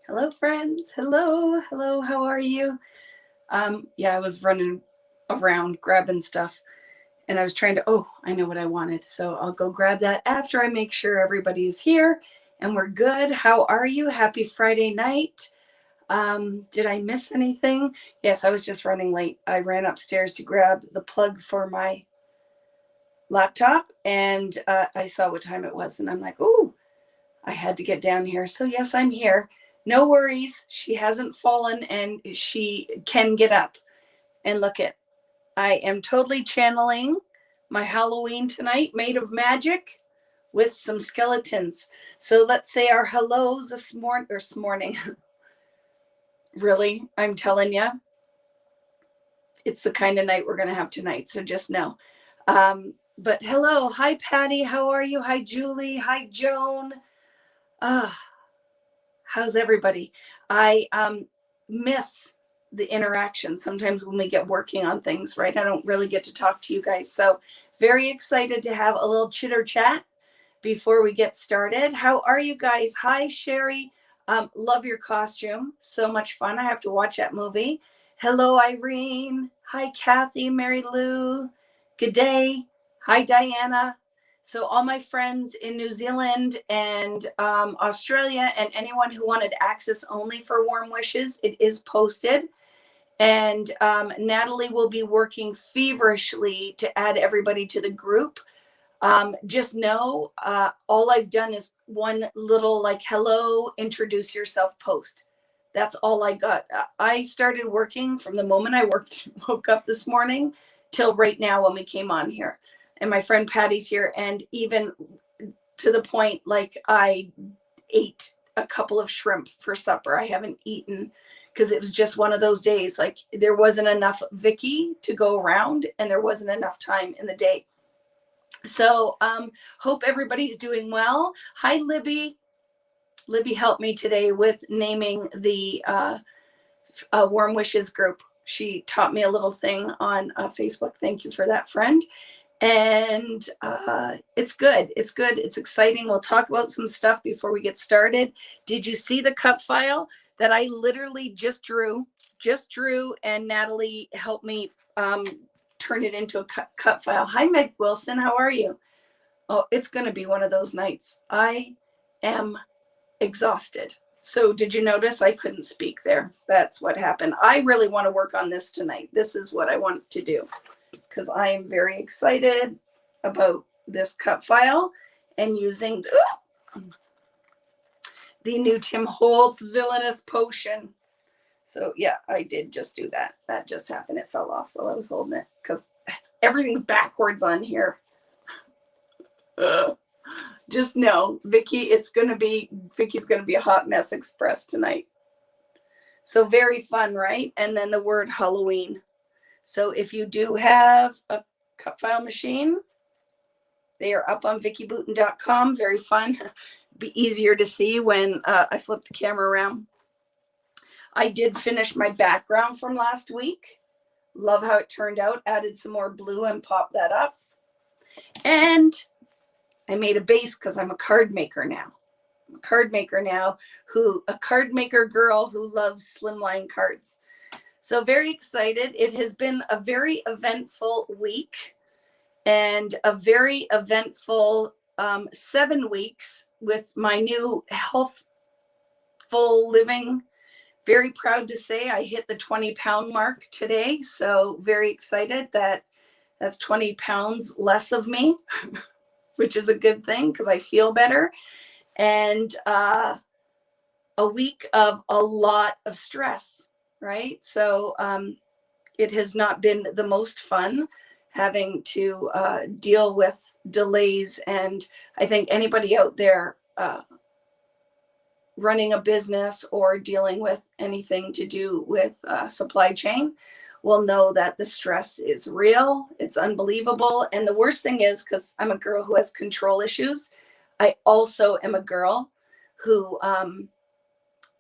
Hello, friends. Hello, hello. How are you? Yeah, I was running around grabbing stuff and I was trying to, oh, I know what I wanted. So I'll go grab that after I make sure everybody's here and we're good. How are you? Happy Friday night. Did I miss anything? Yes, I was just running late. I ran upstairs to grab the plug for my laptop and I saw what time it was and I'm like, oh, I had to get down here. So, yes, I'm here. No worries. She hasn't fallen and she can get up. And look at, I am totally channeling my Halloween tonight made of magic with some skeletons. So, let's say our hellos this morning. Really, I'm telling you, it's the kind of night we're going to have tonight. So, just know. But hello. Hi, Patty. How are you? Hi, Julie. Hi, Joan. Ah, how's everybody? I miss the interaction sometimes when we get working on things, right? I don't really get to talk to you guys. So very excited to have a little chitter chat before we get started. How are you guys? Hi, Sherry. Love your costume. So much fun. I have to watch that movie. Hello, Irene. Hi, Kathy, Mary Lou. Good day. Hi, Diana. So all my friends in New Zealand and Australia and anyone who wanted access only for Warm Wishes, it is posted. And Natalie will be working feverishly to add everybody to the group. Just know all I've done is one little like, hello, introduce yourself post. That's all I got. I started working from the moment I woke up this morning till right now when we came on here. And my friend Patty's here. And even to the point, like I ate a couple of shrimp for supper. I haven't eaten because it was just one of those days. Like there wasn't enough Vicky to go around and there wasn't enough time in the day. So hope everybody's doing well. Hi, Libby. Libby helped me today with naming the Warm Wishes group. She taught me a little thing on Facebook. Thank you for that, friend. And it's good. It's good. It's exciting. We'll talk about some stuff before we get started. Did you see the cut file that I literally just drew? And Natalie helped me turn it into a cut file. Hi, Meg Wilson. How are you? Oh, it's going to be one of those nights. I am exhausted. So did you notice I couldn't speak there? That's what happened. I really want to work on this tonight. This is what I want to do because I am very excited about this cut file and using the new Tim Holtz Villainous Potion. So yeah, I did just do that. That just happened. It fell off while I was holding it because everything's backwards on here. Just know, Vicky's gonna be a hot mess express tonight. So very fun, right? And then the word Halloween. So if you do have a cut file machine, they are up on vickybooten.com. Very fun. Be easier to see when I flip the camera around. I did finish my background from last week. Love how it turned out. Added some more blue and popped that up. And I made a base because I'm a card maker now. I'm a card maker girl who loves slimline cards. So very excited. It has been a very eventful week and a very eventful 7 weeks with my new healthful living. Very proud to say I hit the 20-pound mark today. So very excited that that's 20 pounds less of me, which is a good thing because I feel better. And a week of a lot of stress, right? So it has not been the most fun having to deal with delays. And I think anybody out there running a business or dealing with anything to do with supply chain will know that the stress is real. It's unbelievable. And the worst thing is, because I'm a girl who has control issues, I also am a girl who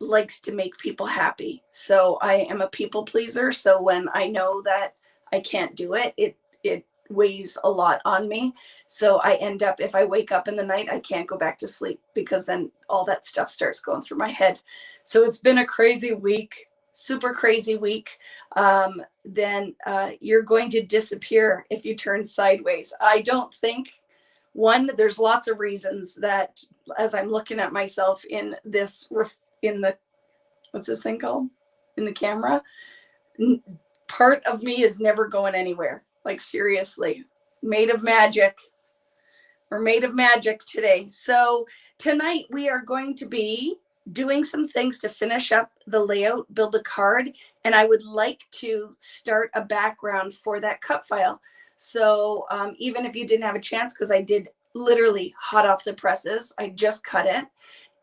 likes to make people happy. So I am a people pleaser. So when I know that I can't do it, it weighs a lot on me. So I end up, if I wake up in the night, I can't go back to sleep because then all that stuff starts going through my head. So it's been a crazy week, super crazy week. Then you're going to disappear if you turn sideways. I don't think, one, there's lots of reasons that as I'm looking at myself in this, in the, what's this thing called? In the camera, part of me is never going anywhere. Like seriously, made of magic. We're made of magic today. So tonight we are going to be doing some things to finish up the layout, build a card, and I would like to start a background for that cut file. So even if you didn't have a chance, because I did literally hot off the presses, I just cut it.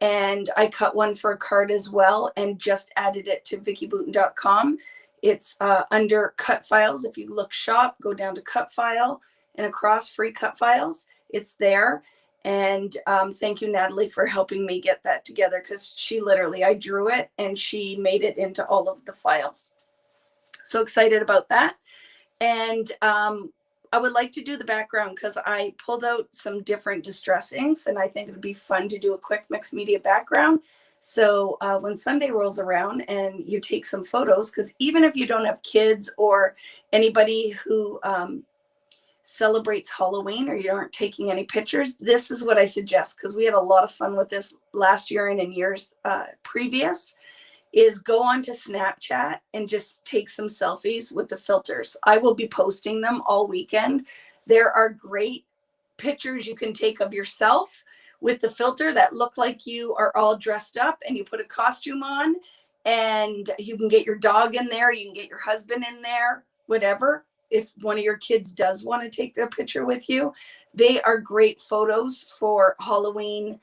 And I cut one for a card as well and just added it to vickyboutin.com. It's under cut files. If you look shop, go down to cut file and across free cut files. It's there. And thank you, Natalie, for helping me get that together, because she literally, I drew it and she made it into all of the files. So excited about that. And I would like to do the background because I pulled out some different distress inks and I think it would be fun to do a quick mixed media background. So when Sunday rolls around and you take some photos, because even if you don't have kids or anybody who celebrates Halloween or you aren't taking any pictures, this is what I suggest, because we had a lot of fun with this last year and in years previous, is go on to Snapchat and just take some selfies with the filters. I will be posting them all weekend. There are great pictures you can take of yourself with the filter that look like you are all dressed up and you put a costume on, and you can get your dog in there, you can get your husband in there, whatever. If one of your kids does want to take their picture with you, they are great photos for Halloween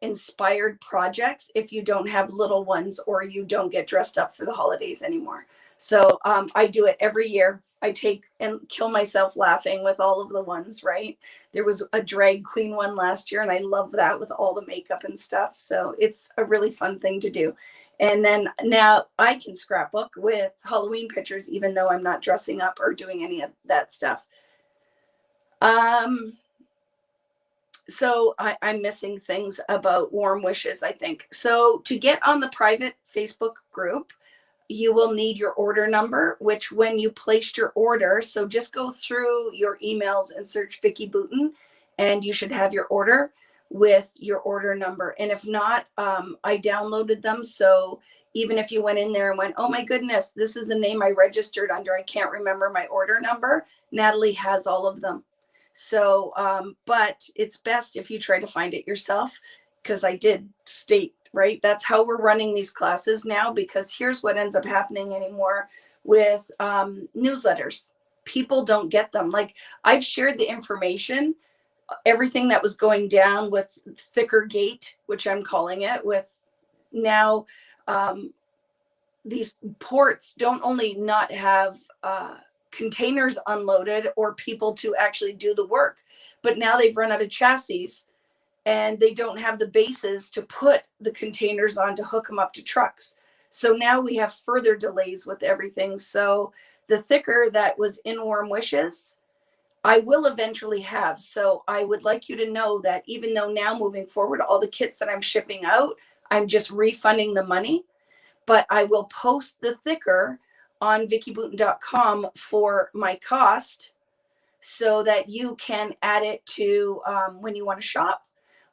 inspired projects if you don't have little ones or you don't get dressed up for the holidays anymore. So I do it every year. I take and kill myself laughing with all of the ones, right? There was a drag queen one last year and I love that with all the makeup and stuff. So it's a really fun thing to do. And then now I can scrapbook with Halloween pictures, even though I'm not dressing up or doing any of that stuff. So I'm missing things about warm wishes, I think. So to get on the private Facebook group, you will need your order number, which when you placed your order, so just go through your emails and search Vicky Boutin, and you should have your order with your order number. And if not, I downloaded them. So even if you went in there and went, oh my goodness, this is the name I registered under, I can't remember my order number, Natalie has all of them. So, but it's best if you try to find it yourself, because I did state, right? That's how we're running these classes now, because here's what ends up happening anymore with newsletters. People don't get them. Like I've shared the information, everything that was going down with Thicker Gate, which I'm calling it, with now these ports don't only not have containers unloaded or people to actually do the work, but now they've run out of chassis and they don't have the bases to put the containers on to hook them up to trucks. So now we have further delays with everything. So the thicker that was in Warm Wishes, I will eventually have. So I would like you to know that even though now moving forward, all the kits that I'm shipping out, I'm just refunding the money, but I will post the thicker on vickyboutin.com for my cost so that you can add it to when you want to shop.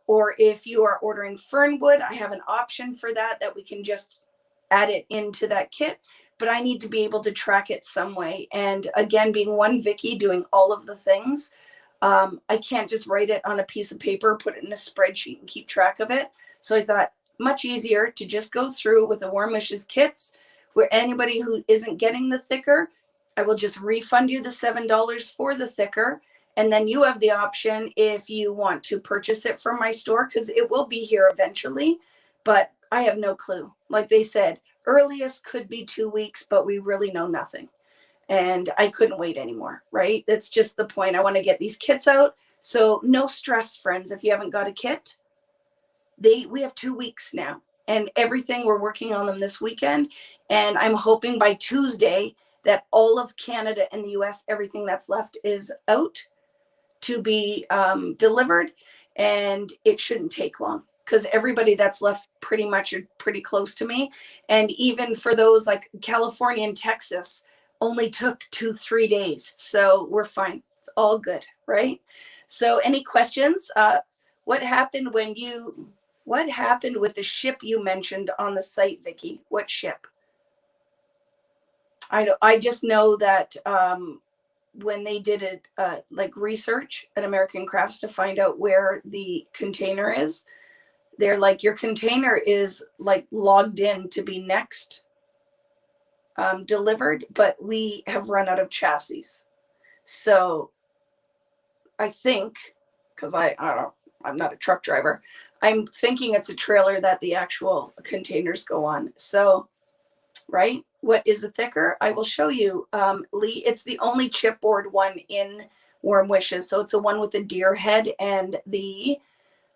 Or if you are ordering Fernwood, I have an option for that we can just add it into that kit, but I need to be able to track it some way. And again, being one Vicky doing all of the things, I can't just write it on a piece of paper, put it in a spreadsheet and keep track of it. So I thought much easier to just go through with the Warm Wishes kits, where anybody who isn't getting the thicker, I will just refund you the $7 for the thicker. And then you have the option if you want to purchase it from my store, because it will be here eventually, but I have no clue. Like they said, earliest could be 2 weeks, but we really know nothing. And I couldn't wait anymore, right? That's just the point. I want to get these kits out. So no stress, friends. If you haven't got a kit, we have 2 weeks now. And everything, we're working on them this weekend. And I'm hoping by Tuesday, that all of Canada and the US, everything that's left is out to be delivered, and it shouldn't take long because everybody that's left pretty much are pretty close to me. And even for those like California and Texas only took 2-3 days. So we're fine. It's all good, right? So any questions? What happened with the ship you mentioned on the site, Vicki? What ship? I just know that when they did it, like research at American Crafts to find out where the container is, they're like, your container is like logged in to be next delivered, but we have run out of chassis. So I think, because I don't know, I'm not a truck driver, I'm thinking it's a trailer that the actual containers go on. So, right? What is the thicker? I will show you, Lee. It's the only chipboard one in Warm Wishes. So it's the one with the deer head and the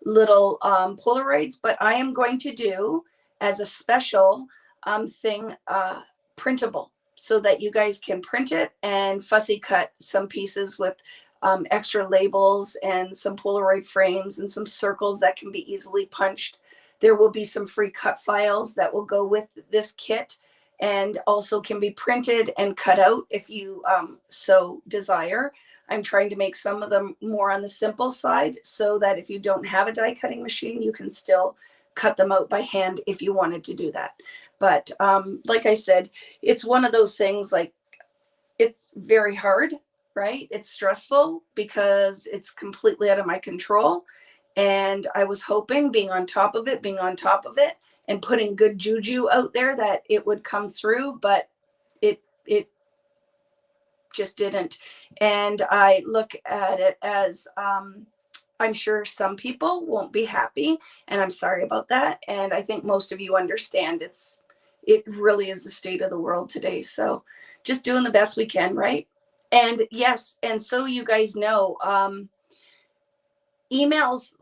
little Polaroids. But I am going to do as a special thing, printable, so that you guys can print it and fussy cut some pieces with extra labels and some Polaroid frames and some circles that can be easily punched. There will be some free cut files that will go with this kit, and also can be printed and cut out if you so desire. I'm trying to make some of them more on the simple side so that if you don't have a die cutting machine, you can still cut them out by hand if you wanted to do that. But like I said, it's one of those things, like, it's very hard, right? It's stressful because it's completely out of my control. And I was hoping, being on top of it, and putting good juju out there, that it would come through, but it just didn't. And I look at it as, I'm sure some people won't be happy, and I'm sorry about that. And I think most of you understand it really is the state of the world today. So just doing the best we can, right? And yes, and so you guys know, emails,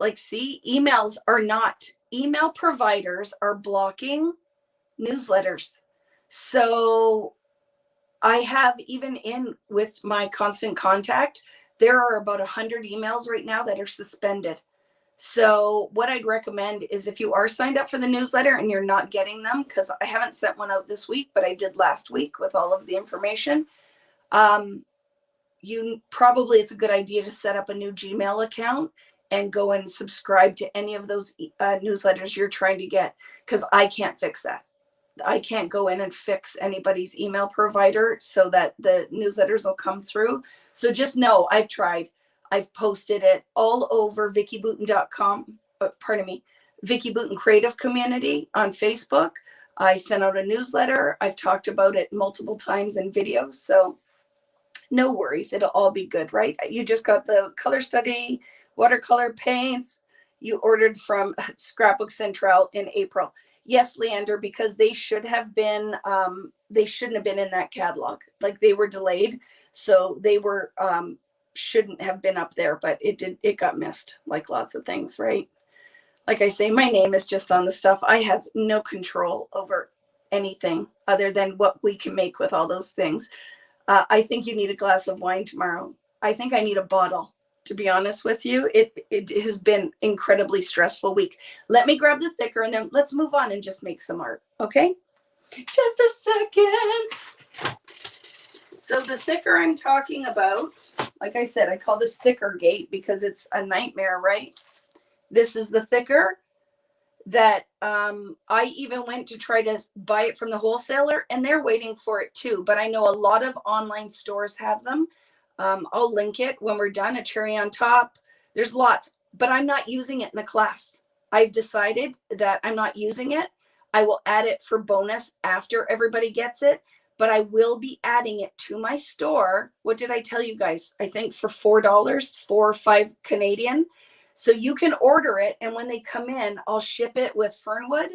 email providers are blocking newsletters. So I have, even in with my constant contact, there are about 100 emails right now that are suspended. So what I'd recommend is, if you are signed up for the newsletter and you're not getting them, because I haven't sent one out this week, but I did last week with all of the information, it's a good idea to set up a new Gmail account and go and subscribe to any of those newsletters you're trying to get, because I can't fix that. I can't go in and fix anybody's email provider so that the newsletters will come through. So just know, I've tried. I've posted it all over vickybooten.com, Vicky Booten Creative Community on Facebook. I sent out a newsletter. I've talked about it multiple times in videos. So no worries, it'll all be good, right? You just got the color study, watercolor paints. You ordered from Scrapbook Central in April. Yes, Leander, because they shouldn't have been in that catalog. Like, they were delayed. So they were, shouldn't have been up there, but it got missed, like lots of things, right? Like I say, my name is just on the stuff. I have no control over anything other than what we can make with all those things. I think you need a glass of wine tomorrow. I think I need a bottle, to be honest with you. It has been incredibly stressful week. Let me grab the thicker and then let's move on and just make some art. Okay? Just a second. So the thicker I'm talking about, like I said, I call this thicker gate because it's a nightmare, right? This is the thicker that I even went to try to buy it from the wholesaler, and they're waiting for it too. But I know a lot of online stores have them. I'll link it when we're done, a cherry on top. There's lots, but I'm not using it in the class. I've decided that I'm not using it. I will add it for bonus after everybody gets it, but I will be adding it to my store. What did I tell you guys? I think for $4, 4 or 5 Canadian. So you can order it, and when they come in, I'll ship it with Fernwood,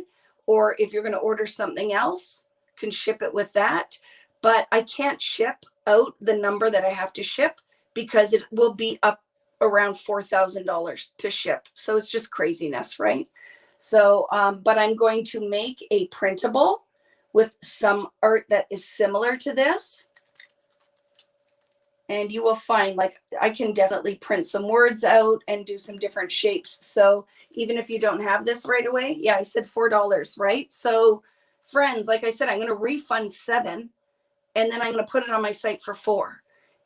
or if you're going to order something else, can ship it with that. But I can't ship out the number that I have to ship because it will be up around $4,000 to ship. So it's just craziness, right? So, but I'm going to make a printable with some art that is similar to this. and you will find, like, I can definitely print some words out and do some different shapes. So even if you don't have this right away, yeah, I said $4, right? So friends, like I said, I'm going to refund 7, and then I'm going to put it on my site for 4.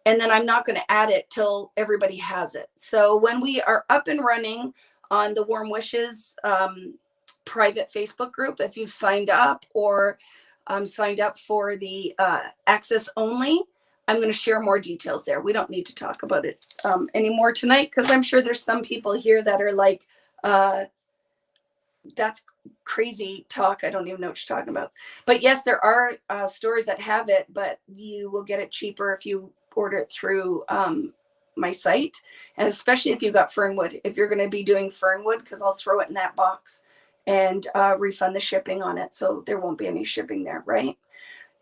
And then I'm not going to add it till everybody has it. So when we are up and running on the Warm Wishes private Facebook group, if you've signed up or signed up for the access only, I'm going to share more details there. We don't need to talk about it anymore tonight, because I'm sure there's some people here that are like, that's crazy talk. I don't even know what you're talking about. But yes, there are stores that have it, but you will get it cheaper if you order it through my site, and especially if you got Fernwood. If you're going to be doing Fernwood, because I'll throw it in that box and refund the shipping on it, so there won't be any shipping there, right?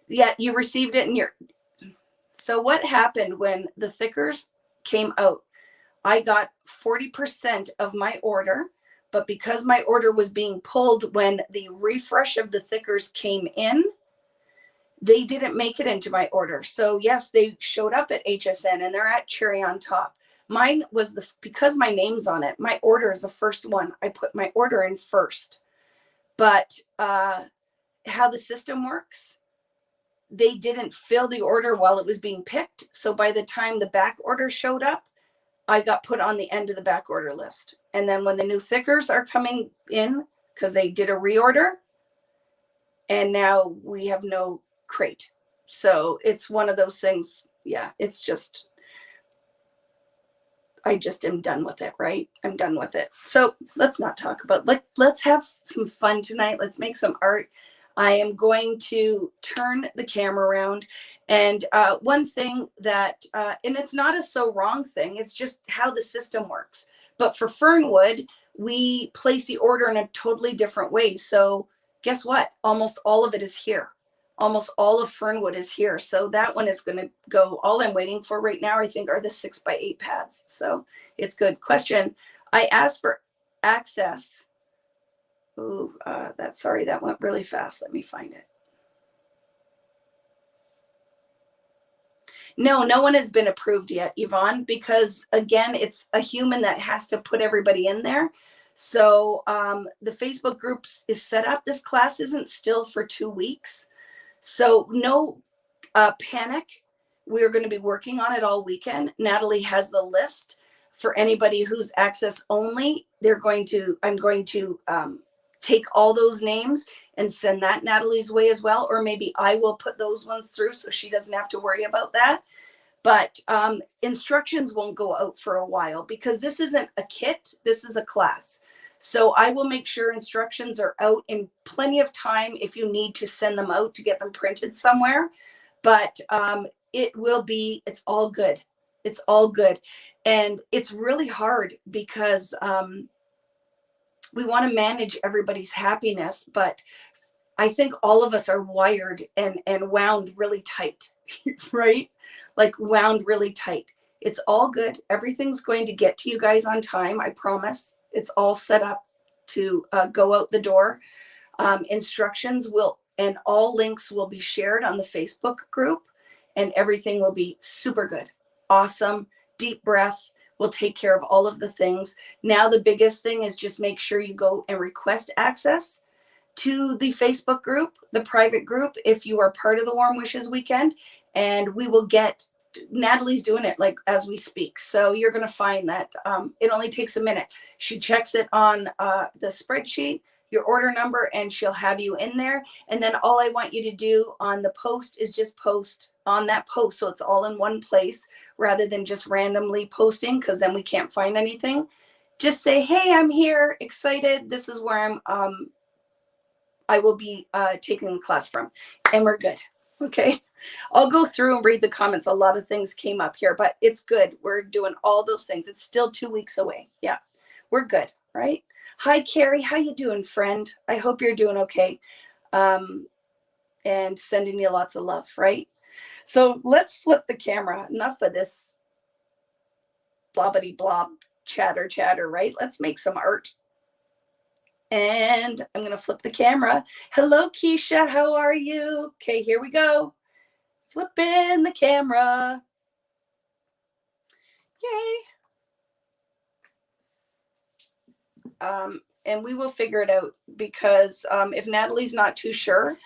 Yeah, you received it in your. So what happened when the thickers came out? I got 40% of my order, but because my order was being pulled when the refresh of the thickers came in, they didn't make it into my order. So yes, they showed up at HSN and they're at cherry on top. Mine was because my name's on it, my order is the first one. I put my order in first. But how the system works, they didn't fill the order while it was being picked. So by the time the back order showed up, I got put on the end of the back order list. And then when the new thickers are coming in, because they did a reorder, and now we have no crate. So it's one of those things. Yeah, it's just, I just am done with it, right? I'm done with it. So let's not talk about, let's have some fun tonight. Let's make some art. I am going to turn the camera around. And one thing that, and it's not a so wrong thing, it's just how the system works. But for Fernwood, we place the order in a totally different way. So guess what? Almost all of it is here. Almost all of Fernwood is here. So that one is going to go. All I'm waiting for right now, I think, are the 6x8 pads. So it's good. Question. I asked for access. Ooh, sorry, that went really fast. Let me find it. No one has been approved yet, Yvonne, because again, it's a human that has to put everybody in there. So the Facebook groups is set up. This class isn't still for 2 weeks. So no panic. We're going to be working on it all weekend. Natalie has the list for anybody who's access only. I'm going to take all those names and send that Natalie's way as well. Or maybe I will put those ones through so she doesn't have to worry about that. But instructions won't go out for a while because this isn't a kit. This is a class. So I will make sure instructions are out in plenty of time if you need to send them out to get them printed somewhere. But it's all good. It's all good. And it's really hard because we want to manage everybody's happiness, but I think all of us are wired and wound really tight, right? Like wound really tight. It's all good. Everything's going to get to you guys on time. I promise. It's all set up to go out the door. Instructions and all links will be shared on the Facebook group, and everything will be super good. Awesome. Deep breath. We'll take care of all of the things. Now, the biggest thing is just make sure you go and request access to the Facebook group, the private group, if you are part of the Warm Wishes weekend, and we will Natalie's doing it like as we speak. So you're going to find that it only takes a minute. She checks it on the spreadsheet, your order number, and she'll have you in there. And then all I want you to do on the post is just post on that post. So it's all in one place rather than just randomly posting, because then we can't find anything. Just say, hey, I'm here, excited. This is where I will be taking the class from, and we're good. Okay. I'll go through and read the comments. A lot of things came up here, but it's good. We're doing all those things. It's still 2 weeks away. Yeah, we're good. Right. Hi, Carrie. How you doing, friend? I hope you're doing okay. And sending you lots of love. Right. So let's flip the camera. Enough of this blobbity blob chatter, right? Let's make some art. And I'm going to flip the camera. Hello, Keisha. How are you? Okay, here we go. Flipping the camera. Yay. And we will figure it out, because if Natalie's not too sure,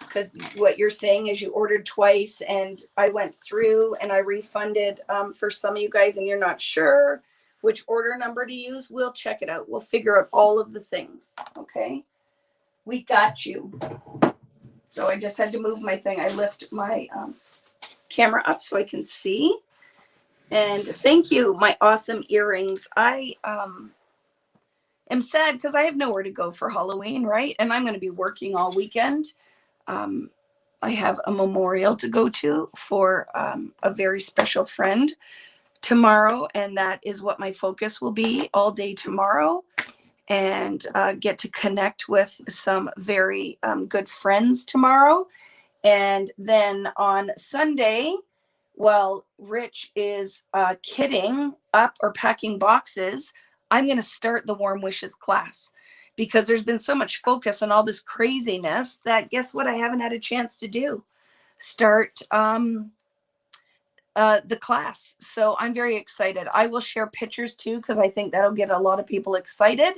because what you're saying is you ordered twice and I went through and I refunded for some of you guys and you're not sure which order number to use, we'll check it out. We'll figure out all of the things. Okay. We got you. So I just had to move my thing. I lift my camera up so I can see. And thank you, my awesome earrings. I am sad because I have nowhere to go for Halloween, right? And I'm going to be working all weekend. I have a memorial to go to for a very special friend tomorrow, and that is what my focus will be all day tomorrow, and get to connect with some very good friends tomorrow. And then on Sunday, while Rich is kitting up or packing boxes, I'm going to start the Warm Wishes class, because there's been so much focus on all this craziness that, guess what, I haven't had a chance to do? Start the class. So I'm very excited. I will share pictures too, because I think that'll get a lot of people excited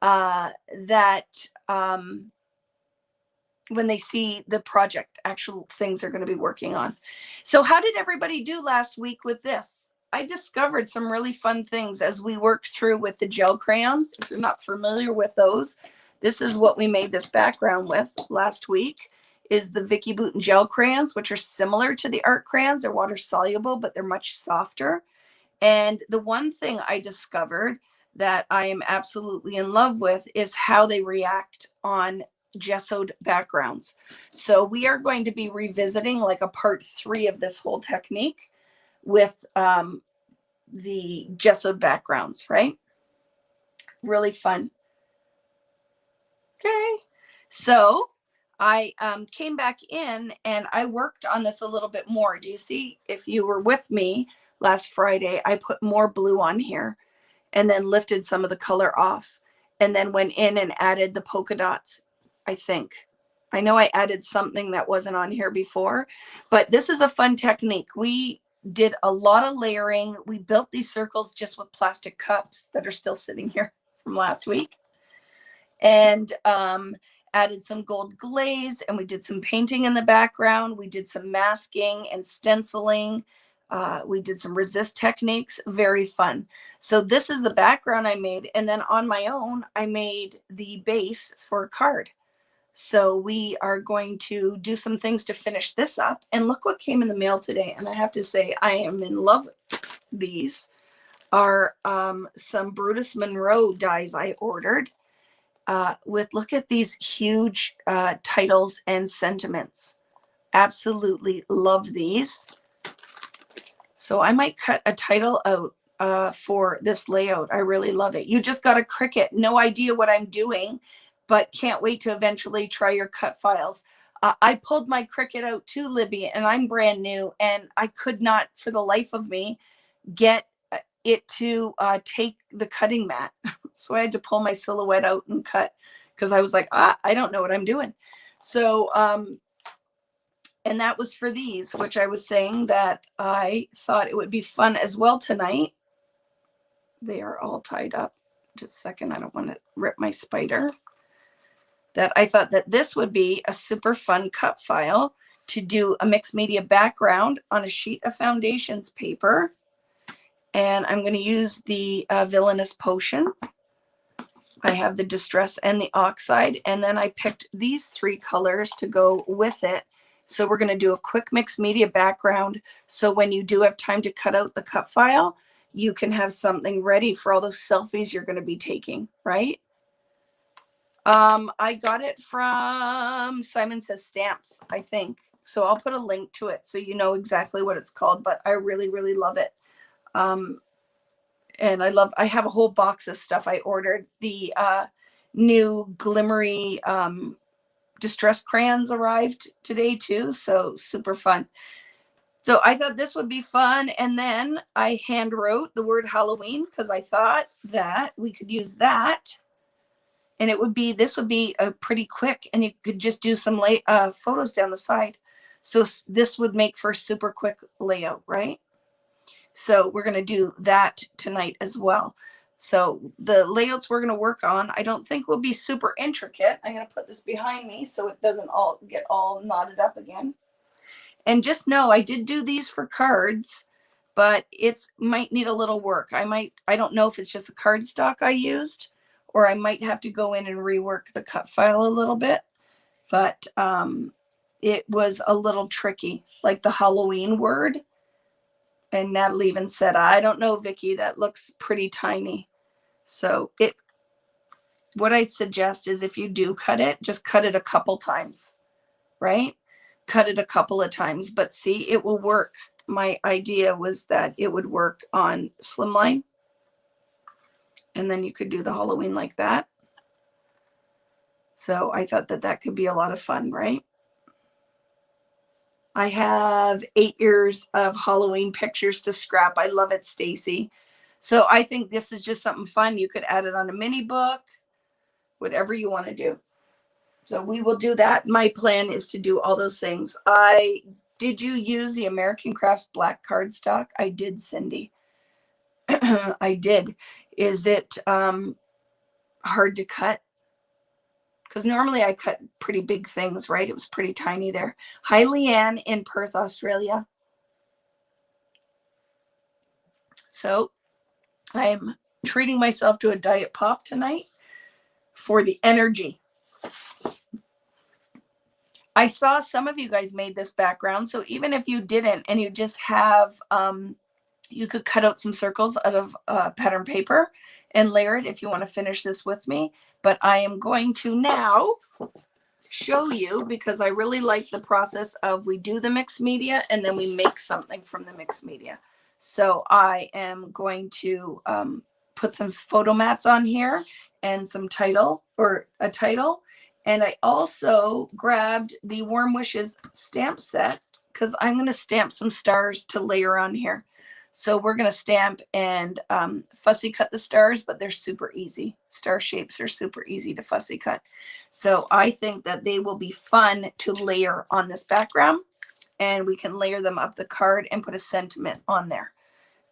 that when they see the project, actual things they're going to be working on. So how did everybody do last week with this? I discovered some really fun things as we worked through with the gel crayons. If you're not familiar with those, this is what we made this background with last week, is the Vicky Bouton gel crayons, which are similar to the art crayons. They're water soluble, but they're much softer. And the one thing I discovered that I am absolutely in love with is how they react on gessoed backgrounds. So we are going to be revisiting like a part 3 of this whole technique with the gessoed backgrounds, right? Really fun. Okay. So I came back in and I worked on this a little bit more. Do you see, if you were with me last Friday, I put more blue on here and then lifted some of the color off and then went in and added the polka dots. I know I added something that wasn't on here before, but this is a fun technique. We did a lot of layering. We built these circles just with plastic cups that are still sitting here from last week, and added some gold glaze, and we did some painting in the background. We did some masking and stenciling. We did some resist techniques. Very fun. So this is the background I made, and then on my own I made the base for a card. So we are going to do some things to finish this up. And look what came in the mail today. And I have to say, I am in love with these. Are some Brutus Monroe dies I ordered with, look at these huge titles and sentiments. Absolutely love these. So I might cut a title out for this layout. I really love it. You just got a Cricut. No idea what I'm doing, but can't wait to eventually try your cut files. I pulled my Cricut out too, Libby, and I'm brand new, and I could not, for the life of me, get it to take the cutting mat. So I had to pull my silhouette out and cut, because I was like, I don't know what I'm doing. So, and that was for these, which I was saying that I thought it would be fun as well tonight. They are all tied up. Just a second, I don't want to rip my spider. That I thought that this would be a super fun cut file to do a mixed media background on a sheet of foundations paper. And I'm going to use the Villainous Potion. I have the Distress and the Oxide. And then I picked these 3 colors to go with it. So we're going to do a quick mixed media background. So when you do have time to cut out the cut file, you can have something ready for all those selfies you're going to be taking, right? I got it from Simon Says Stamps, I think. So I'll put a link to it so you know exactly what it's called, but I really, really love it. And I have a whole box of stuff I ordered. The new Glimmery Distress crayons arrived today too, so super fun. So I thought this would be fun. And then I hand wrote the word Halloween because I thought that we could use that. And this would be a pretty quick, and you could just do some photos down the side. So this would make for a super quick layout, right? So we're going to do that tonight as well. So the layouts we're going to work on, I don't think will be super intricate. I'm going to put this behind me so it doesn't all get all knotted up again. And just know I did do these for cards, but it's might need a little work. I don't know if it's just a cardstock I used, or I might have to go in and rework the cut file a little bit. But it was a little tricky, like the Halloween word. And Natalie even said, I don't know, Vicki, that looks pretty tiny. So what I'd suggest is if you do cut it, just cut it a couple times, right? Cut it a couple of times, but see, it will work. My idea was that it would work on slimline. And then you could do the Halloween like that. So I thought that that could be a lot of fun, right? I have 8 years of Halloween pictures to scrap. I love it, Stacy. So I think this is just something fun. You could add it on a mini book, whatever you want to do. So we will do that. My plan is to do all those things. Did you use the American Crafts black cardstock? I did, Cindy. I did. Is it hard to cut? Because normally I cut pretty big things, right? It was pretty tiny there. Hi, Leanne in Perth, Australia. So I'm treating myself to a diet pop tonight for the energy. I saw some of you guys made this background. So even if you didn't and you just have, you could cut out some circles out of pattern paper and layer it if you want to finish this with me. But I am going to now show you, because I really like the process of we do the mixed media and then we make something from the mixed media. So I am going to put some photo mats on here and some title, or a title. And I also grabbed the Warm Wishes stamp set because I'm going to stamp some stars to layer on here. So we're going to stamp and fussy cut the stars, but they're super easy. Star shapes are super easy to fussy cut. So I think that they will be fun to layer on this background, and we can layer them up the card and put a sentiment on there.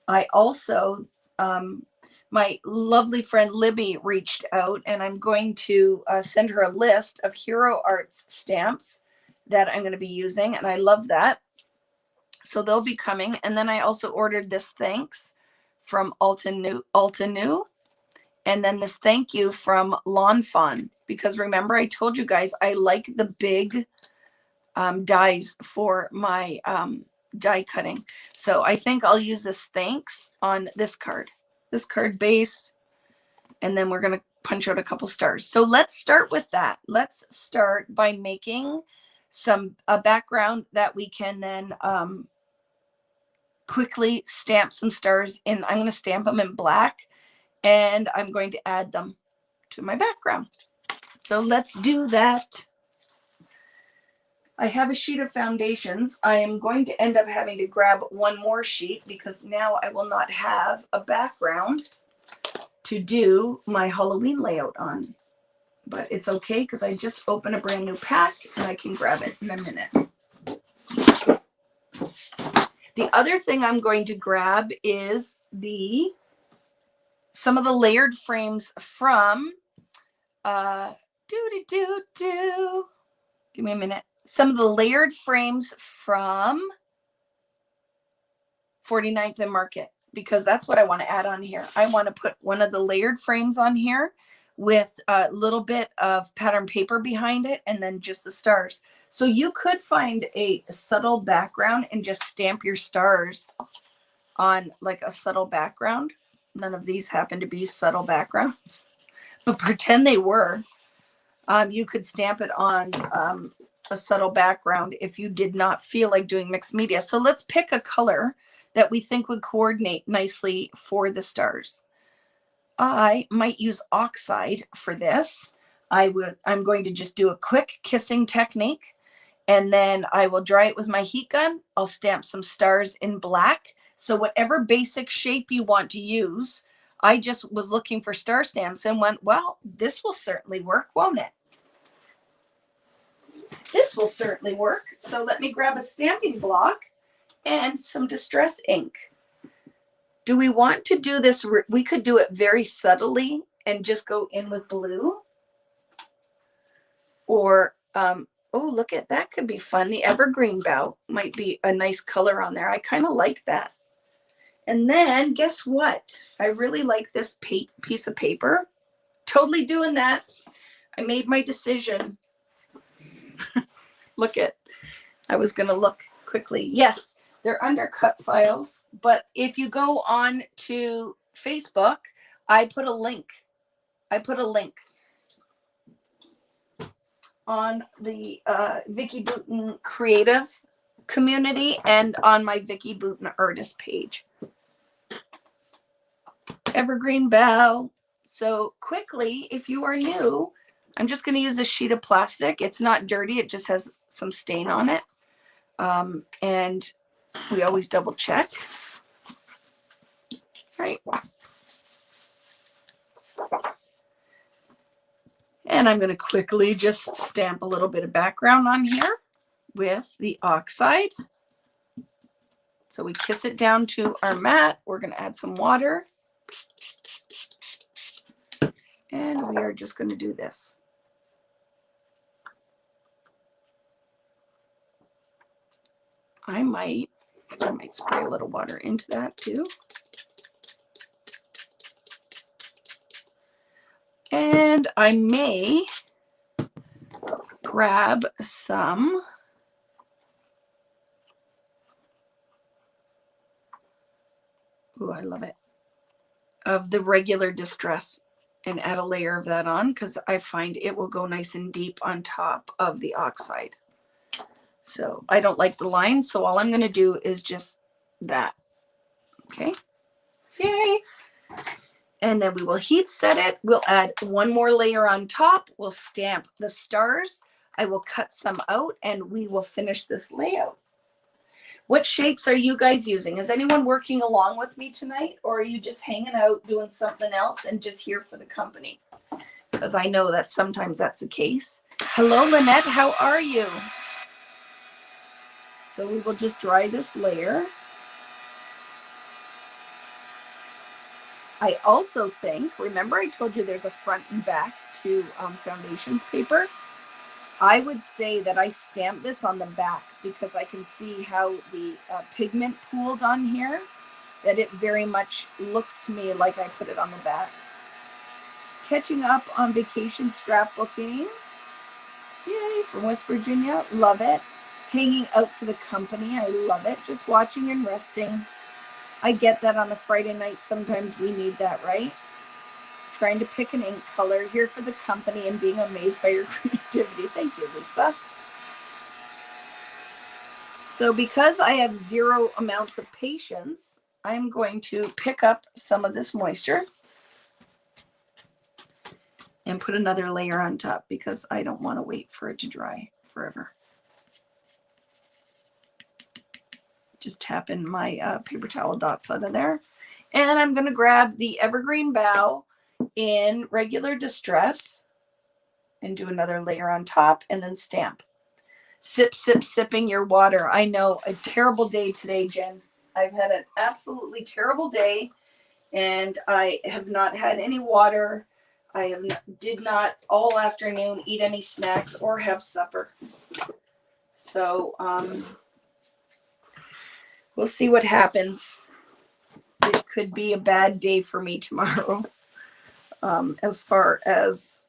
I also, my lovely friend Libby reached out, and I'm going to send her a list of Hero Arts stamps that I'm going to be using, and I love that. So they'll be coming. And then I also ordered this thanks from Alta New, and then this thank you from Lawn Fawn, because remember I told you guys I like the big dies for my die cutting. So I think I'll use this thanks on this card base, and then we're going to punch out a couple stars. So let's start with that. Let's start by making a background that we can then quickly stamp some stars in. I'm going to stamp them in black, and I'm going to add them to my background. So let's do that. I have a sheet of foundations. I am going to end up having to grab one more sheet because now I will not have a background to do my Halloween layout on. But it's okay because I just opened a brand new pack and I can grab it in a minute. The other thing I'm going to grab is some of the layered frames from give me a minute. Some of the layered frames from 49th and Market, because that's what I want to add on here. I want to put one of the layered frames on here with a little bit of pattern paper behind it and then just the stars. So you could find a subtle background and just stamp your stars on like a subtle background. None of these happen to be subtle backgrounds, but pretend they were. You could stamp it on a subtle background if you did not feel like doing mixed media. So let's pick a color that we think would coordinate nicely for the stars. I might use oxide for this. I'm going to just do a quick kissing technique, and then I will dry it with my heat gun. I'll stamp some stars in black. So whatever basic shape you want to use, I just was looking for star stamps and went, well, this will certainly work, won't it? This will certainly work. So let me grab a stamping block and some distress ink. Do we want to do this? We could do it very subtly and just go in with blue. Or, oh, look at that, could be fun. The evergreen bough might be a nice color on there. I kind of like that. And then guess what? I really like this piece of paper. Totally doing that. I made my decision. Look at, I was going to look quickly. Yes, they're undercut files. But if you go on to Facebook, I put a link. On the Vicky Booten creative community and on my Vicky Booten artist page. Evergreen bough. So quickly, if you are new, I'm just going to use a sheet of plastic. It's not dirty. It just has some stain on it. And we always double check. Right. And I'm going to quickly just stamp a little bit of background on here with the oxide. So we kiss it down to our mat. We're going to add some water. And we are just going to do this. I might spray a little water into that too. And I may grab some I love it, of the regular distress and add a layer of that on because I find it will go nice and deep on top of the oxide. So I don't like the lines, so all I'm going to do is just that. Okay. Yay. And then we will heat set it. We'll add one more layer on top. We'll stamp the stars. I will cut some out and we will finish this layout. What shapes are you guys using? Is anyone working along with me tonight, or are you just hanging out doing something else and just here for the company? Because I know that sometimes that's the case. Hello, Lynette. How are you? So we will just dry this layer. I also think, remember I told you there's a front and back to foundations paper? I would say that I stamp this on the back because I can see how the pigment pooled on here, that it very much looks to me like I put it on the back. Catching up on vacation scrapbooking. Yay, from West Virginia. Love it. Hanging out for the company. I love it. Just watching and resting. I get that on a Friday night. Sometimes we need that, right? Trying to pick an ink color, here for the company, and being amazed by your creativity. Thank you, Lisa. So because I have 0 amounts of patience, I'm going to pick up some of this moisture and put another layer on top because I don't want to wait for it to dry forever. Just tapping my paper towel dots out of there. And I'm going to grab the evergreen bough in regular distress and do another layer on top and then stamp. Sip, sip, sipping your water. I know, a terrible day today, Jen. I've had an absolutely terrible day and I have not had any water. I did not all afternoon eat any snacks or have supper. So we'll see what happens. It could be a bad day for me tomorrow as far as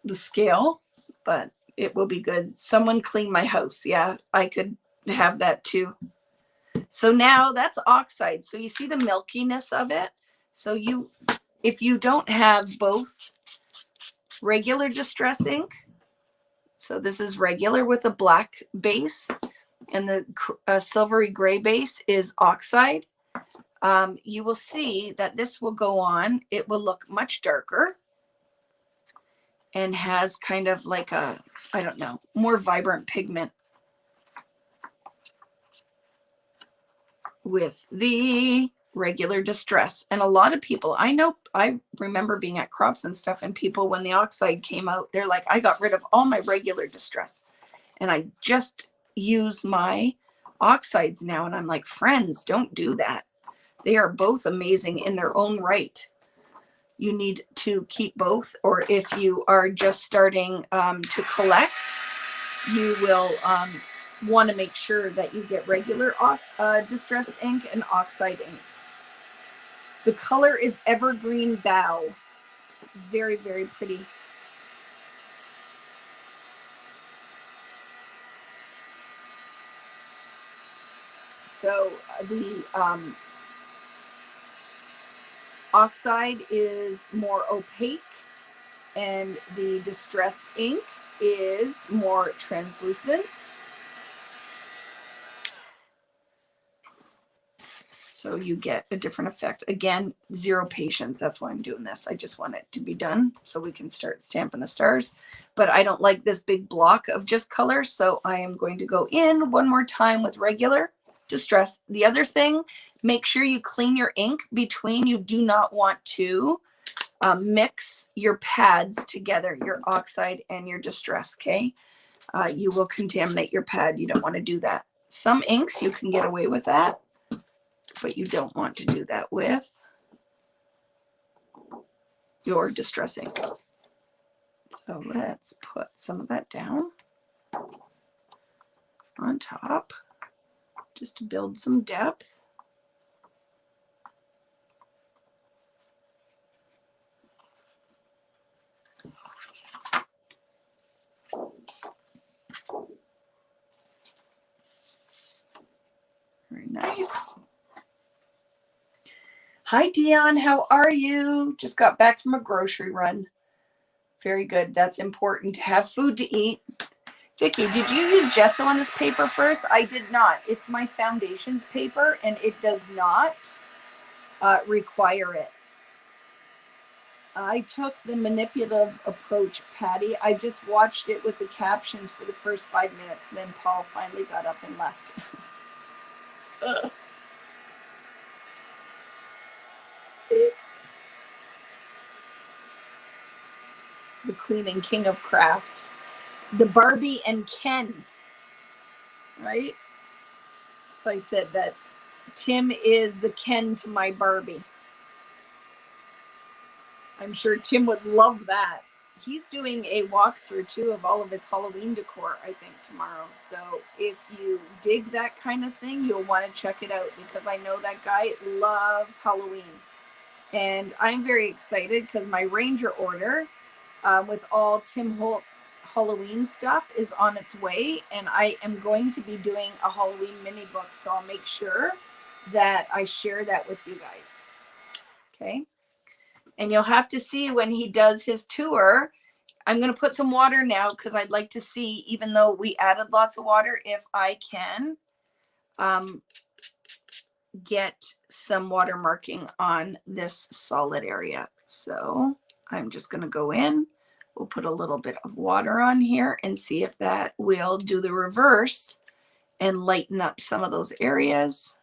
the scale, but it will be good. Someone clean my house. Yeah, I could have that too. So now that's oxide. So you see the milkiness of it. So if you don't have both regular distress ink, so this is regular with a black base and the silvery gray base is oxide, you will see that this will go on. It will look much darker and has kind of like a, I don't know, more vibrant pigment with the regular distress. And a lot of people, I remember being at crops and stuff, and people, when the oxide came out, they're like, I got rid of all my regular distress and I just use my oxides now. And I'm like, friends, don't do that. They are both amazing in their own right. You need to keep both, or if you are just starting to collect, you will want to make sure that you get regular distress ink and oxide inks. The color is Evergreen Bough. Very, very pretty. So the oxide is more opaque, and the distress ink is more translucent. So you get a different effect. Again, zero patience. That's why I'm doing this. I just want it to be done so we can start stamping the stars. But I don't like this big block of just color, so I am going to go in one more time with regular distress. The other thing, make sure you clean your ink between. You do not want to mix your pads together, your oxide and your distress, okay? You will contaminate your pad. You don't want to do that. Some inks you can get away with that, but you don't want to do that with your distress ink. So let's put some of that down on top just to build some depth. Very nice. Hi, Dion. How are you? Just got back from a grocery run. Very good. That's important to have food to eat. Vicky, did you use gesso on this paper first? I did not. It's my foundations paper, and it does not require it. I took the manipulative approach, Patty. I just watched it with the captions for the first 5 minutes. Then Paul finally got up and left. The Queen and King of Craft. The Barbie and Ken. Right? So I said that Tim is the Ken to my Barbie. I'm sure Tim would love that. He's doing a walkthrough too of all of his Halloween decor, I think, tomorrow. So if you dig that kind of thing, you'll want to check it out, because I know that guy loves Halloween. And I'm very excited because my Ranger order with all Tim Holtz Halloween stuff is on its way, and I am going to be doing a Halloween mini book, so I'll make sure that I share that with you guys. Okay. And you'll have to see when he does his tour. I'm going to put some water now because I'd like to see, even though we added lots of water, if I can get some water marking on this solid area. So I'm just going to go in. We'll put a little bit of water on here and see if that will do the reverse and lighten up some of those areas.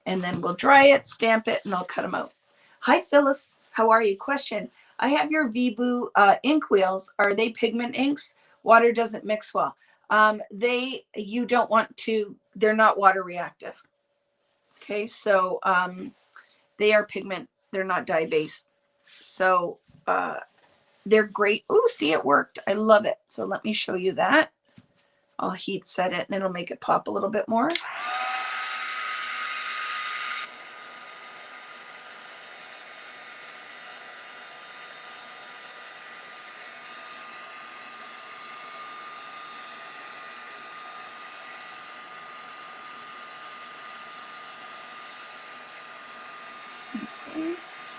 And then we'll dry it, stamp it, and I'll cut them out. Hi, Phyllis. How are you? Question. I have your Vibu ink wheels. Are they pigment inks? Water doesn't mix well. You don't want to, they're not water reactive. Okay, so they are pigment. They're not dye-based. So they're great. Oh, see, it worked. I love it. So let me show you that. I'll heat set it, and it'll make it pop a little bit more.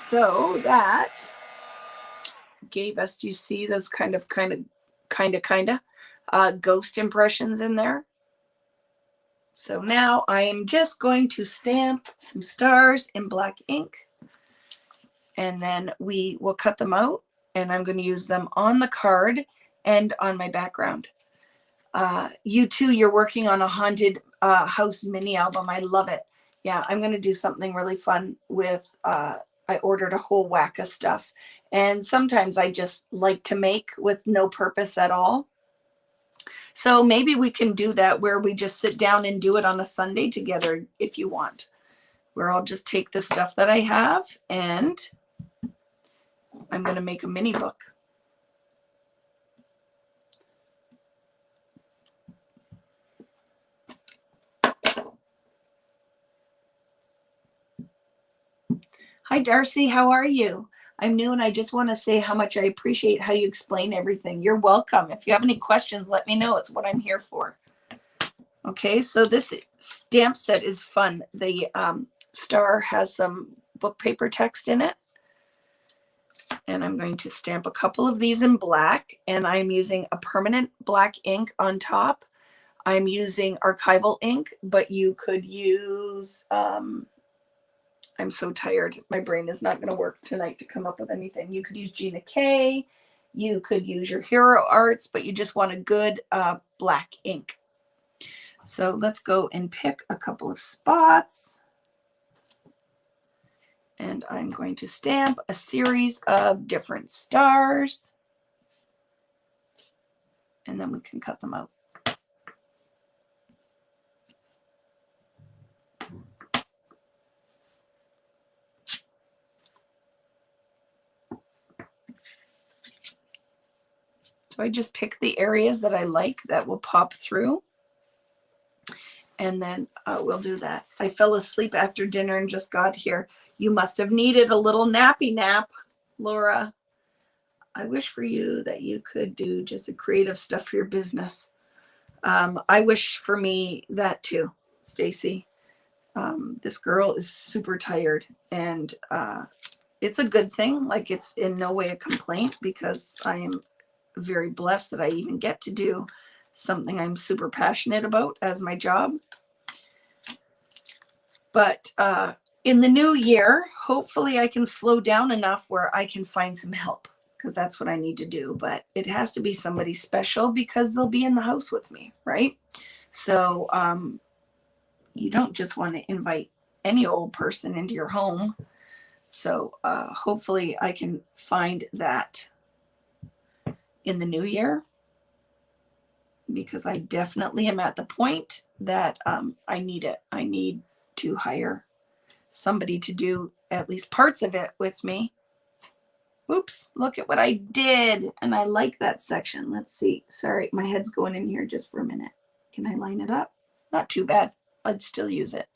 So that gave us, do you see those kind of ghost impressions in there? So now I am just going to stamp some stars in black ink, and then we will cut them out, and I'm going to use them on the card and on my background. You too, you're working on a haunted house mini album. I love it. Yeah, I'm going to do something really fun with I ordered a whole whack of stuff, and sometimes I just like to make with no purpose at all. So maybe we can do that where we just sit down and do it on a Sunday together if you want. where I'll just take the stuff that I have and I'm going to make a mini book. Hi, Darcy. How are you? I'm new and I just want to say how much I appreciate how you explain everything. You're welcome. If you have any questions, let me know. It's what I'm here for. Okay, so this stamp set is fun. The star has some book paper text in it. And I'm going to stamp a couple of these in black. And I'm using a permanent black ink on top. I'm using archival ink, but you could use, I'm so tired. My brain is not going to work tonight to come up with anything. You could use Gina K. You could use your Hero Arts, but you just want a good black ink. So let's go and pick a couple of spots. And I'm going to stamp a series of different stars. And then we can cut them out. So I just pick the areas that I like that will pop through. And then we'll do that. I fell asleep after dinner and just got here. You must have needed a little nappy nap, Laura. I wish for you that you could do just a creative stuff for your business. I wish for me that too, Stacy. This girl is super tired and it's a good thing. Like, it's in no way a complaint because I am very blessed that I even get to do something I'm super passionate about as my job. But in the new year, hopefully I can slow down enough where I can find some help, because that's what I need to do. But it has to be somebody special because they'll be in the house with me, right? So you don't just want to invite any old person into your home. So hopefully I can find that in the new year, because I definitely am at the point that I need it. I need to hire somebody to do at least parts of it with me. Oops, look at what I did. And I like that section. Let's see. Sorry, my head's going in here just for a minute. Can I line it up? Not too bad. I'd still use it.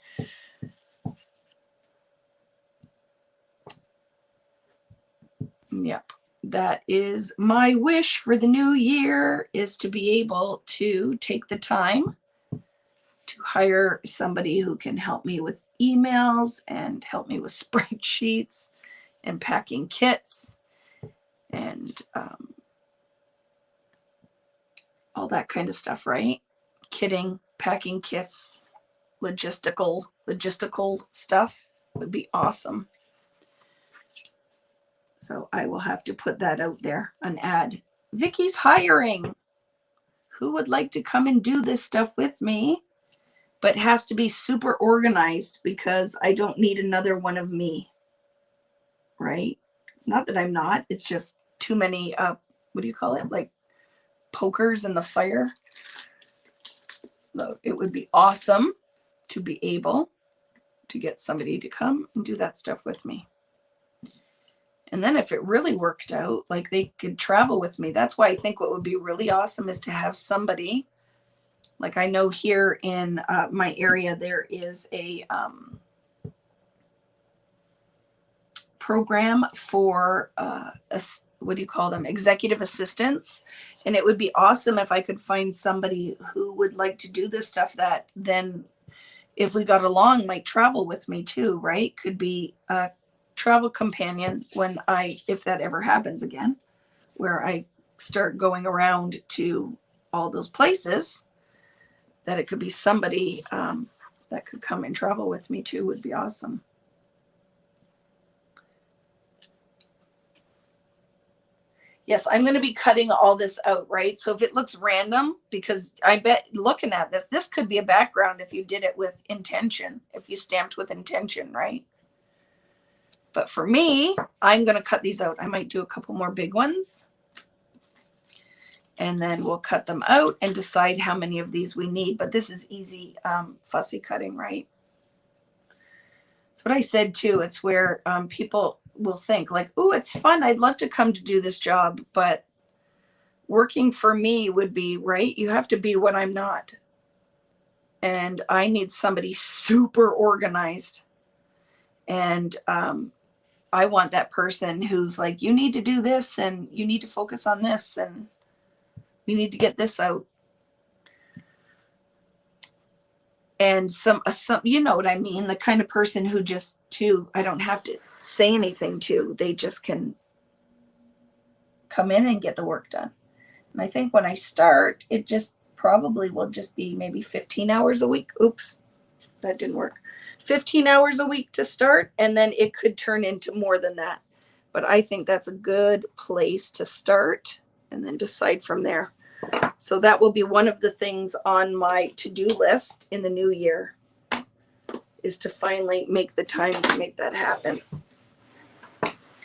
Yep. That is my wish for the new year, is to be able to take the time to hire somebody who can help me with emails and help me with spreadsheets and packing kits and all that kind of stuff, right? Kitting, packing kits, logistical stuff would be awesome. So I will have to put that out there, an ad. Vicky's hiring. Who would like to come and do this stuff with me? But has to be super organized, because I don't need another one of me, right? It's not that I'm not, it's just too many, what do you call it? Like pokers in the fire. So it would be awesome to be able to get somebody to come and do that stuff with me. And then if it really worked out, like they could travel with me. That's why I think what would be really awesome is to have somebody, like I know here in my area, there is a program for, what do you call them? Executive assistants. And it would be awesome if I could find somebody who would like to do this stuff that then, if we got along, might travel with me too, right? Could be a travel companion when if that ever happens again, where I start going around to all those places, that it could be somebody that could come and travel with me too, would be awesome. Yes, I'm going to be cutting all this out, right? So if it looks random, because I bet looking at this could be a background if you did it with intention, if you stamped with intention, right? But for me, I'm going to cut these out. I might do a couple more big ones. And then we'll cut them out and decide how many of these we need. But this is easy, fussy cutting, right? That's what I said too. It's where people will think like, oh, it's fun. I'd love to come to do this job, but working for me would be, right? You have to be what I'm not. And I need somebody super organized. And I want that person who's like, you need to do this and you need to focus on this and we need to get this out. And some, you know what I mean? The kind of person who just I don't have to say anything to, they just can come in and get the work done. And I think when I start, it just probably will just be maybe 15 hours a week. Oops, that didn't work. 15 hours a week to start, and then it could turn into more than that. But I think that's a good place to start and then decide from there. So that will be one of the things on my to-do list in the new year, is to finally make the time to make that happen.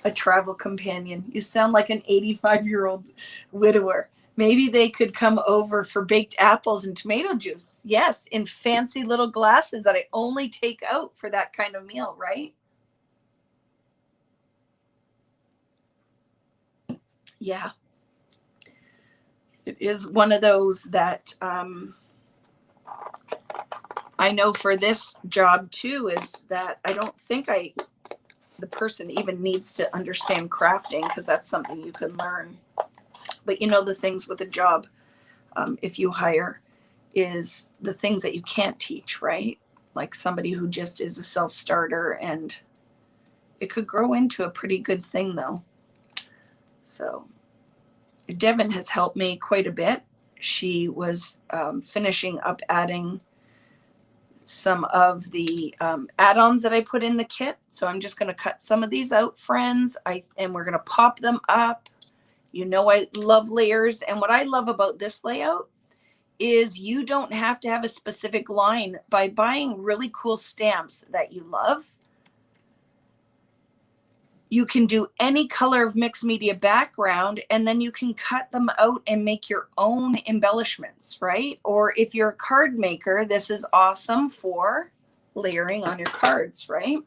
A travel companion. You sound like an 85-year-old widower. Maybe they could come over for baked apples and tomato juice. Yes, in fancy little glasses that I only take out for that kind of meal, right? Yeah. It is one of those that I know for this job too, is that I don't think the person even needs to understand crafting, because that's something you can learn. But you know, the things with a job, if you hire, is the things that you can't teach, right? Like somebody who just is a self-starter, and it could grow into a pretty good thing though. So Devin has helped me quite a bit. She was finishing up adding some of the add-ons that I put in the kit. So I'm just going to cut some of these out, friends. And we're going to pop them up. You know, I love layers. And what I love about this layout is you don't have to have a specific line. By buying really cool stamps that you love, you can do any color of mixed media background, and then you can cut them out and make your own embellishments, right? Or if you're a card maker, this is awesome for layering on your cards, right?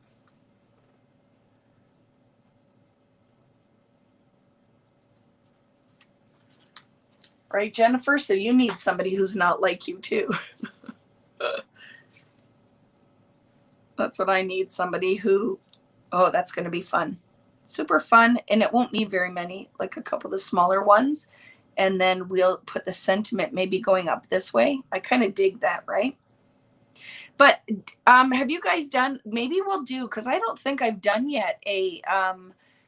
Right, Jennifer? So you need somebody who's not like you too. That's what I need, somebody who, oh, that's going to be fun. Super fun, and it won't need very many, like a couple of the smaller ones, and then we'll put the sentiment maybe going up this way. I kind of dig that, right? But have you guys done, maybe we'll do, because I don't think I've done yet a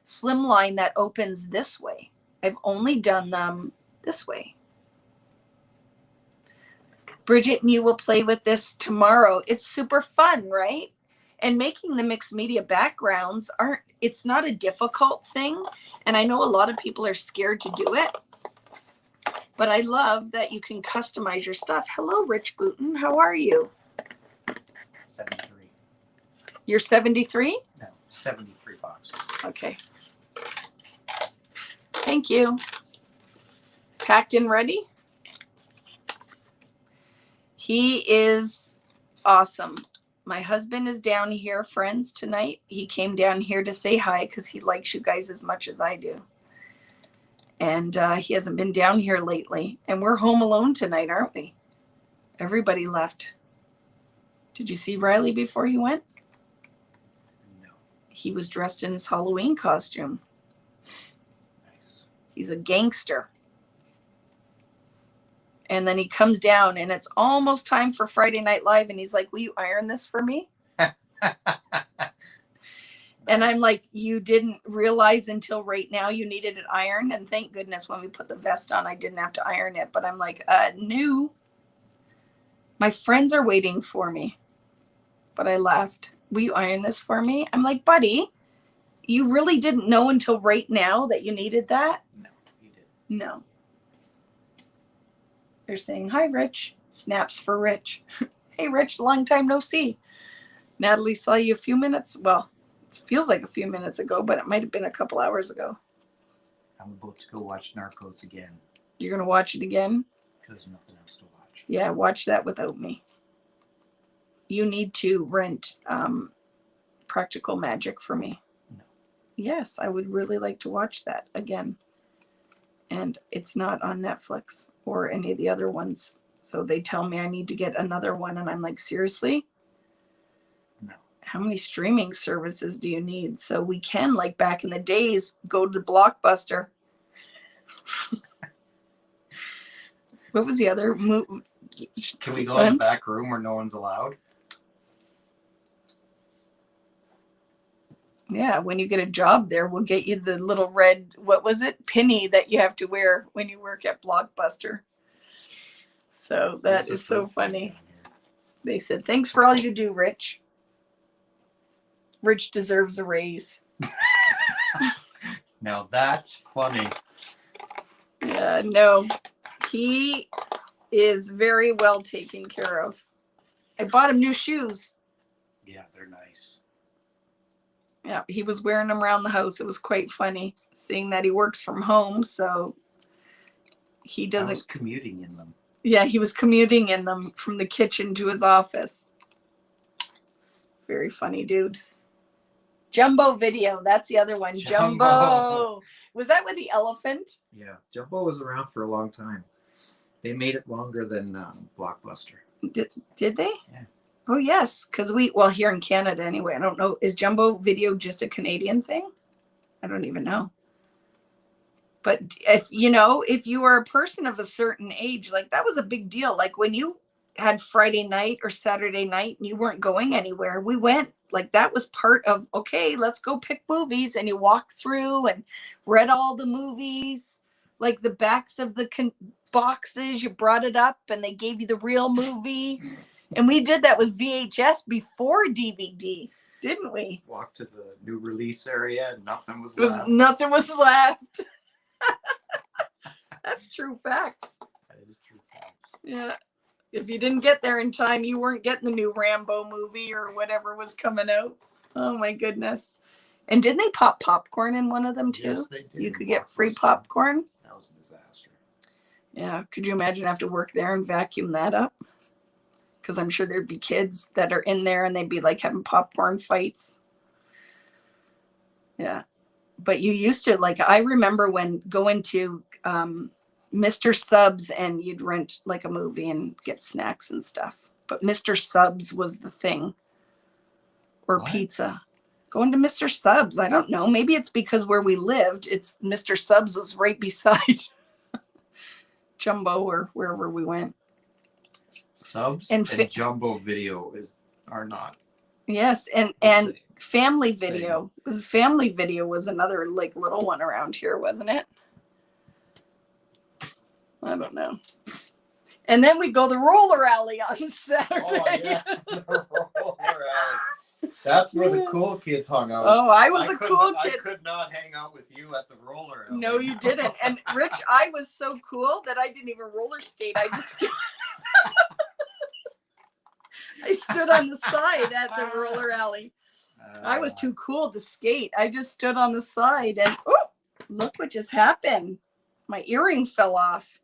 slim line that opens this way. I've only done them this way. Bridget and you will play with this tomorrow. It's super fun, right? And making the mixed media backgrounds it's not a difficult thing. And I know a lot of people are scared to do it, but I love that you can customize your stuff. Hello, Rich Booten. How are you? 73. You're 73? No, 73 boxes. Okay. Thank you. Packed and ready? He is awesome. My husband is down here, friends, tonight. He came down here to say hi because he likes you guys as much as I do. And he hasn't been down here lately. And we're home alone tonight, aren't we? Everybody left. Did you see Riley before he went? No. He was dressed in his Halloween costume. Nice. He's a gangster. And then he comes down and it's almost time for Friday Night Live. And he's like, will you iron this for me? Nice. And I'm like, you didn't realize until right now you needed it ironed. And thank goodness when we put the vest on, I didn't have to iron it. But I'm like, no. My friends are waiting for me. But I left. Will you iron this for me? I'm like, buddy, you really didn't know until right now that you needed that? No, you didn't. No. They're saying, hi, Rich. Snaps for Rich. Hey, Rich, long time no see. Natalie saw you a few minutes. Well, it feels like a few minutes ago, but it might have been a couple hours ago. I'm about to go watch Narcos again. You're going to watch it again? Because there's nothing else to watch. Yeah, watch that without me. You need to rent Practical Magic for me. No. Yes, I would really like to watch that again. And it's not on Netflix or any of the other ones. So they tell me I need to get another one. And I'm like, seriously? No. How many streaming services do you need? So we can, like back in the days, go to Blockbuster. What was the other movie? Can we go in the back room where no one's allowed? Yeah, when you get a job there, we'll get you the little red, what was it, pinny that you have to wear when you work at Blockbuster. So that is so funny. They said, thanks for all you do, Rich. Rich deserves a raise. Now that's funny. Yeah, no, he is very well taken care of. I bought him new shoes. Yeah, they're nice. Yeah, he was wearing them around the house. It was quite funny seeing that he works from home, so he doesn't. I was commuting in them. Yeah, he was commuting in them from the kitchen to his office. Very funny dude. Jumbo Video, that's the other one. Jumbo. Was that with the elephant? Yeah, Jumbo was around for a long time. They made it longer than Blockbuster. Did they? Yeah. Oh, yes, because here in Canada anyway, I don't know. Is Jumbo Video just a Canadian thing? I don't even know. But if you are a person of a certain age, like that was a big deal. Like when you had Friday night or Saturday night and you weren't going anywhere, we went. Like that was part of, okay, let's go pick movies. And you walked through and read all the movies, like the backs of the boxes. You brought it up and they gave you the real movie. And we did that with VHS before DVD, didn't we? Walked to the new release area and nothing was left. Nothing was left. That's true facts. That is true facts. Yeah. If you didn't get there in time, you weren't getting the new Rambo movie or whatever was coming out. Oh my goodness. And didn't they pop popcorn in one of them too? Yes, they did. You could get free popcorn. That was a disaster. Yeah. Could you imagine have to work there and vacuum that up? Because I'm sure there'd be kids that are in there and they'd be like having popcorn fights. Yeah. But you used to, like, I remember when going to Mr. Subs and you'd rent like a movie and get snacks and stuff. But Mr. Subs was the thing. Or what? Pizza. Going to Mr. Subs. I don't know. Maybe it's because where we lived, it's Mr. Subs was right beside Jumbo or wherever we went. Subs and Jumbo Video are not. Yes, and Family Video. Family Video was another like little one around here, wasn't it? I don't know. And then we go the roller alley on Saturday. Oh yeah, the roller alley. That's where the cool kids hung out. Oh, I was a cool kid. I could not hang out with you at the roller alley. No, you didn't. And Rich, I was so cool that I didn't even roller skate. I just I stood on the side at the roller alley. I was too cool to skate. I just stood on the side and look what just happened. My earring fell off.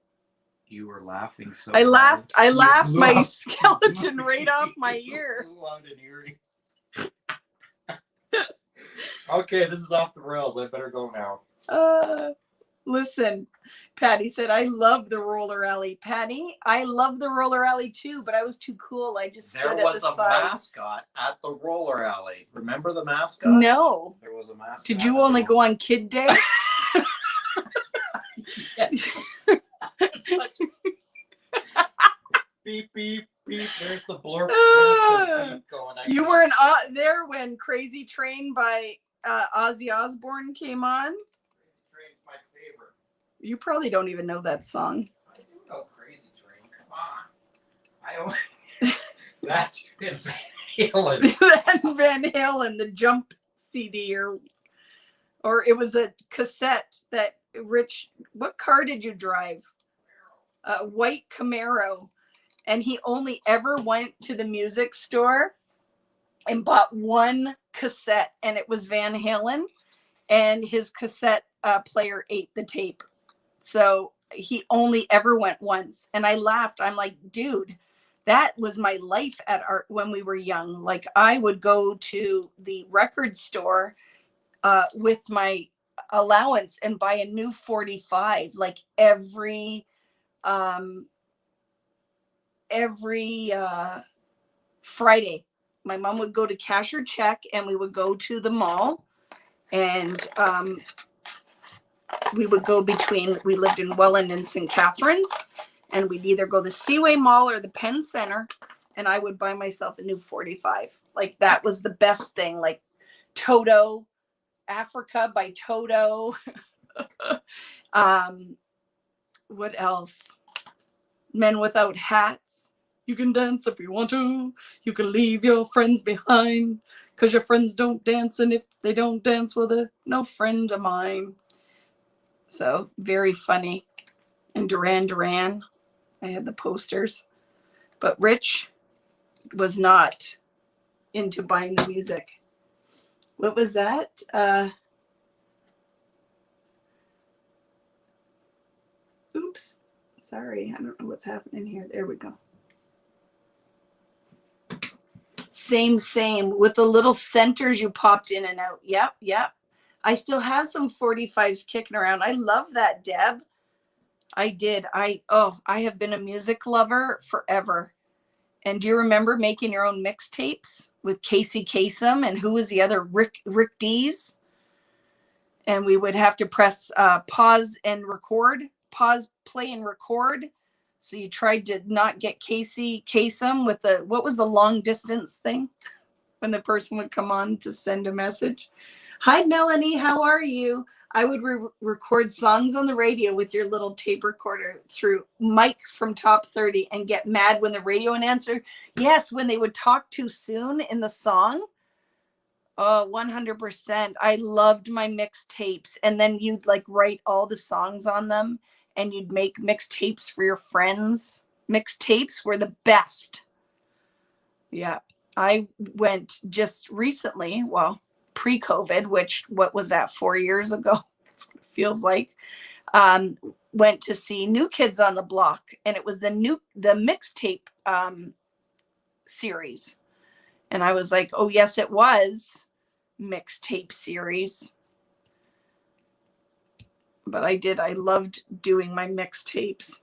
You were laughing so I hard. I laughed my skeleton right off my ear. Blew out an earring. Okay, this is off the rails. I better go now. Listen, Patty said, I love the roller alley. Patty, I love the roller alley too, but I was too cool. I just stood at the side. There was a mascot at the roller alley. Remember the mascot? No. There was a mascot. Did you only go on Kid Day? Beep, beep, beep. There's the blurb. There's the beep going. You weren't there when Crazy Train by Ozzy Osbourne came on? Crazy Train's my favorite. You probably don't even know that song. I do know Crazy Train. Come on. I don't. That's Van Halen. That Van Halen, the Jump CD, or it was a cassette that Rich. What car did you drive? A white Camaro, and he only ever went to the music store and bought one cassette, and it was Van Halen, and his cassette player ate the tape. So he only ever went once. And I laughed. I'm like, dude, that was my life at art when we were young. Like I would go to the record store with my allowance and buy a new 45 like every Friday. My mom would go to cash her check and we would go to the mall, and we would go between, we lived in Welland and St. Catharines, and we'd either go to the Seaway Mall or the Penn Center, and I would buy myself a new 45. Like that was the best thing. Like Toto, Africa by Toto. What else? Men Without Hats. You can dance if you want to. You can leave your friends behind because your friends don't dance. And if they don't dance, well, they're no friend of mine. So very funny. And Duran Duran. I had the posters. But Rich was not into buying the music. What was that? Oops. Sorry. I don't know what's happening here. There we go. Same with the little centers you popped in and out. Yep. I still have some 45s kicking around. I love that, Deb. I did. I have been a music lover forever. And do you remember making your own mixtapes with Casey Kasem and who was the other, Rick Dees? And we would have to press pause and record, pause, play and record. So you tried to not get Casey Kasem with the, what was the long distance thing? When the person would come on to send a message. Hi, Melanie, how are you? I would record songs on the radio with your little tape recorder through Mike from Top 30 and get mad when the radio announcer, yes, when they would talk too soon in the song. Oh, 100%. I loved my mixtapes. And then you'd like write all the songs on them and you'd make mixtapes for your friends. Mixtapes were the best. Yeah. I went just recently, well, pre-COVID, which, what was that, 4 years ago? That's what it feels like. Went to see New Kids on the Block, and it was the mixtape series. And I was like, oh, yes, it was mixtape series. But I loved doing my mixtapes.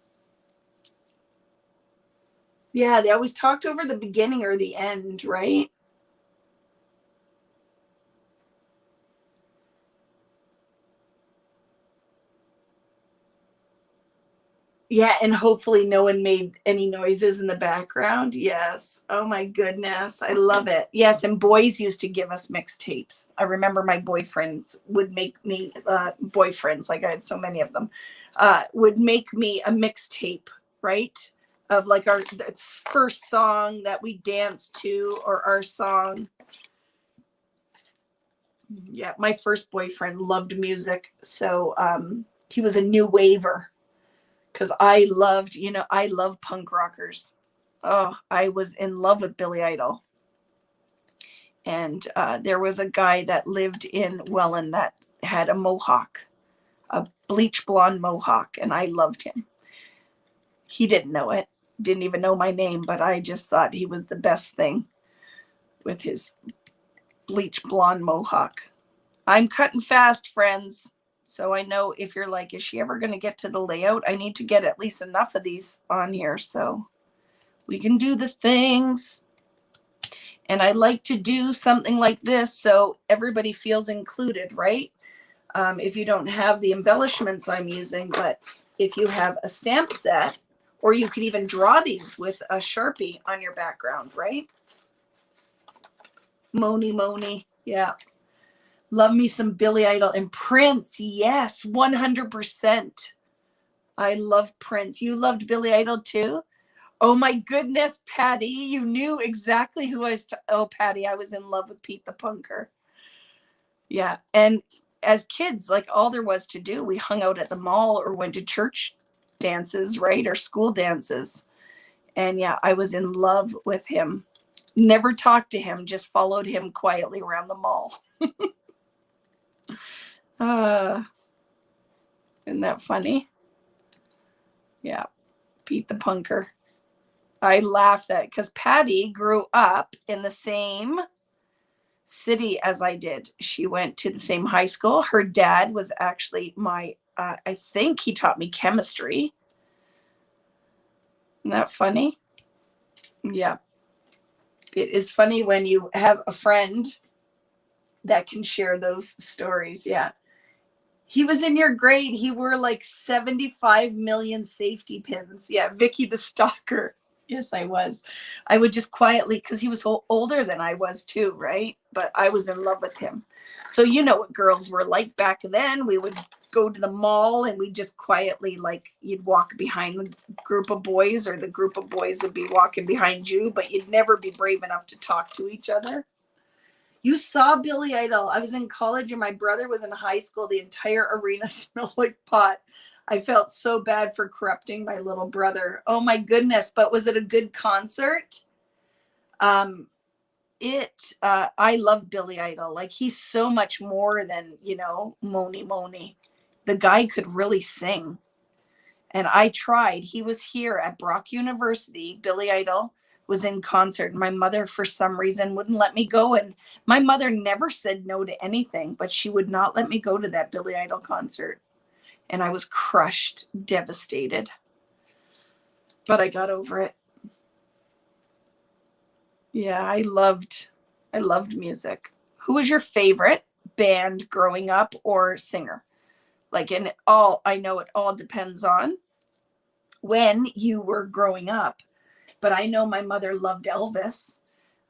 Yeah, they always talked over the beginning or the end, right? Yeah, and hopefully no one made any noises in the background. Yes. Oh my goodness. I love it. Yes, and boys used to give us mixtapes. I remember my boyfriends would make me, boyfriends, like I had so many of them, would make me a mixtape, right? Of like our first song that we danced to, or our song. Yeah, my first boyfriend loved music. So he was a new waver. Because I love punk rockers. Oh, I was in love with Billy Idol. And there was a guy that lived in Welland that had a mohawk, a bleach blonde mohawk, and I loved him. He didn't know it, didn't even know my name, but I just thought he was the best thing with his bleach blonde mohawk. I'm cutting fast, friends. So I know if you're like, is she ever going to get to the layout? I need to get at least enough of these on here so we can do the things. And I like to do something like this so everybody feels included, right? If you don't have the embellishments I'm using, but if you have a stamp set, or you could even draw these with a Sharpie on your background, right? Moni, yeah. Love me some Billy Idol and Prince. Yes, 100%. I love Prince. You loved Billy Idol too? Oh my goodness, Patty. You knew exactly who I was. Oh, Patty, I was in love with Pete the Punker. Yeah. And as kids, like all there was to do, we hung out at the mall or went to church dances, right? Or school dances. And yeah, I was in love with him. Never talked to him, just followed him quietly around the mall. Isn't that funny? Yeah. Pete the Punker. I laughed at because Patty grew up in the same city as I did. She went to the same high school. Her dad was actually my, I think he taught me chemistry. Isn't that funny? Yeah. It is funny when you have a friend that can share those stories. Yeah. He was in your grade. He wore like 75 million safety pins. Yeah. Vicky the stalker. Yes, I was. I would just quietly, because he was older than I was too, right? But I was in love with him. So you know what girls were like back then. We would go to the mall and we just quietly, like, you'd walk behind the group of boys, or the group of boys would be walking behind you, but you'd never be brave enough to talk to each other. You saw Billy Idol. I was in college and my brother was in high school. The entire arena smelled like pot. I felt so bad for corrupting my little brother. Oh my goodness. But was it a good concert? I love Billy Idol. Like, he's so much more than, Moni Moni. The guy could really sing. And I tried. He was here at Brock University. Billy Idol was in concert. My mother, for some reason, wouldn't let me go. And my mother never said no to anything, but she would not let me go to that Billy Idol concert. And I was crushed, devastated. But I got over it. Yeah, I loved music. Who was your favorite band growing up, or singer? Like, I know it all depends on when you were growing up. But I know my mother loved Elvis.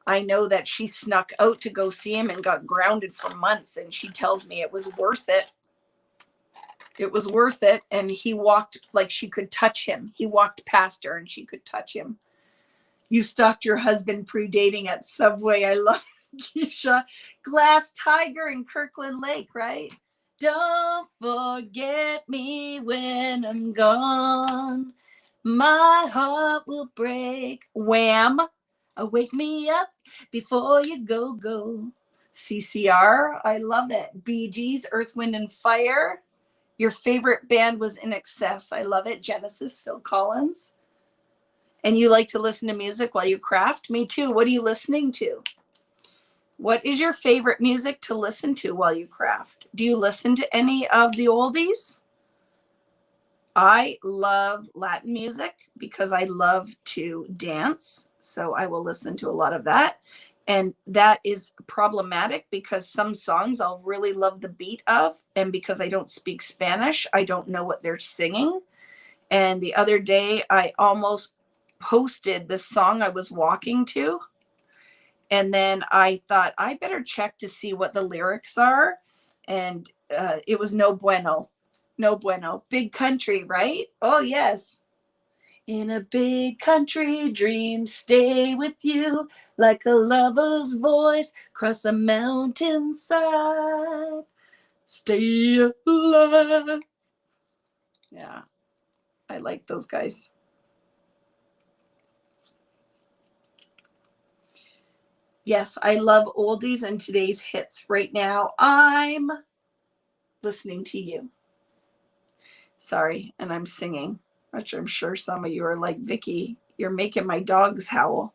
I know that she snuck out to go see him and got grounded for months. And she tells me it was worth it. It was worth it. And he walked like she could touch him. He walked past her and she could touch him. You stalked your husband pre-dating at Subway. I love Keisha. Glass Tiger in Kirkland Lake, right? Don't forget me when I'm gone. My heart will break. Wham! Wake me up before you go. CCR, I love it. Bee Gees, Earth, Wind, and Fire. Your favorite band was In Excess. I love it. Genesis, Phil Collins. And you like to listen to music while you craft? Me too. What are you listening to? What is your favorite music to listen to while you craft? Do you listen to any of the oldies? I love Latin music because I love to dance. So I will listen to a lot of that. And that is problematic because some songs I'll really love the beat of. And because I don't speak Spanish, I don't know what they're singing. And the other day, I almost posted this song I was walking to. And then I thought, I better check to see what the lyrics are. And it was No Bueno. No Bueno. Big Country, right? Oh, yes. In a big country, dreams stay with you like a lover's voice across a mountainside. Stay alive. Yeah, I like those guys. Yes, I love oldies and today's hits. Right now, I'm listening to you. Sorry, and I'm singing, which I'm sure some of you are like, Vicky, you're making my dogs howl.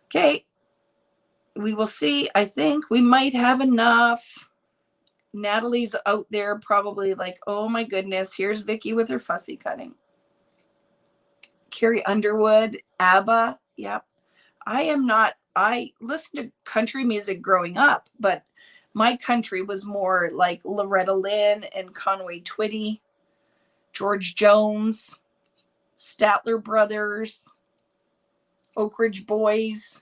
Okay, we will see. I think we might have enough. Natalie's out there probably like, oh my goodness, here's Vicky with her fussy cutting. Carrie Underwood, ABBA, yep. I listened to country music growing up, but my country was more like Loretta Lynn and Conway Twitty, George Jones, Statler Brothers, Oak Ridge Boys.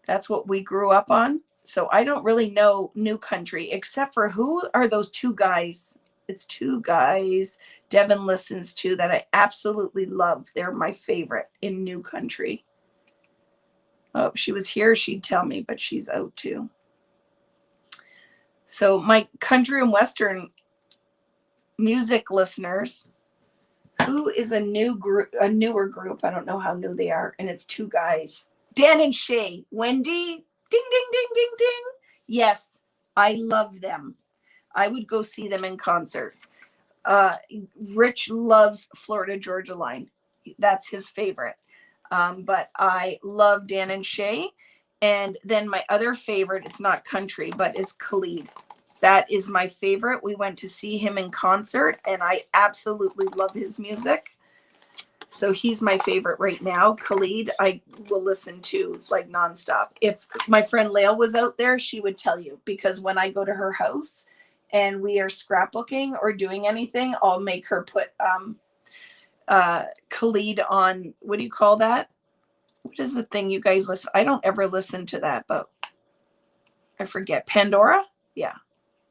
That's what we grew up on. So I don't really know new country, except for who are those two guys? It's two guys Devin listens to that I absolutely love. They're my favorite in new country. Oh, if she was here, she'd tell me, but she's out too. So my country and Western music listeners, who is a newer group? I don't know how new they are. And it's two guys, Dan and Shay. Wendy, ding, ding, ding, ding, ding. Yes, I love them. I would go see them in concert. Rich loves Florida Georgia Line. That's his favorite. But I love Dan and Shay. And then my other favorite, it's not country, but is Khalid. That is my favorite. We went to see him in concert, and I absolutely love his music. So he's my favorite right now. Khalid, I will listen to like nonstop. If my friend Lael was out there, she would tell you, because when I go to her house and we are scrapbooking or doing anything, I'll make her put Khalid on, what do you call that? What is the thing you guys listen? I don't ever listen to that, but I forget. Pandora? Yeah.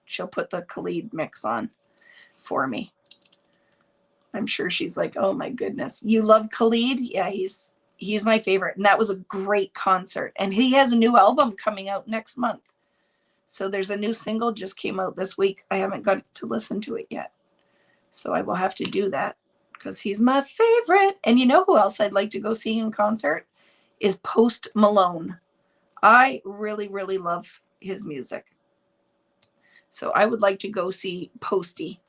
She'll put the Khalid mix on for me. I'm sure she's like, oh my goodness. You love Khalid? Yeah, he's my favorite. And that was a great concert. And he has a new album coming out next month. So there's a new single just came out this week. I haven't got to listen to it yet. So I will have to do that because he's my favorite. And you know who else I'd like to go see in concert? Is Post Malone. I really, really love his music. So I would like to go see Posty.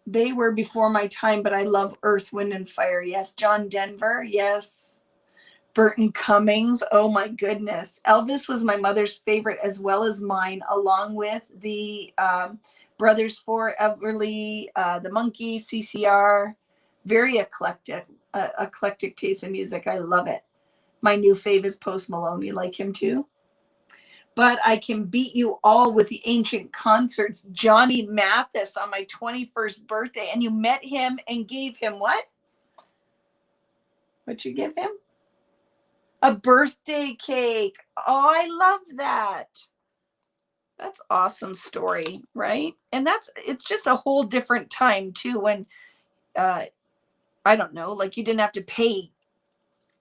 They were before my time, but I love Earth, Wind, and Fire. Yes. John Denver. Yes. Burton Cummings. Oh my goodness. Elvis was my mother's favorite as well as mine, along with the Brothers Four Everly, the Monkees, CCR. Very eclectic taste in music. I love it. My new fave is Post Malone. You like him too? But I can beat you all with the ancient concerts. Johnny Mathis on my 21st birthday. And you met him and gave him what? What'd you give him? A birthday cake. Oh, I love that. That's awesome story, right? And it's just a whole different time too, when I don't know, like you didn't have to pay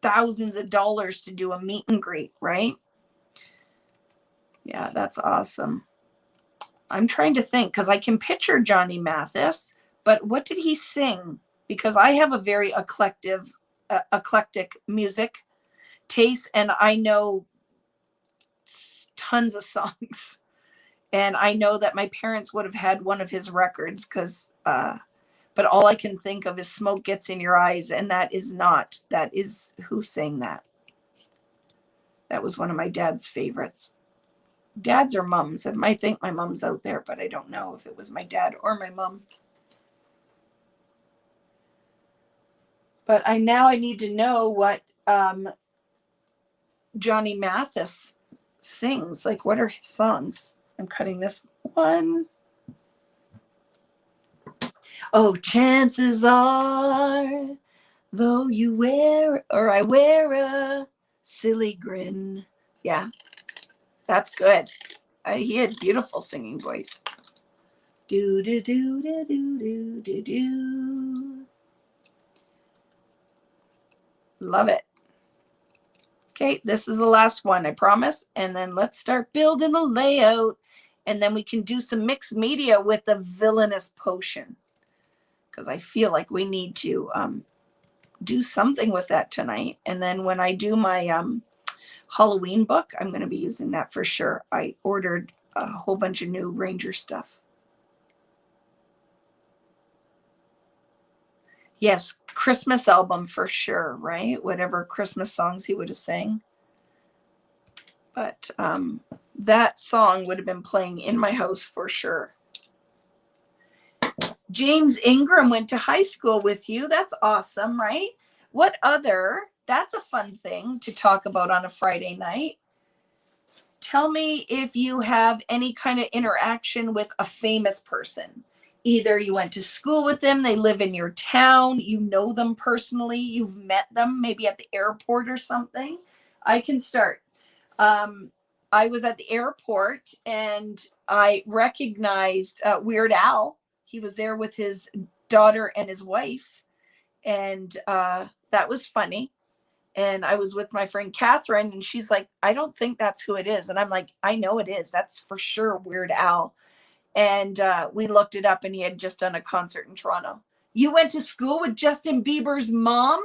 thousands of dollars to do a meet and greet, right? Yeah, that's awesome. I'm trying to think because I can picture Johnny Mathis, but what did he sing? Because I have a very eclectic music taste, and I know tons of songs. And I know that my parents would have had one of his records because, but all I can think of is Smoke Gets in Your Eyes, and that is who sang that. That was one of my dad's favorites. Dads or mums. I might think my mom's out there, but I don't know if it was my dad or my mom. But I need to know what Johnny Mathis sings. Like, what are his songs? I'm cutting this one. Oh, chances are, though I wear a silly grin. Yeah, that's good. He had beautiful singing voice. Do do do do do do do do. Love it. Okay, this is the last one, I promise. And then let's start building a layout. And then we can do some mixed media with the Villainous Potion. Because I feel like we need to do something with that tonight. And then when I do my Halloween book, I'm going to be using that for sure. I ordered a whole bunch of new Ranger stuff. Yes, Christmas album for sure, right? Whatever Christmas songs he would have sang. But that song would have been playing in my house for sure. James Ingram went to high school with you. That's awesome, right? That's a fun thing to talk about on a Friday night. Tell me if you have any kind of interaction with a famous person. Either you went to school with them, they live in your town, you know them personally, you've met them maybe at the airport or something. I can start. I was at the airport and I recognized Weird Al. He was there with his daughter and his wife. And that was funny. And I was with my friend Catherine, and she's like, I don't think that's who it is. And I'm like, I know it is. That's for sure Weird Al. And we looked it up, and he had just done a concert in Toronto. You went to school with Justin Bieber's mom?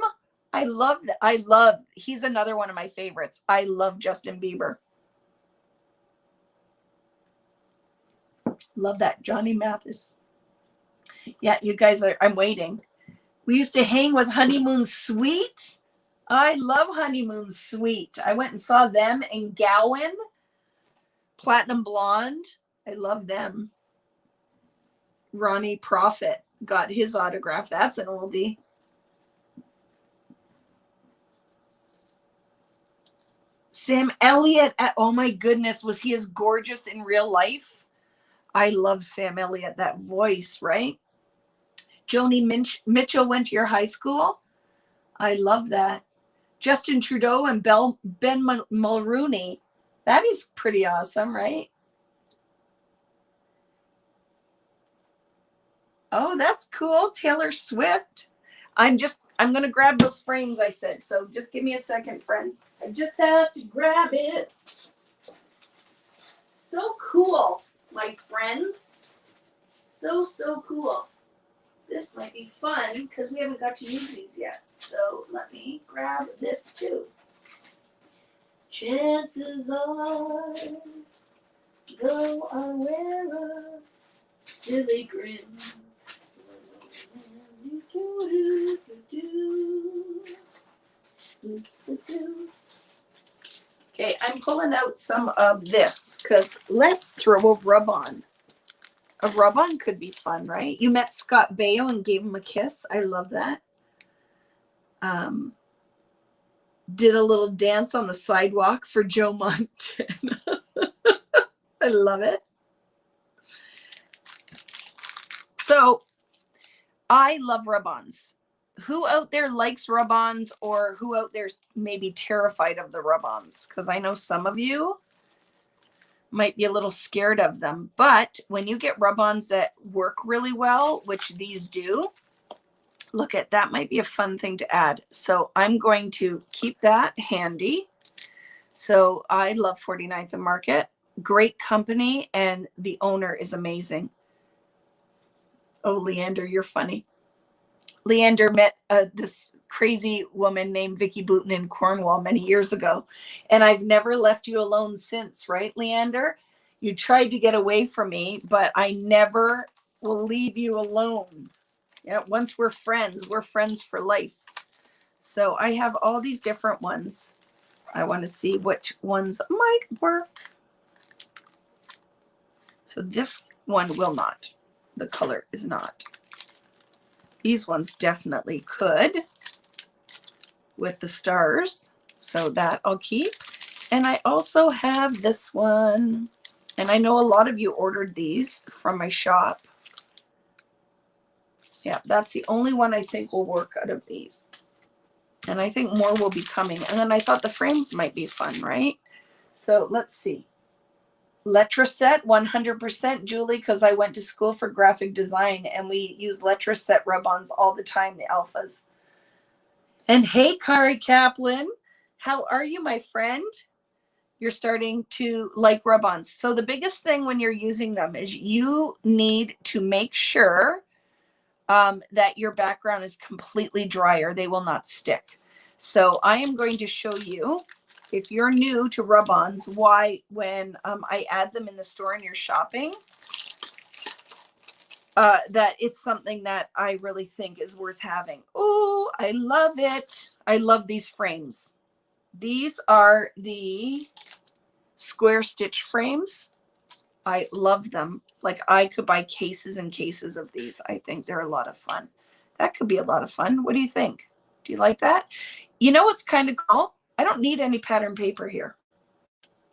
I love that. He's another one of my favorites. I love Justin Bieber. Love that. Johnny Mathis. Yeah, you guys are, I'm waiting. We used to hang with Honeymoon Suite. I love Honeymoon Suite. I went and saw them in Gowan, Platinum Blonde. I love them. Ronnie Prophet got his autograph. That's an oldie. Sam Elliott. Oh my goodness, was he as gorgeous in real life? I love Sam Elliott, that voice, right? Joni Mitchell went to your high school. I love that. Justin Trudeau and Ben Mulrooney. That is pretty awesome, right? Oh, that's cool. Taylor Swift. I'm going to grab those frames I said. So just give me a second, friends. I just have to grab it. So cool, my friends. So, so cool. This might be fun because we haven't got to use these yet. So let me grab this too. Chances are, though I wear a silly grin. Okay, I'm pulling out some of this because let's throw a rub on. A rub on could be fun, right? You met Scott Baio and gave him a kiss. I love that. Did a little dance on the sidewalk for Joe Montana. I love it. So I love rub-ons. Who out there likes rub-ons, or who out there's maybe terrified of the rub-ons? Because I know some of you might be a little scared of them. But when you get rub-ons that work really well, which these do, look at that, might be a fun thing to add. So I'm going to keep that handy. So I love 49th and Market. Great company, and the owner is amazing. Oh, Leander, you're funny. Leander met this crazy woman named Vicky Booten in Cornwall many years ago. And I've never left you alone since, right, Leander? You tried to get away from me, but I never will leave you alone. Yeah, once we're friends for life. So I have all these different ones. I want to see which ones might work. So this one will not. The color is not. These ones definitely could with the stars. So that I'll keep. And I also have this one. And I know a lot of you ordered these from my shop. Yeah, that's the only one I think will work out of these. And I think more will be coming. And then I thought the frames might be fun, right? So let's see. Letraset 100%, Julie, because I went to school for graphic design and we use Letraset rub-ons all the time, the alphas. And hey, Kari Kaplan, how are you, my friend? You're starting to like rub-ons. So the biggest thing when you're using them is you need to make sure that your background is completely dry or they will not stick. So I am going to show you, if you're new to rub-ons, why when I add them in the store and you're shopping, that it's something that I really think is worth having. Oh, I love it. I love these frames. These are the square stitch frames. I love them. Like I could buy cases and cases of these. I think they're a lot of fun. That could be a lot of fun. What do you think? Do you like that? You know what's kind of cool? I don't need any pattern paper here.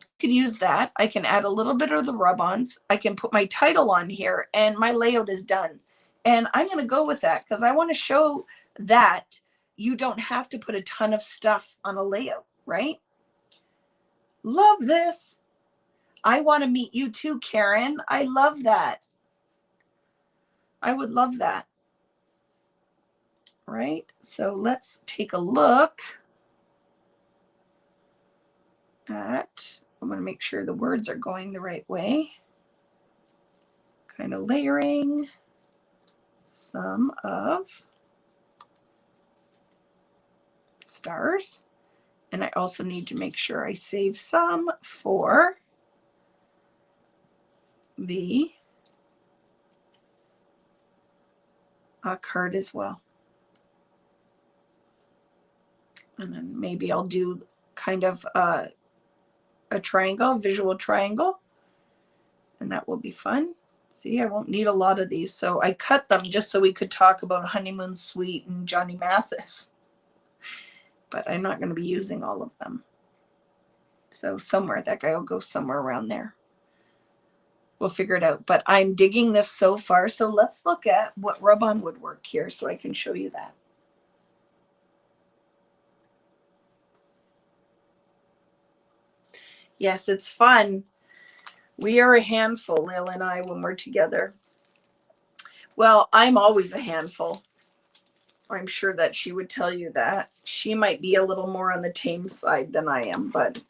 I could use that. I can add a little bit of the rub-ons. I can put my title on here and my layout is done. And I'm going to go with that because I want to show that you don't have to put a ton of stuff on a layout, right? Love this. I want to meet you too, Karen. I love that. I would love that. Right? So let's take a look at, I'm going to make sure the words are going the right way. Kind of layering some of stars. And I also need to make sure I save some for the card as well. And then maybe I'll do kind of a triangle, visual triangle. And that will be fun. See, I won't need a lot of these. So I cut them just so we could talk about Honeymoon Suite and Johnny Mathis. But I'm not going to be using all of them. So somewhere, that guy will go somewhere around there. We'll figure it out. But I'm digging this so far. So let's look at what rub-on would work here so I can show you that. Yes, it's fun. We are a handful, Lil and I, when we're together. Well, I'm always a handful. I'm sure that she would tell you that. She might be a little more on the tame side than I am, but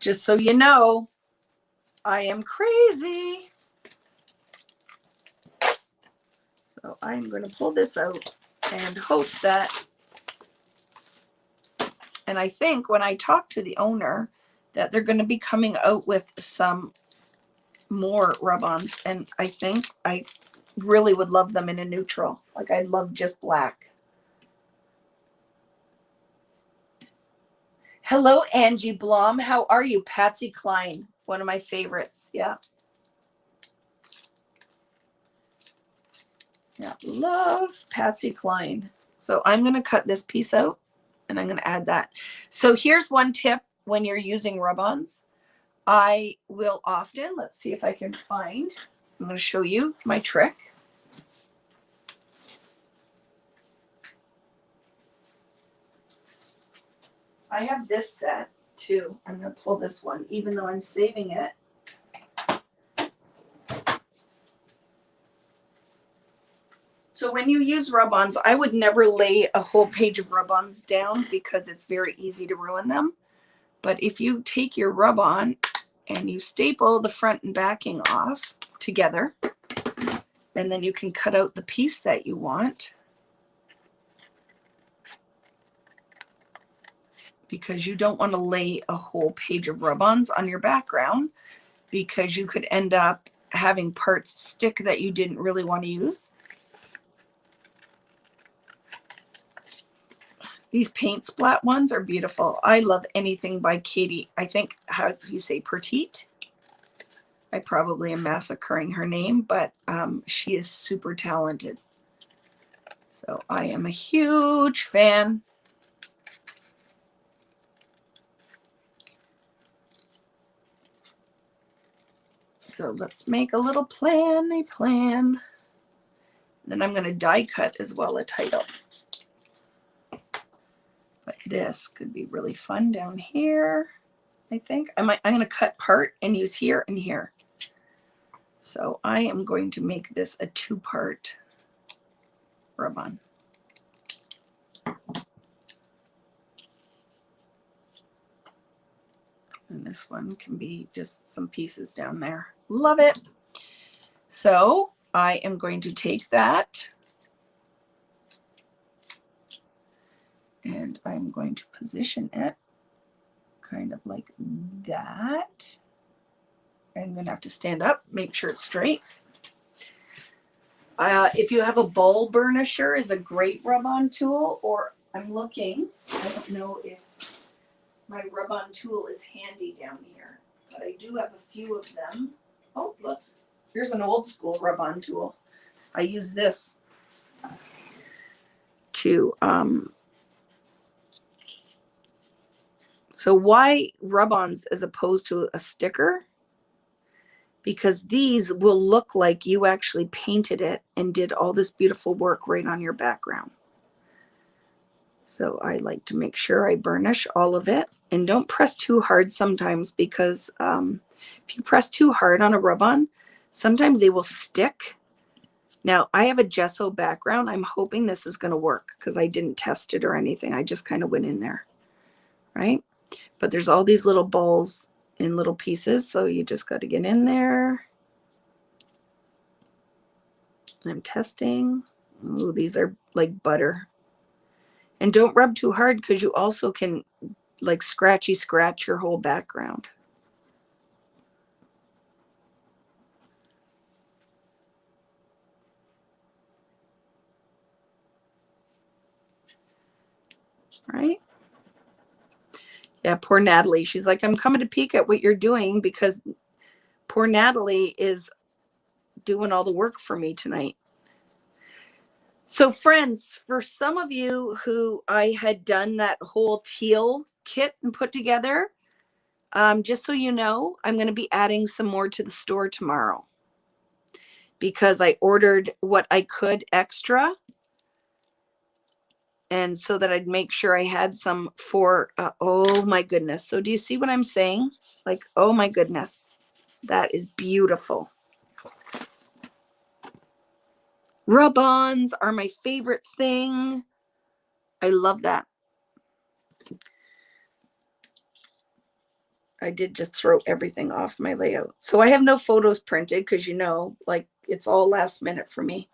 just so you know, I am crazy. So I'm going to pull this out and hope that, and I think when I talk to the owner, that they're going to be coming out with some more rub-ons, and I think I really would love them in a neutral. Like I love just black. Hello, Angie Blom. How are you? Patsy Cline, one of my favorites. Yeah. Yeah, love Patsy Cline. So I'm going to cut this piece out and I'm going to add that. So here's one tip when you're using rub-ons. I will often, let's see if I can find, I'm going to show you my trick. I have this set too. I'm going to pull this one, even though I'm saving it. So when you use rub-ons, I would never lay a whole page of rub-ons down because it's very easy to ruin them. But if you take your rub-on and you staple the front and backing off together, and then you can cut out the piece that you want, because you don't want to lay a whole page of rub-ons on your background, because you could end up having parts stick that you didn't really want to use. These paint splat ones are beautiful. I love anything by Katie. I think, how do you say, Petite? I probably am massacring her name, but she is super talented. So I am a huge fan. So let's make a little plan, Then I'm going to die cut as well a title. But this could be really fun down here, I think. I'm going to cut part and use here and here. So I am going to make this a 2-part rub-on. And this one can be just some pieces down there. Love it. So I am going to take that and I'm going to position it kind of like that. I'm going to have to stand up, make sure it's straight. If you have a bowl burnisher, is a great rub-on tool, or I'm looking, I don't know if my rub-on tool is handy down here, but I do have a few of them. Oh, look, here's an old school rub-on tool. I use this to, so why rub-ons as opposed to a sticker? Because these will look like you actually painted it and did all this beautiful work right on your background. So I like to make sure I burnish all of it, and don't press too hard sometimes, because if you press too hard on a rub-on, sometimes they will stick. Now I have a gesso background. I'm hoping this is going to work because I didn't test it or anything. I just kind of went in there, right? But there's all these little balls in little pieces, so you just got to get in there. I'm testing. Oh, these are like butter. And don't rub too hard, because you also can like scratch your whole background. right? Yeah, poor Natalie. She's like, I'm coming to peek at what you're doing because poor Natalie is doing all the work for me tonight. So friends, for some of you who I had done that whole teal kit and put together, just so you know, I'm going to be adding some more to the store tomorrow because I ordered what I could extra. And so that I'd make sure I had some for, oh my goodness. So do you see what I'm saying? Like, oh my goodness, that is beautiful. Rub-ons are my favorite thing. I love that. I did just throw everything off my layout. So I have no photos printed because, you know, like it's all last minute for me.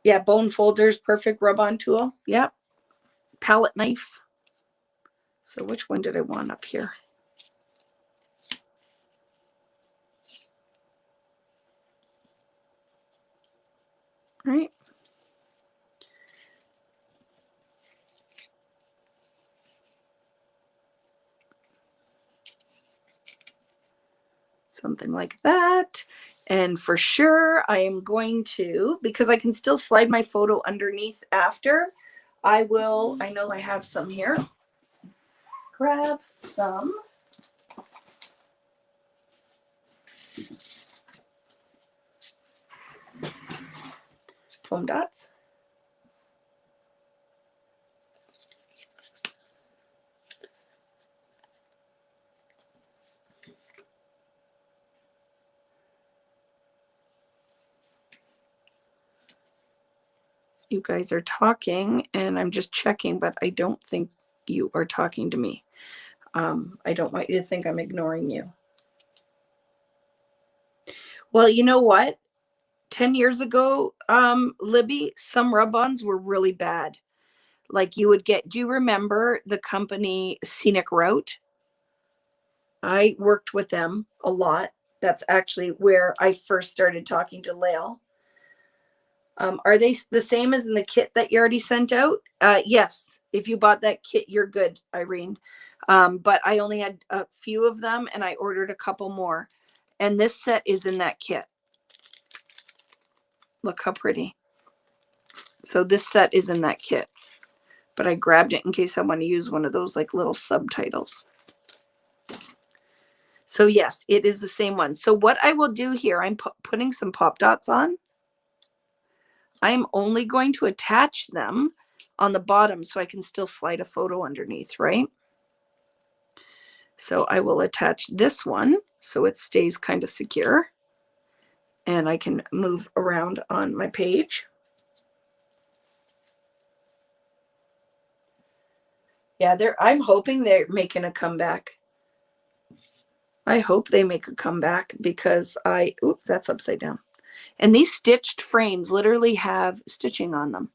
Yeah, bone folders, perfect rub-on tool. Yep. Palette knife. So which one did I want up here? All right. Something like that. And for sure, I am going to, because I can still slide my photo underneath after, I will, I know I have some here. Grab some foam dots. You guys are talking and I'm just checking, but I don't think you are talking to me. I don't want you to think I'm ignoring you. Well, you know what? 10 years ago, Libby, some rub-ons were really bad. Like you would get, do you remember the company Scenic Route? I worked with them a lot. That's actually where I first started talking to Lael. Are they the same as in the kit that you already sent out? Yes. If you bought that kit, you're good, Irene. But I only had a few of them and I ordered a couple more. And this set is in that kit. Look how pretty. So this set is in that kit. But I grabbed it in case I want to use one of those like little subtitles. So yes, it is the same one. So what I will do here, I'm putting some pop dots on. I'm only going to attach them on the bottom so I can still slide a photo underneath, right? So I will attach this one so it stays kind of secure and I can move around on my page. Yeah, I'm hoping they're making a comeback. I hope they make a comeback because oops, that's upside down. And these stitched frames literally have stitching on them.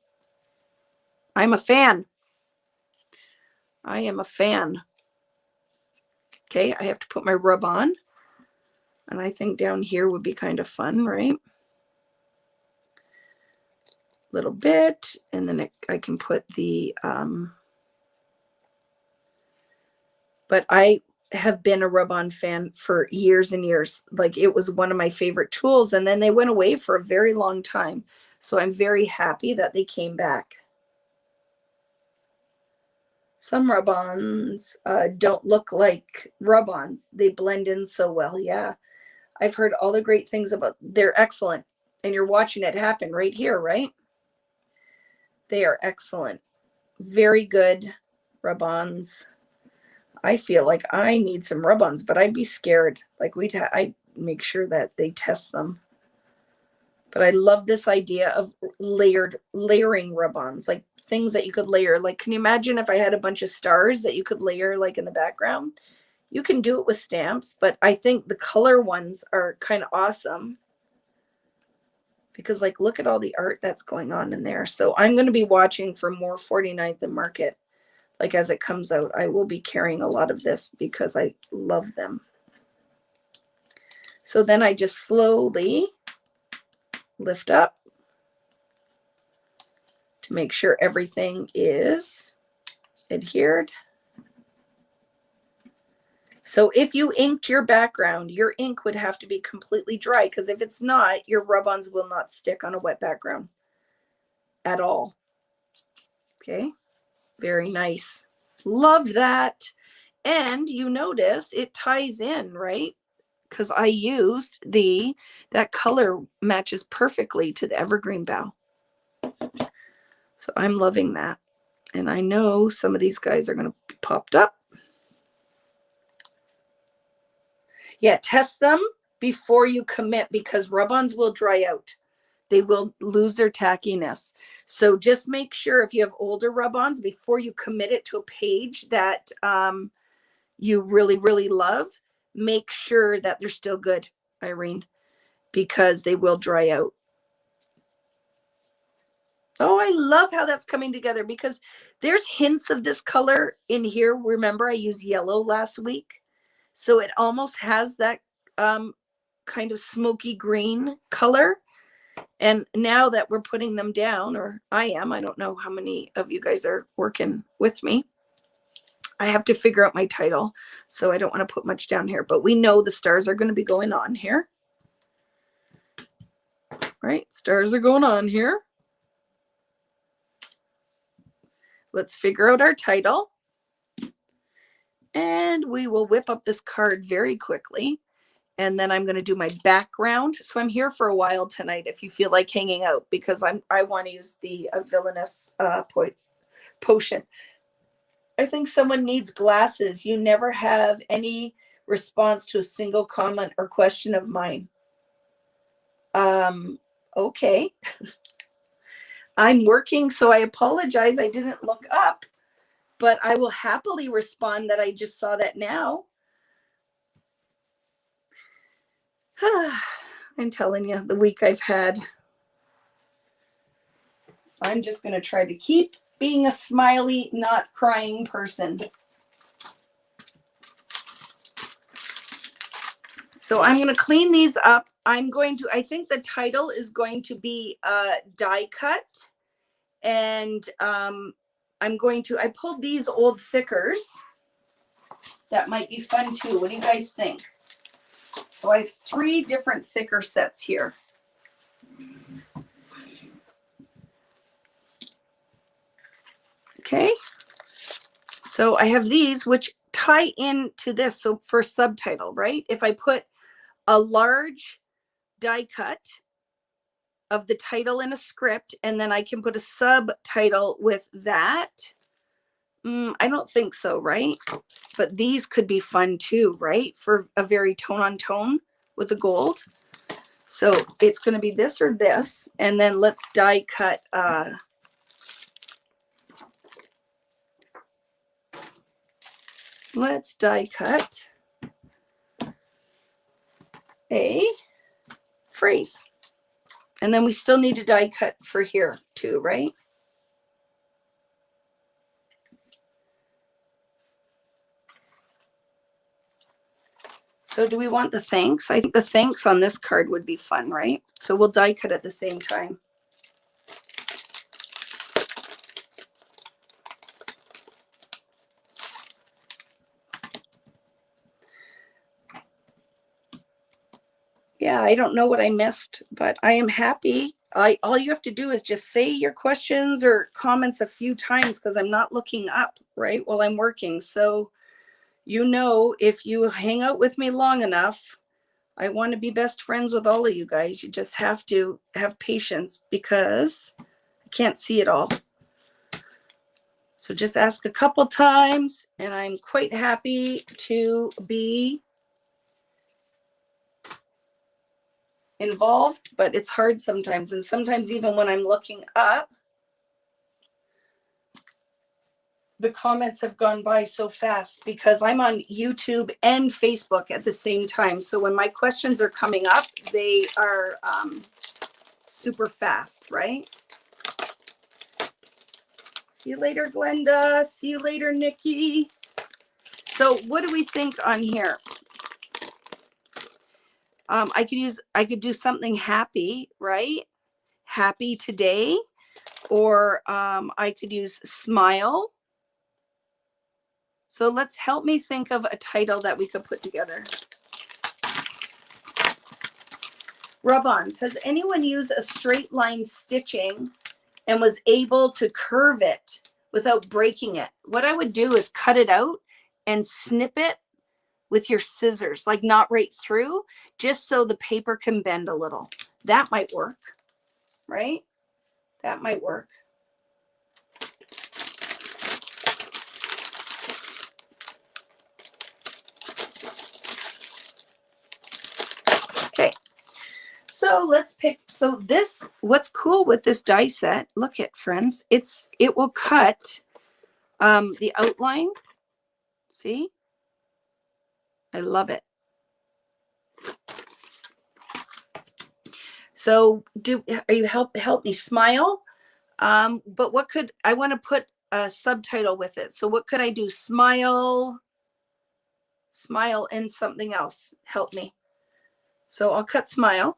I'm a fan. I am a fan. Okay, I have to put my rub on. And I think down here would be kind of fun, right? Little bit. And then I can put the, but I have been a rub-on fan for years and years. Like it was one of my favorite tools. And then they went away for a very long time. So I'm very happy that they came back. Some rub-ons don't look like rub-ons. They blend in so well. Yeah. I've heard all the great things about, they're excellent. And you're watching it happen right here, right? They are excellent. Very good rub-ons. I feel like I need some rub-ons, but I'd be scared. Like I'd make sure that they test them. But I love this idea of layering rub-ons, like things that you could layer. Like, can you imagine if I had a bunch of stars that you could layer like in the background? You can do it with stamps, but I think the color ones are kind of awesome. Because like, look at all the art that's going on in there. So I'm going to be watching for more 49th and Market. Like as it comes out, I will be carrying a lot of this because I love them. So then I just slowly lift up to make sure everything is adhered. So if you inked your background, your ink would have to be completely dry, because if it's not, your rub-ons will not stick on a wet background at all. Okay, very nice. Love that. And you notice it ties in, right? Because I used that color matches perfectly to the evergreen bough. So I'm loving that. And I know some of these guys are going to be popped up. Yeah, test them before you commit, because rub-ons will dry out. They will lose their tackiness. So just make sure if you have older rub-ons, before you commit it to a page that you really, really love, make sure that they're still good, Irene, because they will dry out. Oh, I love how that's coming together, because there's hints of this color in here. Remember, I used yellow last week. So it almost has that kind of smoky green color. And now that we're putting them down, or I don't know how many of you guys are working with me. I have to figure out my title, so I don't want to put much down here, but we know the stars are going to be going on here. Right? Stars are going on here. Let's figure out our title. And we will whip up this card very quickly. And then I'm going to do my background. So I'm here for a while tonight if you feel like hanging out, because I want to use the villainous potion. I think someone needs glasses. You never have any response to a single comment or question of mine. Okay. I'm working, so I apologize. I didn't look up, but I will happily respond that I just saw that now. I'm telling you, the week I've had. I'm just going to try to keep being a smiley, not crying person. So I'm going to clean these up. I think the title is going to be die cut. And I pulled these old thickers. That might be fun too. What do you guys think? So I have 3 different thicker sets here. Okay. So I have these which tie into this. So for subtitle, right? If I put a large die cut of the title in a script, and then I can put a subtitle with that. I don't think so, right? But these could be fun too, right? For a very tone on tone with the gold. So it's going to be this or this. And then let's die cut. Let's die cut a phrase. And then we still need to die cut for here too, right? So do we want the thanks? I think the thanks on this card would be fun, right? So we'll die cut at the same time. Yeah, I don't know what I missed, but I am happy. All you have to do is just say your questions or comments a few times, because I'm not looking up, right, while I'm working. So, if you hang out with me long enough, I want to be best friends with all of you guys. You just have to have patience, because I can't see it all. So just ask a couple times, and I'm quite happy to be involved, but it's hard sometimes. And sometimes even when I'm looking up, the comments have gone by so fast, because I'm on YouTube and Facebook at the same time. So when my questions are coming up, they are super fast, right? See you later, Glenda. See you later, Nikki. So what do we think on here? I could do something happy, right? Happy today. or I could use smile. So let's help me think of a title that we could put together. Rub-ons. Has anyone used a straight line stitching and was able to curve it without breaking it? What I would do is cut it out and snip it with your scissors, like not right through, just so the paper can bend a little. That might work, right? That might work. Okay. So let's pick, so this, what's cool with this die set, look at friends, it will cut the outline. See? I love it. So are you help me smile? But what could, I want to put a subtitle with it. So what could I do? Smile and something else. Help me. So I'll cut smile.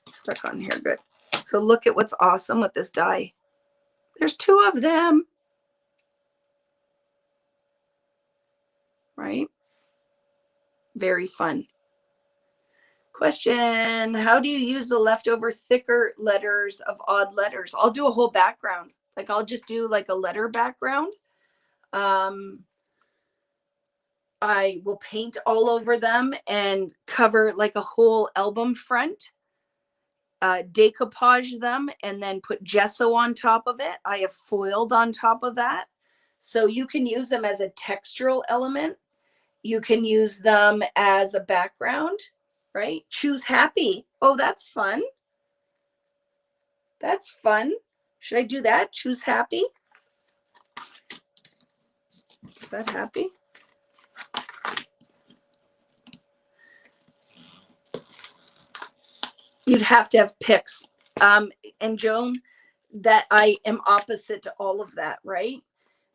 Stuck on here, good. So look at what's awesome with this die. There's 2 of them. Right? Very fun. Question, how do you use the leftover thicker letters of odd letters? I'll do a whole background. Like I'll just do like a letter background. I will paint all over them and cover like a whole album front, decoupage them, and then put gesso on top of it. I have foiled on top of that. So you can use them as a textural element. You can use them as a background, right? Choose happy. Oh, that's fun. That's fun. Should I do that? Choose happy. Is that happy? You'd have to have pics. And Joan, that I am opposite to all of that, right?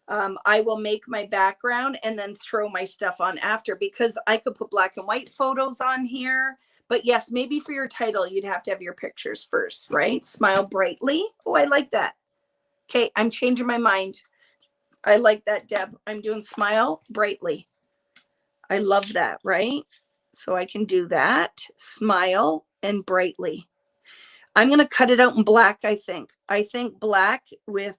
I will make my background and then throw my stuff on after, because I could put black and white photos on here. But yes, maybe for your title, you'd have to have your pictures first, right? Smile brightly. Oh, I like that. Okay, I'm changing my mind. I like that, Deb. I'm doing smile brightly. I love that, right? So I can do that, smile and brightly. I'm going to cut it out in black, I think. I think black with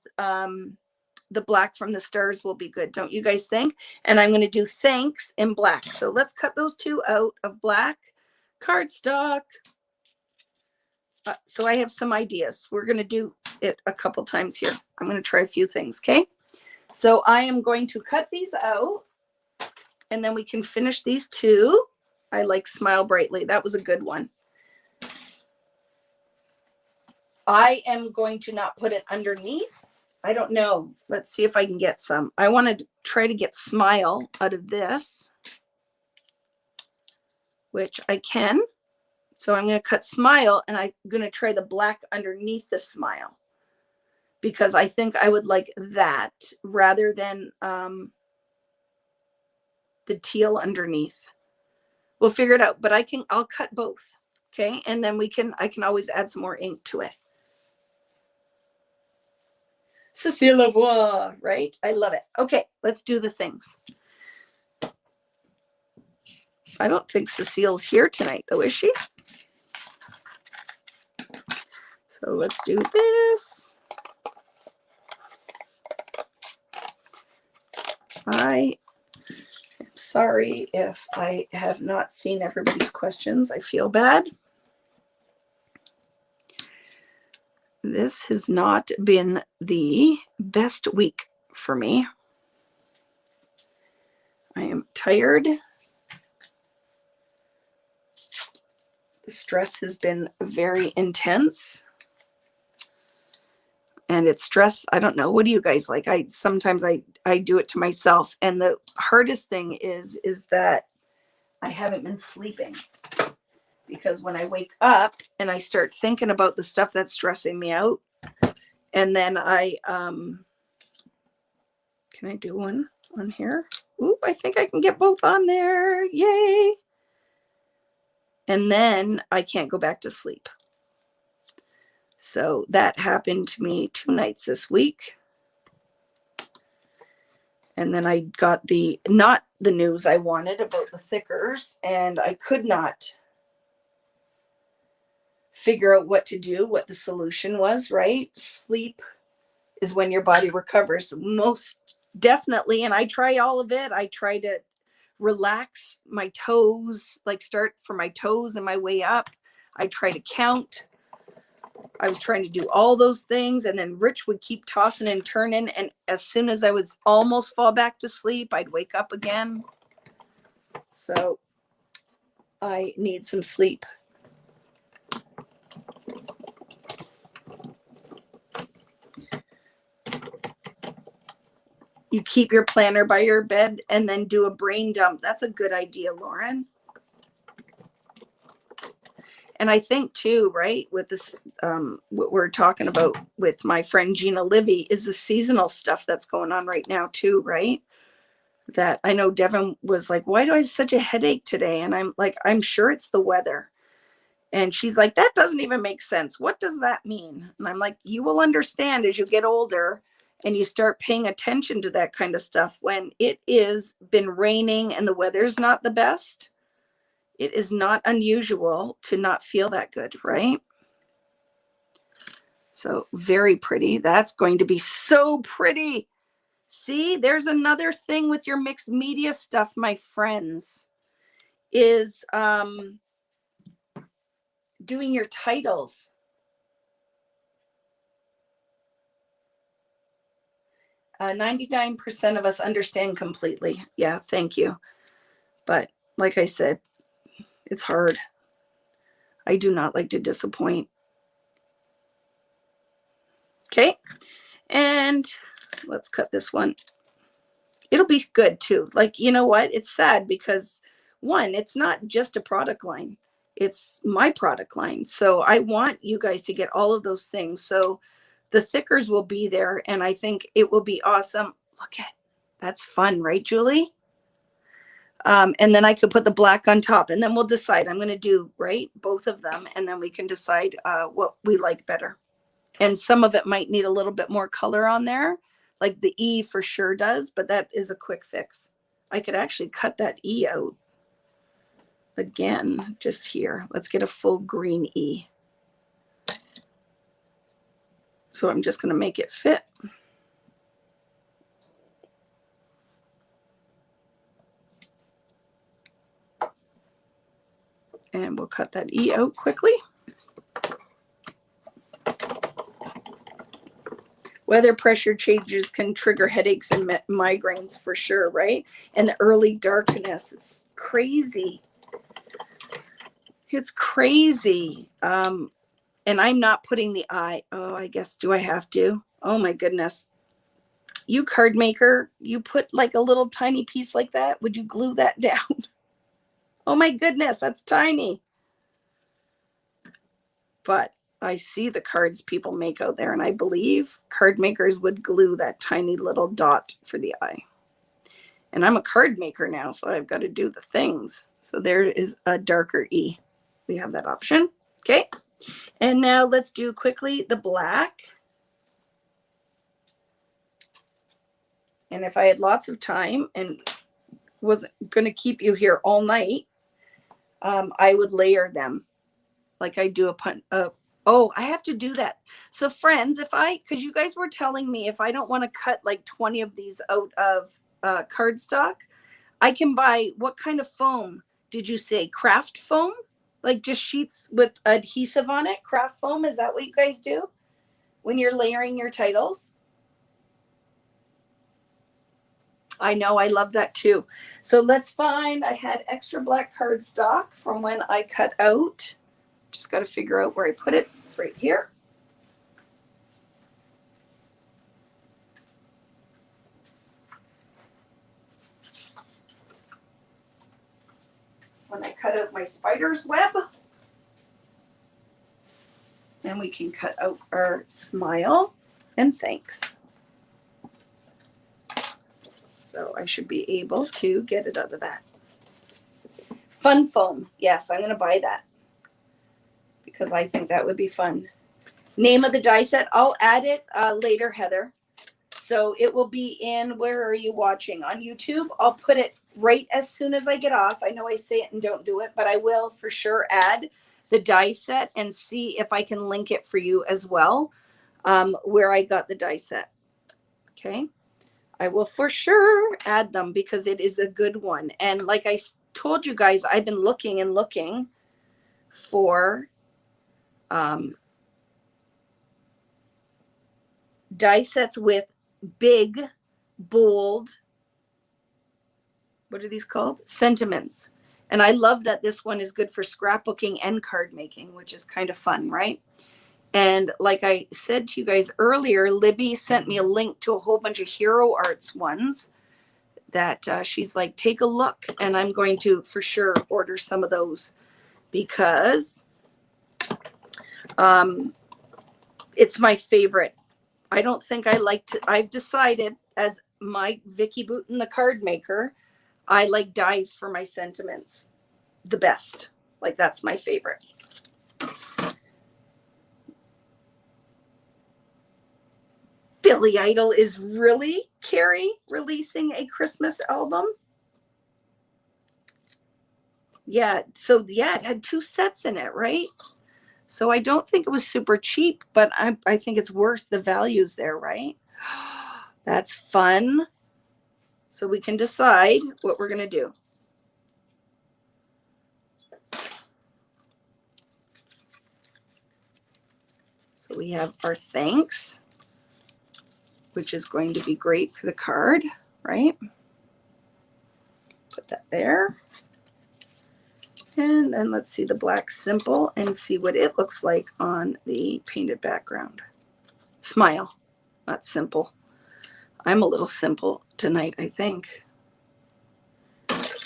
the black from the stars will be good. Don't you guys think? And I'm going to do thanks in black. So let's cut those 2 out of black cardstock. So I have some ideas. We're going to do it a couple times here. I'm going to try a few things, okay? So I am going to cut these out, and then we can finish these 2. I like smile brightly. That was a good one. I am going to not put it underneath. I don't know. Let's see if I can get some. I want to try to get smile out of this, which I can. So I'm going to cut smile, and I'm going to try the black underneath the smile, because I think I would like that rather than the teal underneath. We'll figure it out, but I'll cut both. Okay. And then I can always add some more ink to it. Cécile Lavoie, right? I love it. Okay, let's do the things. I don't think Cecile's here tonight, though, is she? So let's do this. I am sorry if I have not seen everybody's questions. I feel bad. This has not been the best week for me. I am tired. The stress has been very intense. And it's stress. I don't know. What do you guys like? Sometimes I do it to myself. And the hardest thing is that I haven't been sleeping. Because when I wake up and I start thinking about the stuff that's stressing me out, and then can I do one on here? Oop, I think I can get both on there. Yay. and then I can't go back to sleep. So that happened to me 2 nights this week. And then I got not the news I wanted about the thickers, and I could not figure out what to do, what the solution was, right? Sleep is when your body recovers most definitely. And I try all of it. I try to relax my toes, like start from my toes and my way up. I try to count. I was trying to do all those things, and then Rich would keep tossing and turning, and as soon as I was almost fall back to sleep, I'd wake up again. So I need some sleep. You keep your planner by your bed and then do a brain dump. That's a good idea, Lauren. And I think too, right, with this, what we're talking about with my friend Gina Livy is the seasonal stuff that's going on right now too, right? That I know Devin was like, why do I have such a headache today? And I'm like, I'm sure it's the weather. And she's like, that doesn't even make sense. What does that mean? And I'm like, you will understand as you get older and you start paying attention to that kind of stuff. When it is been raining and the weather's not the best, it is not unusual to not feel that good, right? So very pretty. That's going to be so pretty. See, there's another thing with your mixed media stuff, my friends, is doing your titles. 99% of us understand completely. Yeah, thank you. But like I said, it's hard. I do not like to disappoint. Okay, and let's cut this one. It'll be good too. Like, you know what? It's sad because one, it's not just a product line. It's my product line. So I want you guys to get all of those things. So the thickers will be there, and I think it will be awesome. Look at, that's fun, right, Julie? And then I could put the black on top, and then we'll decide. I'm going to do, right, both of them, and then we can decide what we like better. And some of it might need a little bit more color on there, like the E for sure does, but that is a quick fix. I could actually cut that E out again, just here. Let's get a full green E. So I'm just going to make it fit. And we'll cut that E out quickly. Weather pressure changes can trigger headaches and migraines for sure, right? And the early darkness, it's crazy. It's crazy. And I'm not putting the eye. Oh, I guess, do I have to? Oh my goodness. You card maker, you put like a little tiny piece like that. Would you glue that down? Oh my goodness, that's tiny. But I see the cards people make out there, and I believe card makers would glue that tiny little dot for the eye. And I'm a card maker now, so I've got to do the things. So there is a darker E. We have that option. Okay. And now let's do quickly the black. And if I had lots of time and wasn't going to keep you here all night, I would layer them like I do oh, I have to do that. So friends, because you guys were telling me if I don't want to cut like 20 of these out of cardstock, I can buy, what kind of foam did you say? Craft foam? Like just sheets with adhesive on it? Craft foam? Is that what you guys do when you're layering your titles? I know, I love that too. So let's find, I had extra black cardstock from when I cut out. Just got to figure out where I put it. It's right here. When I cut out my spider's web. And we can cut out our smile and thanks. So I should be able to get it out of that. Fun foam. Yes, I'm going to buy that because I think that would be fun. Name of the die set. I'll add it later, Heather. So it will be in, where are you watching? On YouTube. I'll put it right as soon as I get off. I know I say it and don't do it, but I will for sure add the die set and see if I can link it for you as well, where I got the die set. Okay. I will for sure add them because it is a good one. And like I told you guys, I've been looking and looking for die sets with big, bold, what are these called? Sentiments. And I love that this one is good for scrapbooking and card making, which is kind of fun, right? And like I said to you guys earlier, Libby sent me a link to a whole bunch of Hero Arts ones that she's like, take a look. And I'm going to for sure order some of those because it's my favorite. I don't think I like to, I've decided as my Vicky Booten, the card maker, I like dies for my sentiments the best. Like that's my favorite. Billy Idol is really, Carrie, releasing a Christmas album. Yeah, so yeah, it had 2 sets in it, right? So I don't think it was super cheap, but I think it's worth the values there, right? That's fun. So we can decide what we're going to do. So we have our thanks, which is going to be great for the card, right? Put that there. And then let's see the black simple and see what it looks like on the painted background. Smile, not simple. I'm a little simple tonight, I think.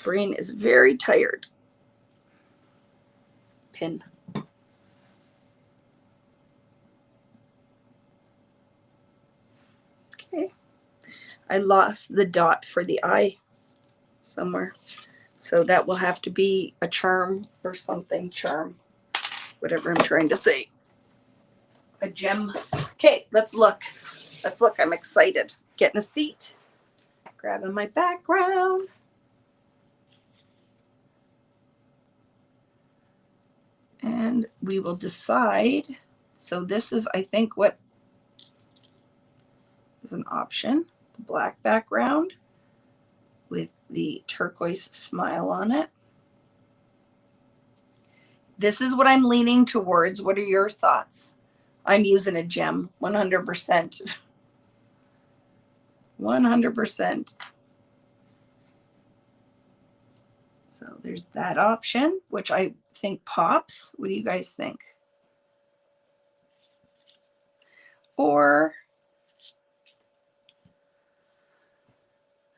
Brain is very tired. Pin. Okay. I lost the dot for the eye somewhere. So that will have to be a charm or something. Charm. Whatever I'm trying to say. A gem. Okay, let's look. Let's look. I'm excited. Getting a seat. Grabbing my background. And we will decide. So this is, I think, what is an option. The black background with the turquoise smile on it. This is what I'm leaning towards. What are your thoughts? I'm using a gem, 100%. 100%. So there's that option, which I think pops. What do you guys think? Or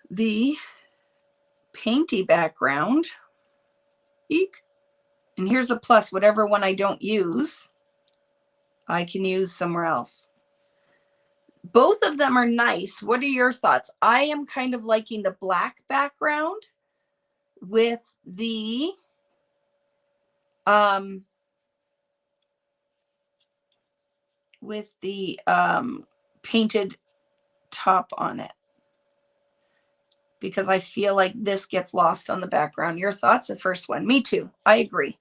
the painty background. Eek. And here's a plus. Whatever one I don't use, I can use somewhere else. Both of them are nice. What are your thoughts? I am kind of liking the black background with the painted top on it, because I feel like this gets lost on the background. Your thoughts? The first one. Me too. I agree.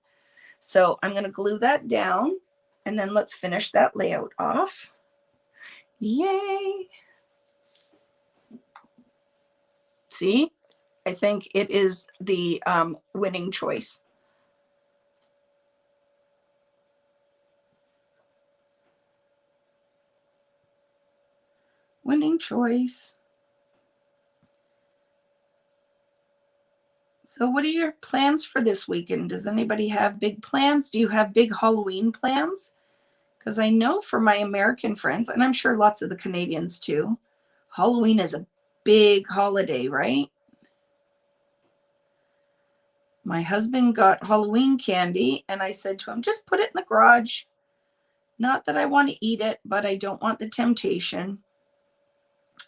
So I'm going to glue that down and then let's finish that layout off. Yay. See, I think it is the winning choice. Winning choice. So what are your plans for this weekend? Does anybody have big plans? Do you have big Halloween plans? Because I know for my American friends, and I'm sure lots of the Canadians too, Halloween is a big holiday, right? My husband got Halloween candy and I said to him, just put it in the garage. Not that I want to eat it, but I don't want the temptation.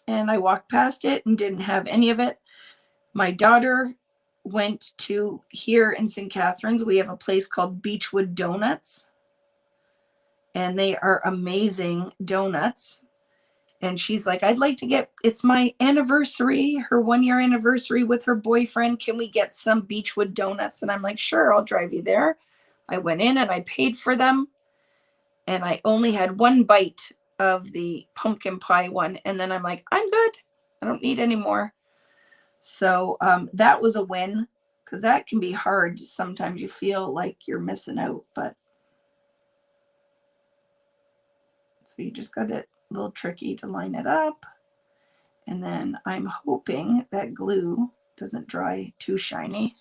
And I walked past it and didn't have any of it. My daughter went to, here in St. Catharines, we have a place called Beechwood Donuts. And they are amazing donuts. And she's like, I'd like to get, it's my anniversary, her 1-year anniversary with her boyfriend. Can we get some Beechwood donuts? And I'm like, sure, I'll drive you there. I went in and I paid for them. And I only had one bite of the pumpkin pie one. And then I'm like, I'm good. I don't need any more. So that was a win, because that can be hard. Sometimes you feel like you're missing out, but so you just got it a little tricky to line it up. And then I'm hoping that glue doesn't dry too shiny,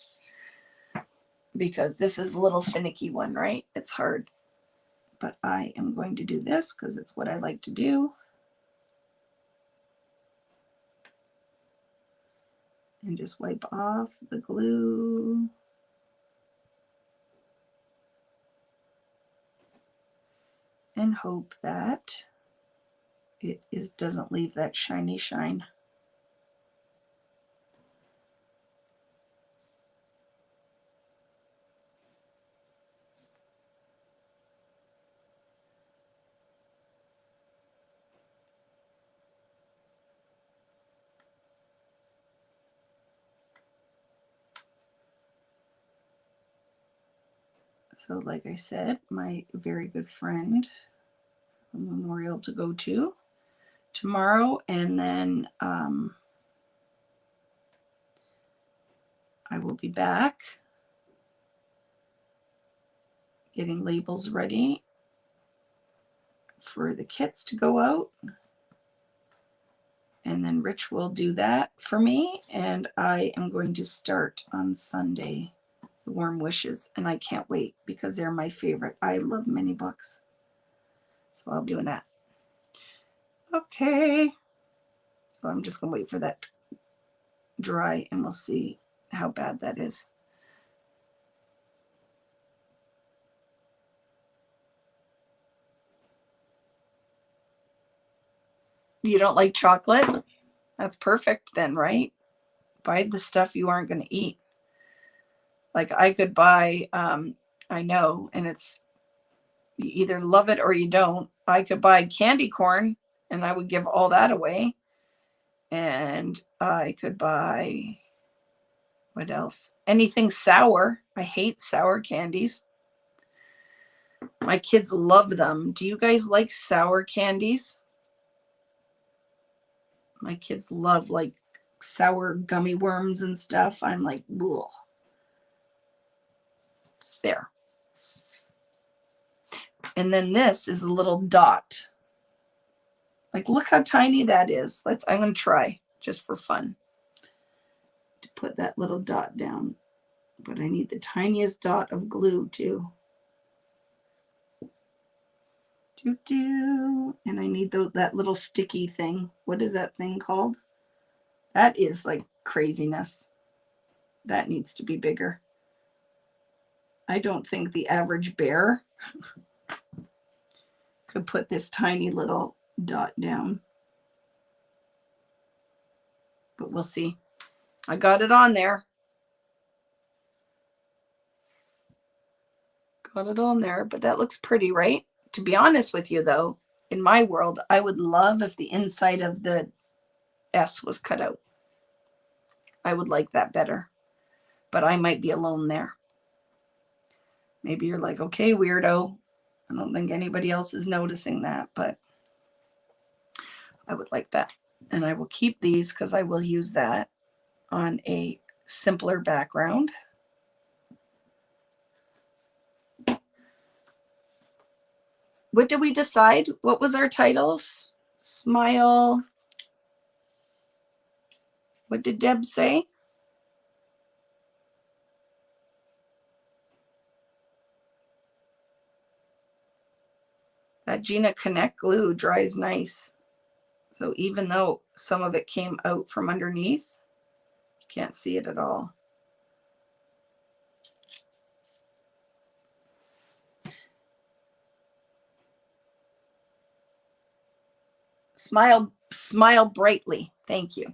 because this is a little finicky one, right? It's hard. But I am going to do this because it's what I like to do. And just wipe off the glue. And hope that it doesn't leave that shiny shine. So like I said, my very good friend, a memorial to go to tomorrow, and then I will be back getting labels ready for the kits to go out. And then Rich will do that for me, and I am going to start on Sunday the Warm Wishes, and I can't wait because they're my favorite. I love mini books, so I'll be doing that. Okay, so I'm just gonna wait for that to dry, and we'll see how bad that is. You don't like chocolate? That's perfect then, right? Buy the stuff you aren't going to eat. Like I could buy, I know, and it's, you either love it or you don't. I could buy candy corn and I would give all that away. And I could buy, what else? Anything sour. I hate sour candies. My kids love them. Do you guys like sour candies? My kids love like sour gummy worms and stuff. I'm like, ugh. There. And then this is a little dot. Like, look how tiny that is. I'm going to try just for fun to put that little dot down. But I need the tiniest dot of glue too. And I need that little sticky thing. What is that thing called? That is like craziness. That needs to be bigger. I don't think the average bear could put this tiny little dot down. But we'll see. I got it on there. Got it on there, but that looks pretty, right? To be honest with you, though, in my world, I would love if the inside of the S was cut out. I would like that better, but I might be alone there. Maybe you're like, okay, weirdo. I don't think anybody else is noticing that, but I would like that. And I will keep these because I will use that on a simpler background. What did we decide? What was our title? Smile. What did Deb say? That Gina Connect glue dries nice. So even though some of it came out from underneath, you can't see it at all. Smile brightly. Thank you.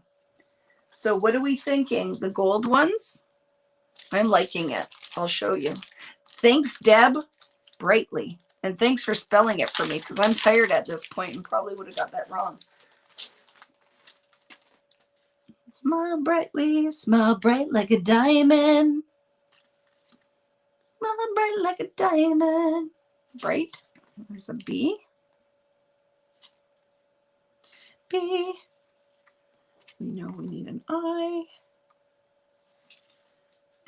So what are we thinking? The gold ones? I'm liking it. I'll show you. Thanks, Deb. Brightly. And thanks for spelling it for me, because I'm tired at this point and probably would have got that wrong. Smile brightly, smile bright like a diamond. Smile bright like a diamond. Bright. There's a B. B. We know we need an I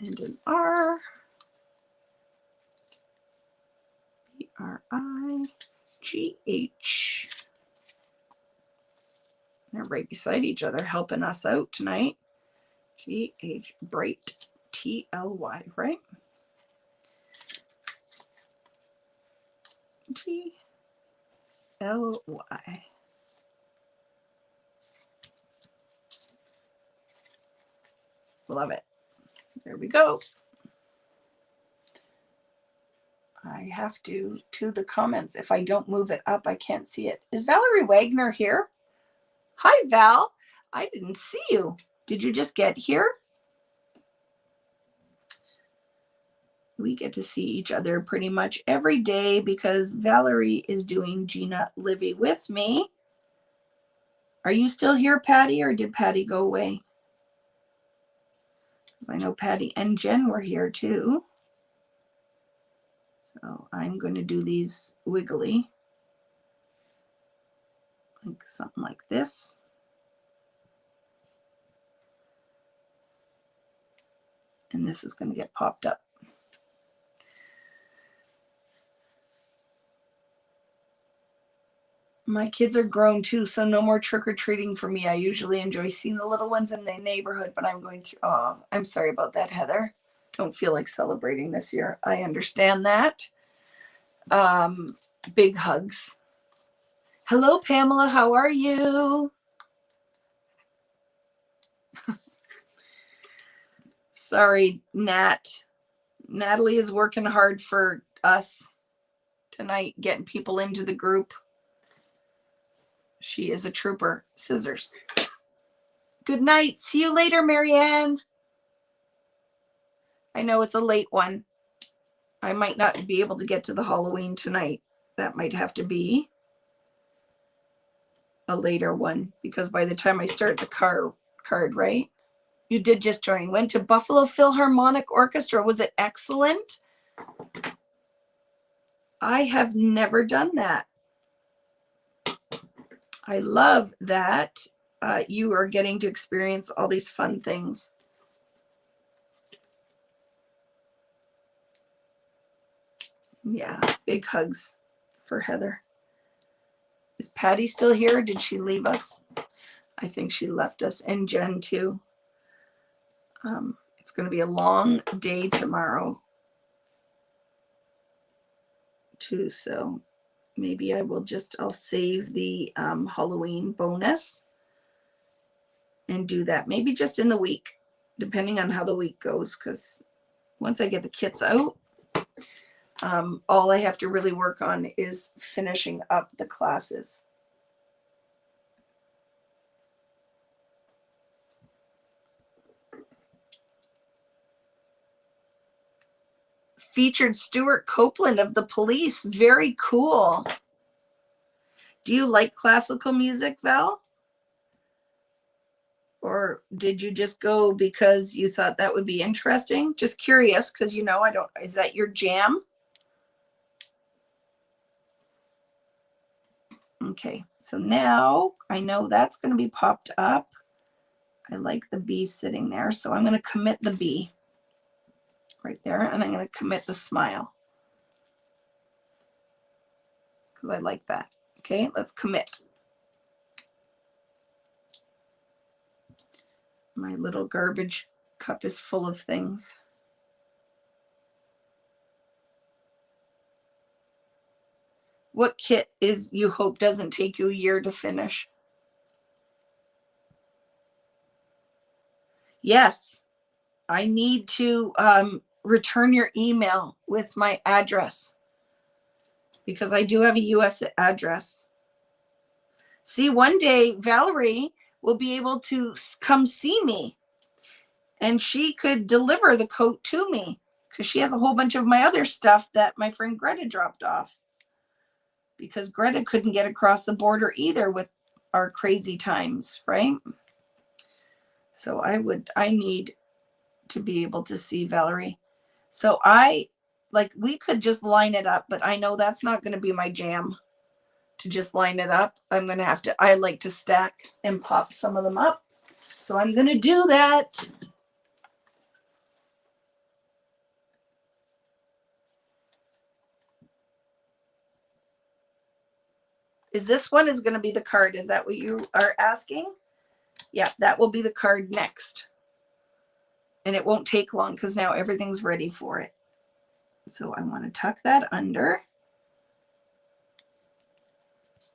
and an R. B-R-I-G-H. They're right beside each other, helping us out tonight. G-H, bright, T-L-Y, right? T-L-Y. Love it. There we go. I have to the comments. If I don't move it up, I can't see it. Is Valerie Wagner here? Hi, Val. I didn't see you. Did you just get here? We get to see each other pretty much every day because Valerie is doing Gina Livy with me. Are you still here, Patty, or did Patty go away? Because I know Patty and Jen were here too. So I'm going to do these wiggly. Like something like this. And this is going to get popped up. My kids are grown too, so no more trick-or-treating for me. I usually enjoy seeing the little ones in the neighborhood, but I'm going through, oh, I'm sorry about that, Heather. Don't feel like celebrating this year. I understand that. Big hugs. Hello, Pamela. How are you? Sorry, Nat. Natalie is working hard for us tonight, getting people into the group. She is a trooper. Scissors. Good night. See you later, Marianne. I know it's a late one. I might not be able to get to the Halloween tonight. That might have to be a later one because by the time I start the card, right? You did just join. Went to Buffalo Philharmonic Orchestra. Was it excellent? I have never done that. I love that you are getting to experience all these fun things. Yeah, big hugs for Heather. Is Patty still here? Did she leave us? I think she left us, and Jen too. It's going to be a long day tomorrow too, so maybe I'll save the Halloween bonus and do that maybe just in the week, depending on how the week goes, because once I get the kits out, all I have to really work on is finishing up the classes. Featured Stuart Copeland of the Police. Very cool. Do you like classical music, Val? Or did you just go because you thought that would be interesting? Just curious, because is that your jam? Okay, so now I know that's going to be popped up. I like the B sitting there, so I'm going to commit the B right there, and I'm going to commit the smile because I like that. Okay, let's commit. My little garbage cup is full of things. What kit is you hope doesn't take you a year to finish? Yes, I need to return your email with my address because I do have a US address. See, one day Valerie will be able to come see me and she could deliver the coat to me because she has a whole bunch of my other stuff that my friend Greta dropped off, because Greta couldn't get across the border either with our crazy times, right? So I need to be able to see Valerie. So we could just line it up, but I know that's not going to be my jam to just line it up. I like to stack and pop some of them up. So I'm going to do that. This one is going to be the card? Is that what you are asking? Yeah, that will be the card next. And it won't take long because now everything's ready for it. So I want to tuck that under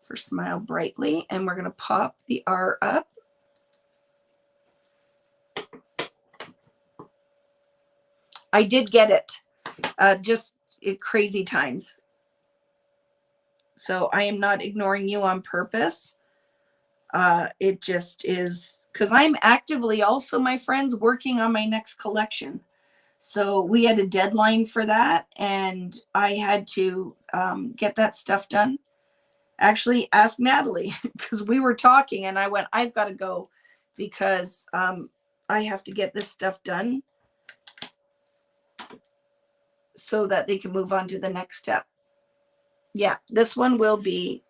for Smile Brightly. And we're going to pop the R up. I did get it. Just crazy times. So I am not ignoring you on purpose. It just is because I'm actively also, my friends, working on my next collection. So we had a deadline for that, and I had to get that stuff done. Actually, ask Natalie because we were talking, and I went, I've got to go because I have to get this stuff done so that they can move on to the next step. Yeah, this one will be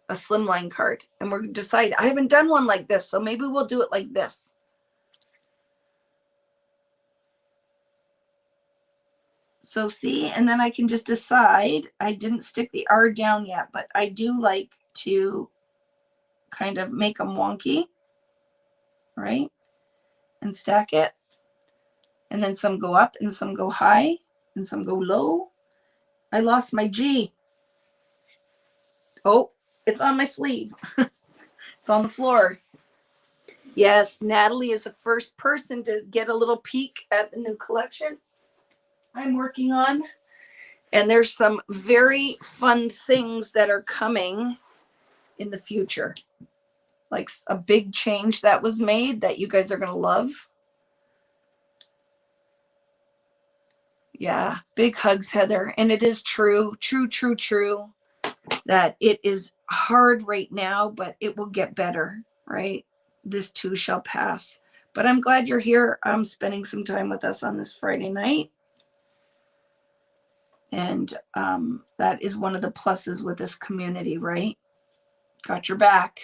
a slimline card, and we're deciding. I haven't done one like this, so maybe we'll do it like this. So see, and then I can just decide. I didn't stick the R down yet, but I do like to kind of make them wonky, right? And stack it. And then some go up and some go high and some go low. I lost my G. Oh, it's on my sleeve. It's on the floor. Yes, Natalie is the first person to get a little peek at the new collection I'm working on. And there's some very fun things that are coming in the future. Like a big change that was made that you guys are going to love. Yeah, big hugs, Heather. And it is true, that it is hard right now, but it will get better, right? This too shall pass. But I'm glad you're here. I'm spending some time with us on this Friday night. And that is one of the pluses with this community, right? Got your back.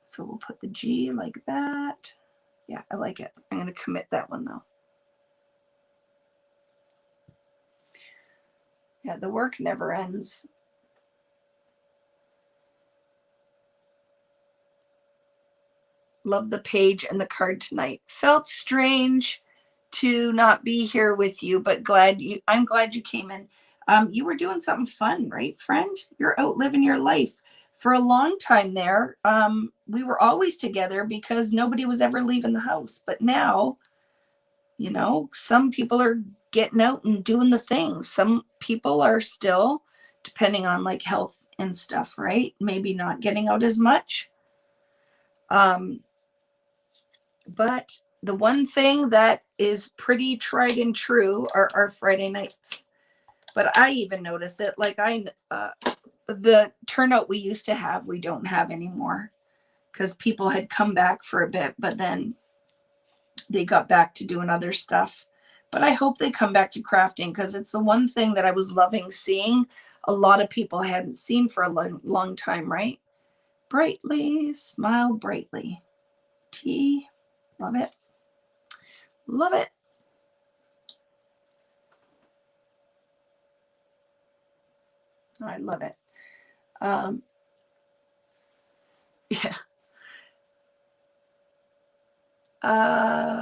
So we'll put the G like that. Yeah, I like it. I'm going to commit that one though. Yeah, the work never ends. Love the page and the card tonight. Felt strange to not be here with you, but I'm glad you came in. You were doing something fun, right, friend? You're out living your life. For a long time there, we were always together because nobody was ever leaving the house. But now, some people are getting out and doing the things. Some people are still, depending on like health and stuff, right? Maybe not getting out as much. But the one thing that is pretty tried and true are our Friday nights. But I even notice it. Like the turnout we used to have, we don't have anymore because people had come back for a bit, but then they got back to doing other stuff. But I hope they come back to crafting because it's the one thing that I was loving seeing. A lot of people hadn't seen for a long, long time, right? Brightly, smile brightly. T, love it. Love it. I love it. Yeah.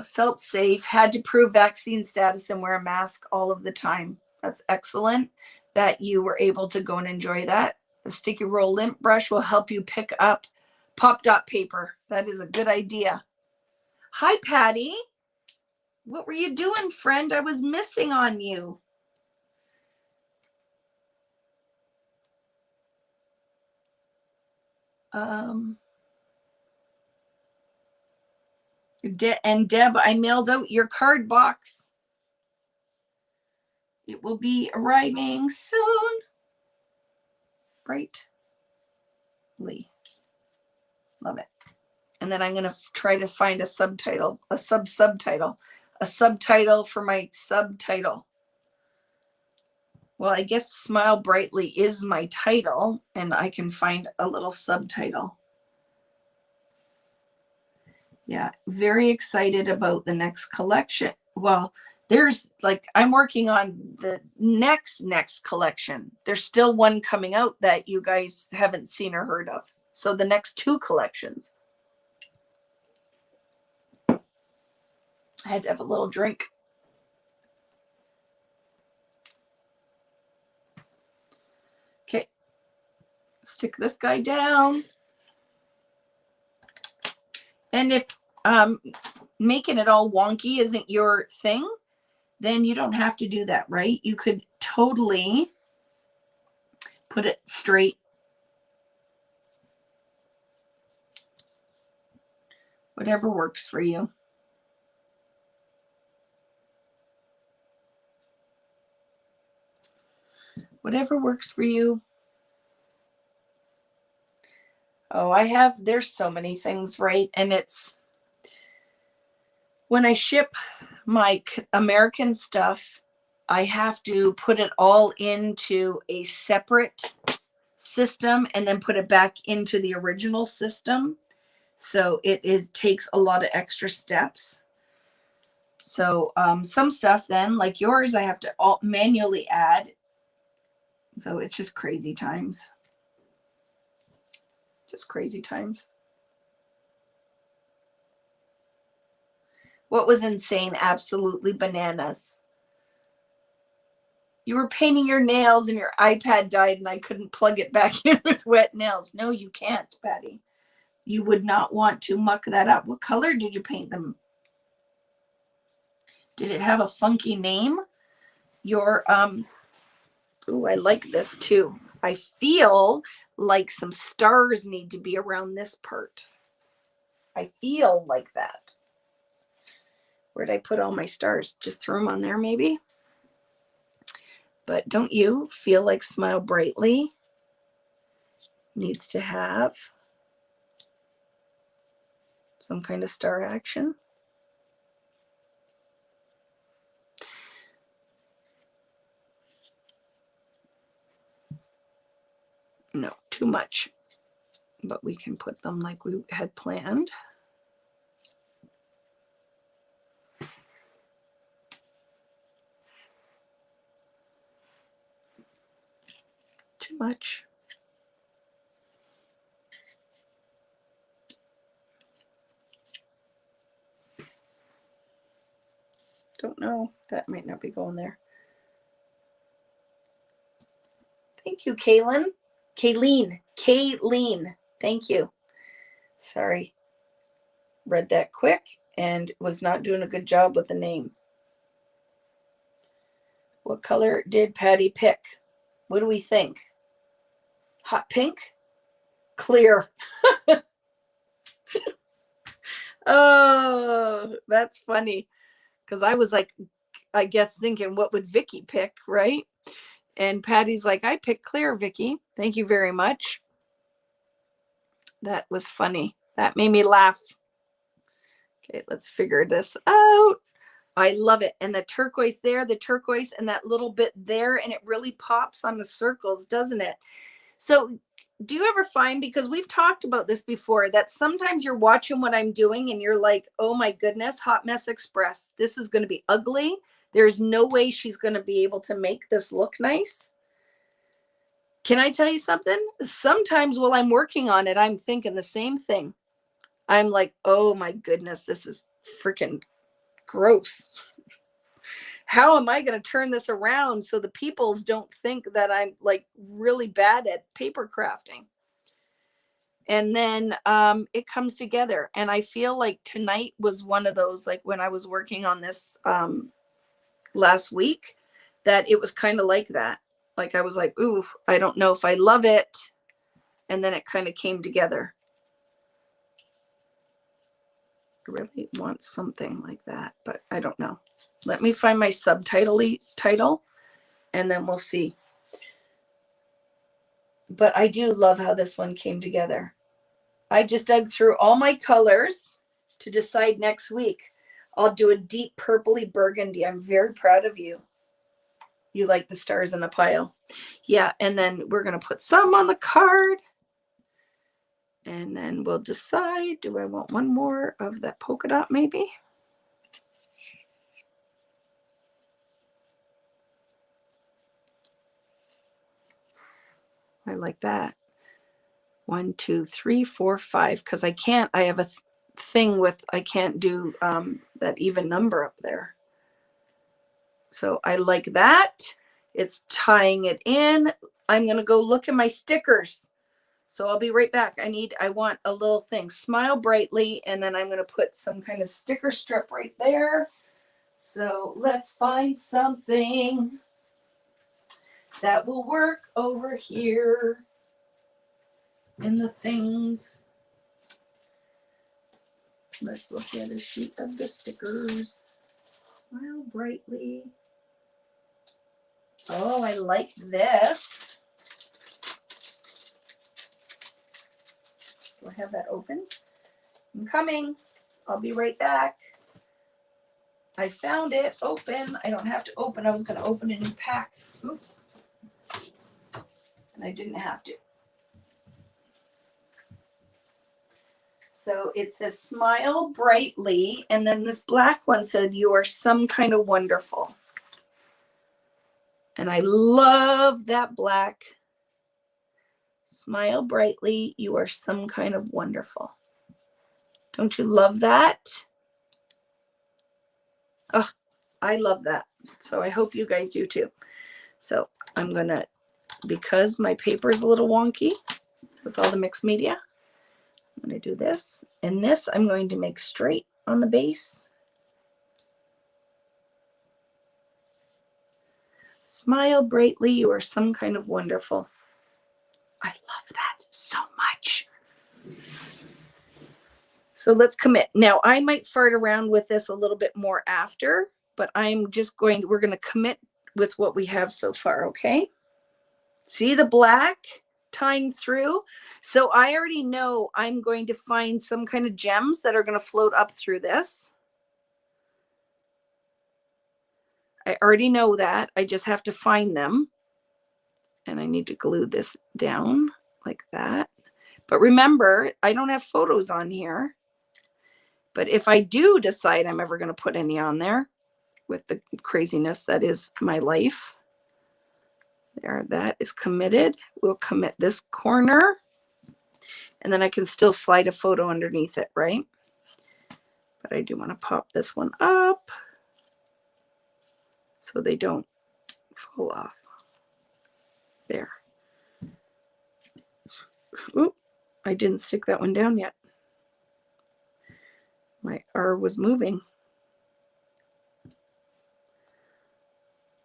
Felt safe, had to prove vaccine status and wear a mask all of the time. That's excellent that you were able to go and enjoy that. The sticky roll lint brush will help you pick up pop dot paper. That is a good idea. Hi, Patty. What were you doing, friend? I was missing on you. And Deb, I mailed out your card box. It will be arriving soon. Brightly. Love it. And then I'm going to try to find a subtitle, a subtitle for my subtitle. Well, I guess Smile Brightly is my title, and I can find a little subtitle. Yeah, very excited about the next collection. Well, there's like, I'm working on the next collection. There's still one coming out that you guys haven't seen or heard of. So the next 2 collections. I had to have a little drink. Okay, stick this guy down. And if making it all wonky isn't your thing, then you don't have to do that, right? You could totally put it straight. Whatever works for you. Whatever works for you. Oh, there's so many things, right? And it's, when I ship my American stuff, I have to put it all into a separate system and then put it back into the original system. So it takes a lot of extra steps. So some stuff then, like yours, I have to manually add. So it's just crazy times. Just crazy times. What was insane? Absolutely bananas. You were painting your nails and your iPad died and I couldn't plug it back in with wet nails. No, you can't, Patty. You would not want to muck that up. What color did you paint them? Did it have a funky name? Your, oh, I like this too. I feel like some stars need to be around this part. I feel like that. Where'd I put all my stars? Just throw them on there maybe? But don't you feel like Smile Brightly needs to have some kind of star action? No, too much. But we can put them like we had planned. Too much. Don't know. That might not be going there. Thank you, Kaylin. Kayleen. Thank you. Sorry. Read that quick and was not doing a good job with the name. What color did Patty pick? What do we think? Hot pink? Clear. Oh, that's funny. Because I was like, I guess thinking, what would Vicky pick, right? And Patty's like, I picked clear, Vicky. Thank you very much. That was funny. That made me laugh. Okay, let's figure this out. I love it. And the turquoise there, the turquoise and that little bit there, and it really pops on the circles, doesn't it? So do you ever find, because we've talked about this before, that sometimes you're watching what I'm doing and you're like, oh my goodness, Hot Mess Express, this is going to be ugly. There's no way she's going to be able to make this look nice. Can I tell you something? Sometimes while I'm working on it, I'm thinking the same thing. I'm like, oh my goodness, this is freaking gross. How am I going to turn this around so the peoples don't think that I'm like really bad at paper crafting? And then it comes together. And I feel like tonight was one of those, like when I was working on this last week, that it was kind of like that. Like I was like, ooh, I don't know if I love it. And then it kind of came together. really want something like that, but I don't know. Let me find my title, and then we'll see. But I do love how this one came together. I just dug through all my colors to decide next week. I'll do a deep purpley burgundy. I'm very proud of you. You like the stars in a pile. Yeah, and then we're going to put some on the card. And then we'll decide, do I want one more of that polka dot maybe? I like that. 1, 2, 3, 4, 5. Because I can't, I have a thing with, I can't do that even number up there. So I like that. It's tying it in. I'm going to go look at my stickers. So I'll be right back. I want a little thing. Smile brightly. And then I'm going to put some kind of sticker strip right there. So let's find something that will work over here in the things. Let's look at a sheet of the stickers. Smile brightly. Oh, I like this. Do I have that open? I'm coming. I'll be right back. I found it open. I don't have to open. I was going to open a new pack. Oops. And I didn't have to. So it says smile brightly. And then this black one said, you are some kind of wonderful. And I love that black. Smile brightly. You are some kind of wonderful. Don't you love that? Oh, I love that. So I hope you guys do too. So I'm going to, because my paper is a little wonky with all the mixed media, I'm going to do this. And this I'm going to make straight on the base. Smile brightly. You are some kind of wonderful. I love that so much. So let's commit. Now I might fart around with this a little bit more after, but we're going to commit with what we have so far. Okay. See the black tying through? So I already know I'm going to find some kind of gems that are going to float up through this. I already know that. I just have to find them. And I need to glue this down like that. But remember, I don't have photos on here. But if I do decide I'm ever going to put any on there with the craziness that is my life, there, that is committed. We'll commit this corner. And then I can still slide a photo underneath it, right? But I do want to pop this one up so they don't fall off. There. Oop, I didn't stick that one down yet. My R was moving.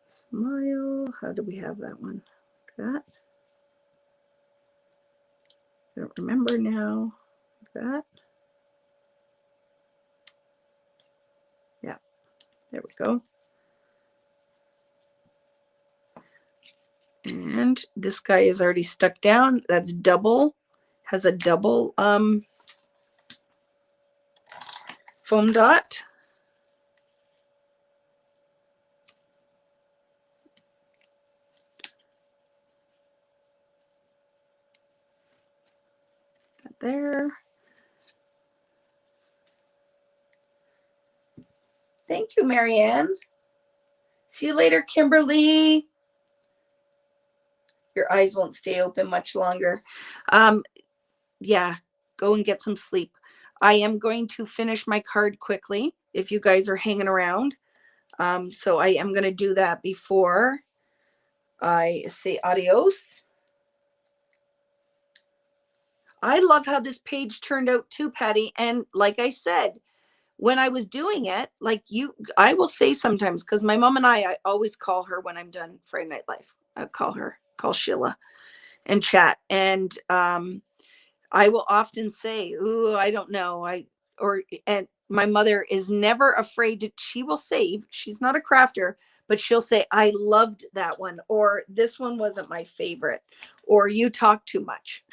Smile. How do we have that one? Like that. I don't remember now. Like that. Yeah. There we go. And this guy is already stuck down. That's double. Has a double foam dot. That there. Thank you, Marianne. See you later, Kimberly. Your eyes won't stay open much longer. Yeah, go and get some sleep. I am going to finish my card quickly if you guys are hanging around. So I am going to do that before I say adios. I love how this page turned out too, Patty. And like I said, when I was doing it, I will say sometimes, because my mom and I always call her when I'm done Friday Night Live. I call Sheila and chat. And I will often say, ooh, I don't know. And my mother is never afraid to, she will say, she's not a crafter, but she'll say, I loved that one, or this one wasn't my favorite, or you talk too much.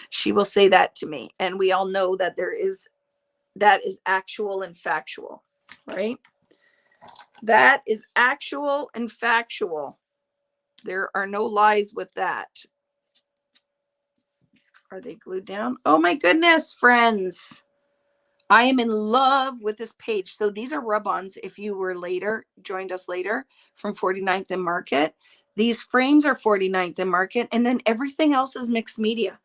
She will say that to me. And we all know that that is actual and factual, right? That is actual and factual. There are no lies with that. Are they glued down? Oh my goodness, friends. I am in love with this page. So these are rub-ons. If you were joined us later from 49th and Market. These frames are 49th and Market. And then everything else is mixed media.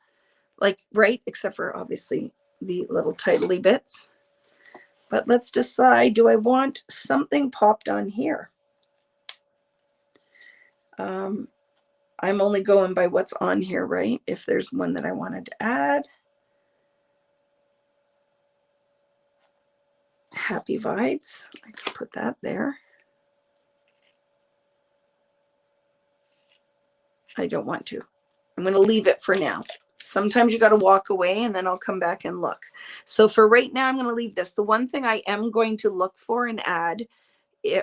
Like, right? Except for obviously the little titly bits. But let's decide, do I want something popped on here? I'm only going by what's on here, right? If there's one that I wanted to add. Happy vibes. I can put that there. I don't want to. I'm going to leave it for now. Sometimes you got to walk away and then I'll come back and look. So for right now, I'm going to leave this. The one thing I am going to look for and add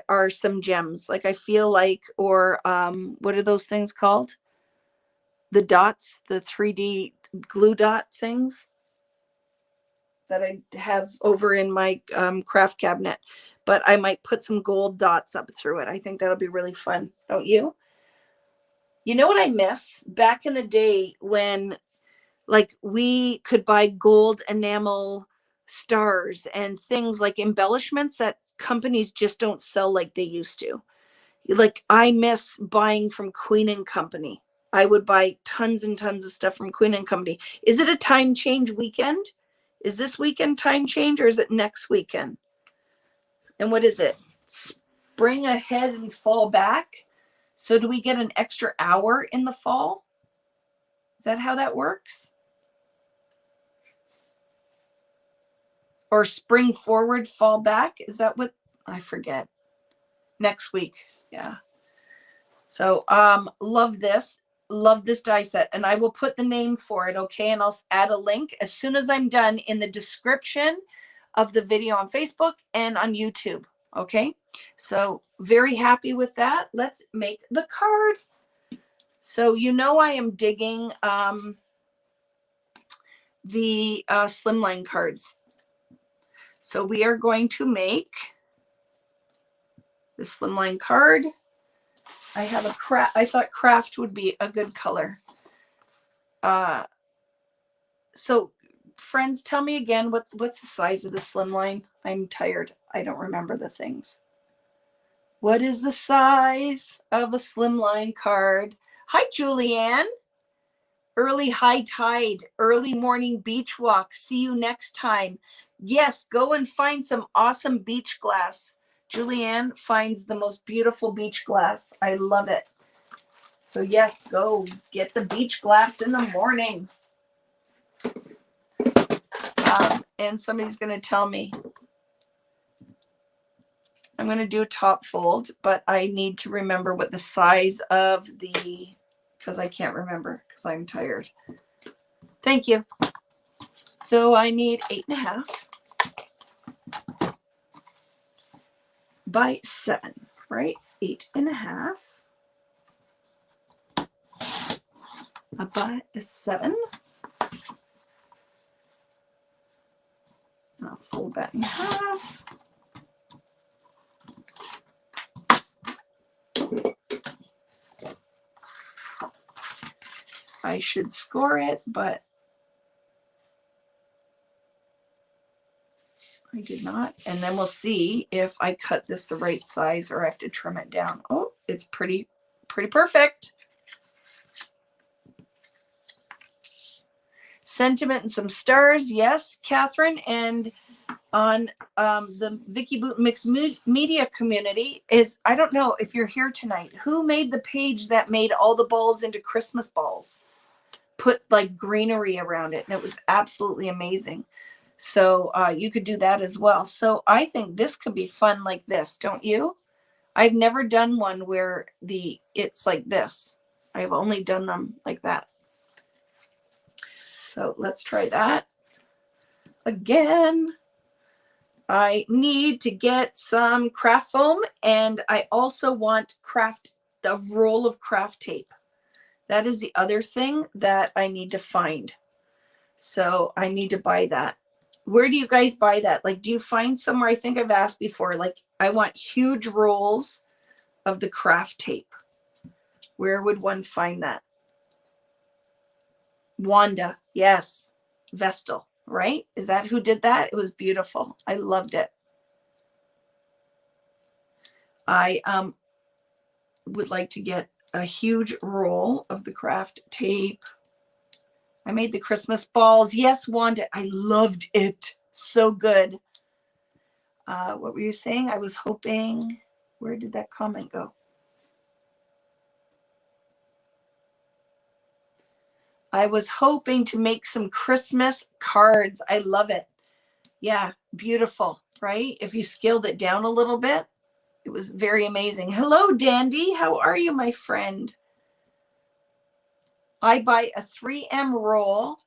are some gems. Like I feel like, or what are those things called? The dots, the 3D glue dot things that I have over in my craft cabinet, but I might put some gold dots up through it. I think that'll be really fun. Don't you? You know what I miss? Back in the day when like we could buy gold enamel stars and things like embellishments that companies just don't sell like they used to. Like I miss buying from Queen and Company. I would buy tons and tons of stuff from Queen and Company. Is it a time change weekend? Is this weekend time change or is it next weekend? And what is it? Spring ahead and fall back? So do we get an extra hour in the fall? Is that how that works? Or spring forward, fall back? Is that what? I forget. Next week. Yeah. So love this die set, and I will put the name for it, okay? And I'll add a link as soon as I'm done in the description of the video on Facebook and on YouTube, okay? So very happy with that. Let's make the card. So you know I am digging the slimline cards. So we are going to make the slimline card. I have a craft. I thought craft would be a good color. So friends, tell me again, what's the size of the slimline? I'm tired. I don't remember the things. What is the size of a slimline card? Hi, Julianne. Early high tide, early morning beach walk. See you next time. Yes, go and find some awesome beach glass. Julianne finds the most beautiful beach glass. I love it. So yes, go get the beach glass in the morning. And somebody's going to tell me. I'm going to do a top fold, but I need to remember what the size of the, because I can't remember because I'm tired. Thank you. So I need 8.5 by 7, right? 8.5 by 7. I'll fold that in half. I should score it, but I did not. And then we'll see if I cut this the right size or I have to trim it down. Oh, it's pretty perfect. Sentiment and some stars. Yes, Catherine. And on the Vicky Boot Mixed Media community is, I don't know if you're here tonight, who made the page that made all the balls into Christmas balls? Put like greenery around it. And it was absolutely amazing. So you could do that as well. So I think this could be fun like this, don't you? I've never done one where it's like this. I've only done them like that. So let's try that. again, I need to get some craft foam, and I also want the roll of craft tape. That is the other thing that I need to find. So I need to buy that. Where do you guys buy that? Like, do you find somewhere? I think I've asked before, like, I want huge rolls of the craft tape. Where would one find that? Wanda, yes. Vestal, right? Is that who did that? It was beautiful. I loved it. I would like to get a huge roll of the craft tape. I made the Christmas balls. Yes, Wanda, I loved it. So good. What were you saying? I was hoping, where did that comment go? I was hoping to make some Christmas cards. I love it. Yeah, beautiful, right? If you scaled it down a little bit, it was very amazing. Hello, Dandy. How are you, my friend? I buy a 3M roll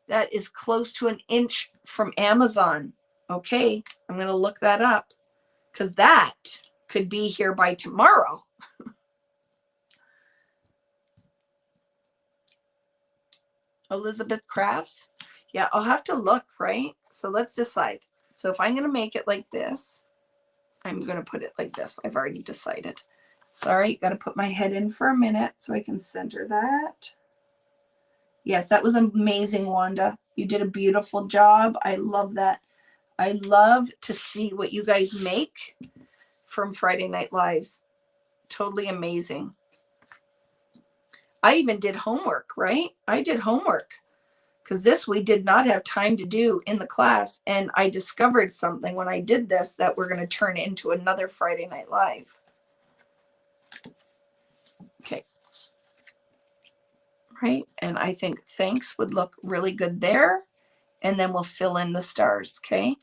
that is close to an inch from Amazon. Okay, I'm going to look that up because that could be here by tomorrow. Elizabeth Crafts. Yeah, I'll have to look, right? So let's decide. So if I'm going to make it like this, I'm going to put it like this. I've already decided. Sorry, got to put my head in for a minute so I can center that. Yes, that was amazing, Wanda. You did a beautiful job. I love that. I love to see what you guys make from Friday Night Lives. Totally amazing. I even did homework, right? I did homework because this we did not have time to do in the class. And I discovered something when I did this that we're going to turn into another Friday Night Live. Okay. Right. And I think thanks would look really good there. And then we'll fill in the stars. Okay.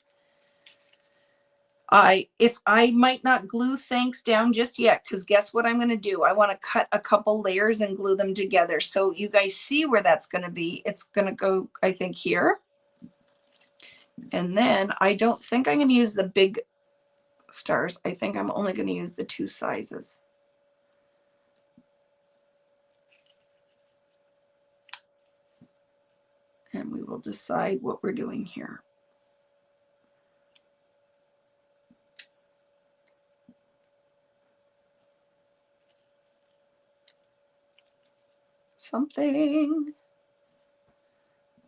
If I might not glue thanks down just yet, because guess what I'm going to do? I want to cut a couple layers and glue them together. So you guys see where that's going to be. It's going to go, I think, here. And then I don't think I'm going to use the big stars. I think I'm only going to use the 2 sizes. And we will decide what we're doing here. Something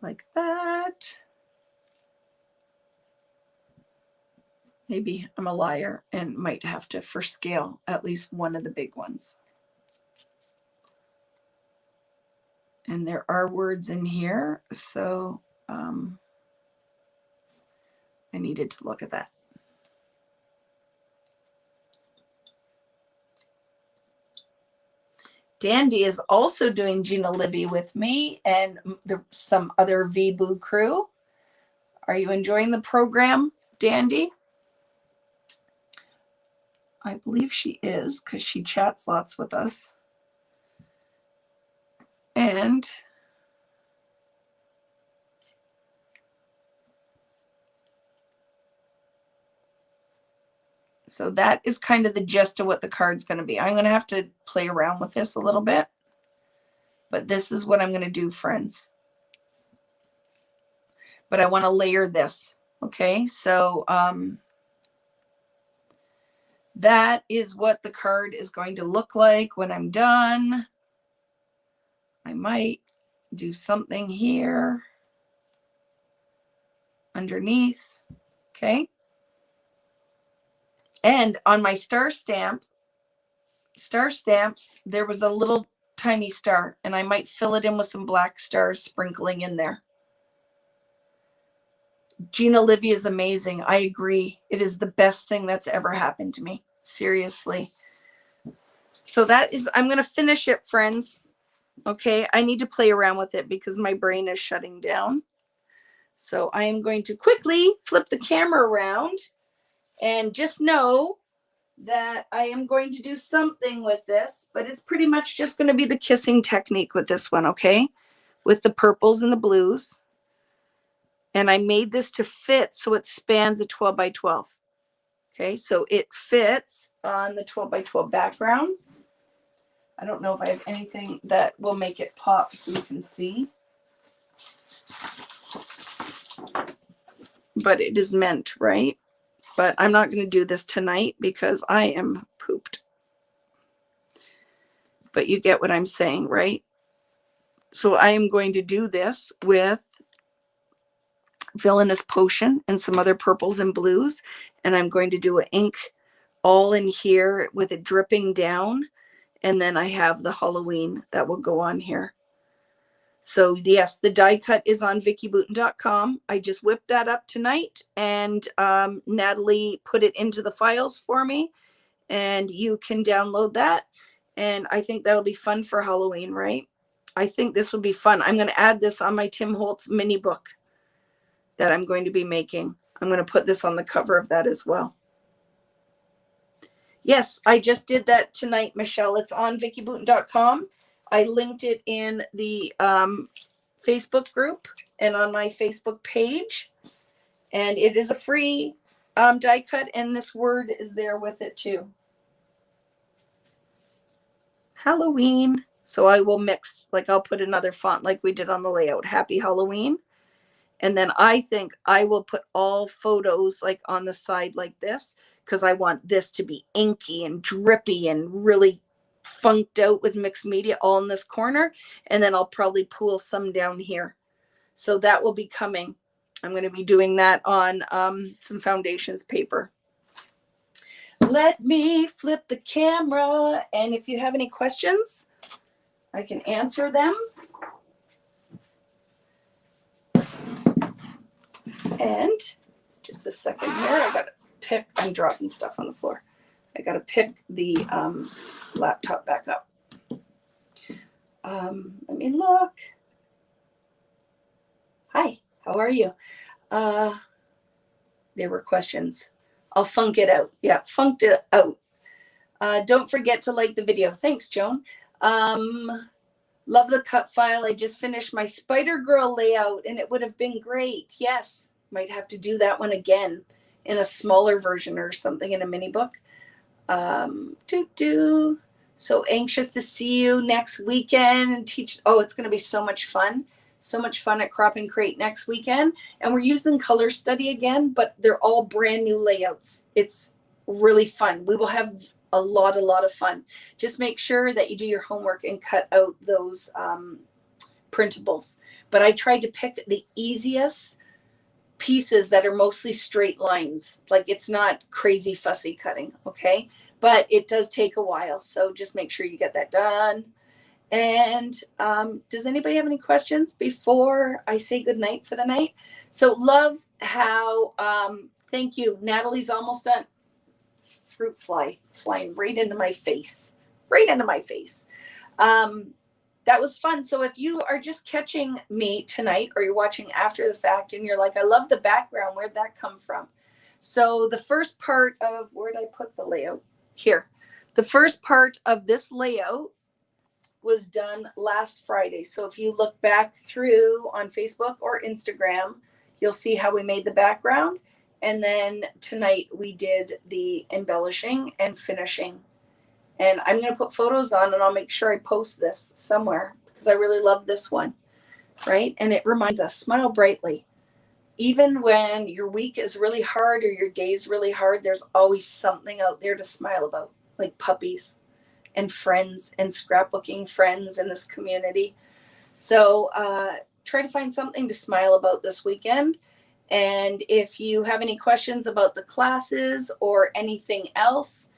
like that. Maybe I'm a liar and might have to, for scale, at least one of the big ones. And there are words in here, so I needed to look at that. Dandy is also doing Gina Libby with me and some other VBoo crew. Are you enjoying the program, Dandy? I believe she is because she chats lots with us. And so that is kind of the gist of what the card's going to be. I'm going to have to play around with this a little bit. But this is what I'm going to do, friends. But I want to layer this. Okay, so that is what the card is going to look like when I'm done. I might do something here underneath. Okay. And on my star stamps, there was a little tiny star, and I might fill it in with some black stars sprinkling in there. Gina Livy is amazing. I agree. It is the best thing that's ever happened to me. Seriously. So that is, I'm going to finish it, friends. Okay. I need to play around with it because my brain is shutting down. So I am going to quickly flip the camera around and just know that I am going to do something with this, but it's pretty much just going to be the kissing technique with this one. Okay. With the purples and the blues. And I made this to fit so it spans a 12 by 12. Okay, so it fits on the 12 by 12 background. I don't know if I have anything that will make it pop so you can see. But it is meant, right? But I'm not going to do this tonight because I am pooped. But you get what I'm saying, right? So I am going to do this with Villainous Potion and some other purples and blues. And I'm going to do an ink all in here with it dripping down. And then I have the Halloween that will go on here. So yes, the die cut is on vickybooten.com. I just whipped that up tonight, and Natalie put it into the files for me, and you can download that. And I think that'll be fun for Halloween, right? I think this would be fun. I'm going to add this on my Tim Holtz mini book that I'm going to be making. I'm going to put this on the cover of that as well. Yes, I just did that tonight, Michelle. It's on vickybooten.com. I linked it in the Facebook group and on my Facebook page. And it is a free die cut, and this word is there with it too. Halloween. So I will mix, like I'll put another font like we did on the layout. Happy Halloween. And then I think I will put all photos like on the side like this, because I want this to be inky and drippy and really funked out with mixed media all in this corner. And then I'll probably pull some down here. So that will be coming. I'm going to be doing that on some foundations paper. Let me flip the camera. And if you have any questions, I can answer them. And just a second here, I got to pick, I'm dropping stuff on the floor. I got to pick the laptop back up. Let me look. Hi, how are you? There were questions. I'll funk it out. Yeah, funked it out. Don't forget to like the video. Thanks, Joan. Love the cut file. I just finished my Spider Girl layout and it would have been great. Yes, might have to do that one again in a smaller version or something in a mini book. So anxious to see you next weekend and teach. Oh, it's going to be so much fun. So much fun at Crop and Crate next weekend. And we're using Color Study again, but they're all brand new layouts. It's really fun. We will have a lot of fun. Just make sure that you do your homework and cut out those printables. But I tried to pick the easiest pieces that are mostly straight lines. Like it's not crazy fussy cutting, okay? But it does take a while. So just make sure you get that done. And does anybody have any questions before I say goodnight for the night? So love how, thank you. Natalie's almost done. Fruit fly flying right into my face. That was fun. So if you are just catching me tonight or you're watching after the fact and you're like, I love the background, where'd that come from? So the first part of, where did I put the layout? Here. The first part of this layout was done last Friday. So if you look back through on Facebook or Instagram, you'll see how we made the background. And then tonight we did the embellishing and finishing. And I'm going to put photos on and I'll make sure I post this somewhere because I really love this one, right? And it reminds us, smile brightly. Even when your week is really hard or your day's really hard, there's always something out there to smile about, like puppies and friends and scrapbooking friends in this community. So try to find something to smile about this weekend. And if you have any questions about the classes or anything else,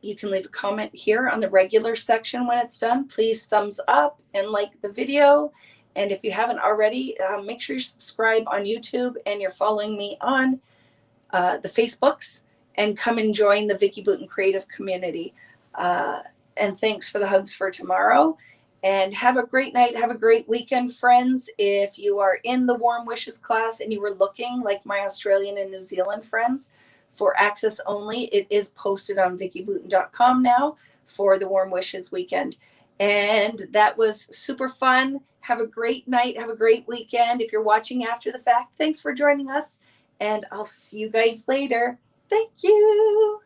you can leave a comment here on the regular section when it's done. Please thumbs up and like the video. And if you haven't already, make sure you subscribe on YouTube and you're following me on the Facebooks, and come and join the Vicky Booten Creative community. And thanks for the hugs for tomorrow. And have a great night. Have a great weekend, friends. If you are in the Warm Wishes class and you were looking, like my Australian and New Zealand friends, for access only, it is posted on vickybooten.com now for the Warm Wishes weekend. And that was super fun. Have a great night. Have a great weekend. If you're watching after the fact, thanks for joining us. And I'll see you guys later. Thank you.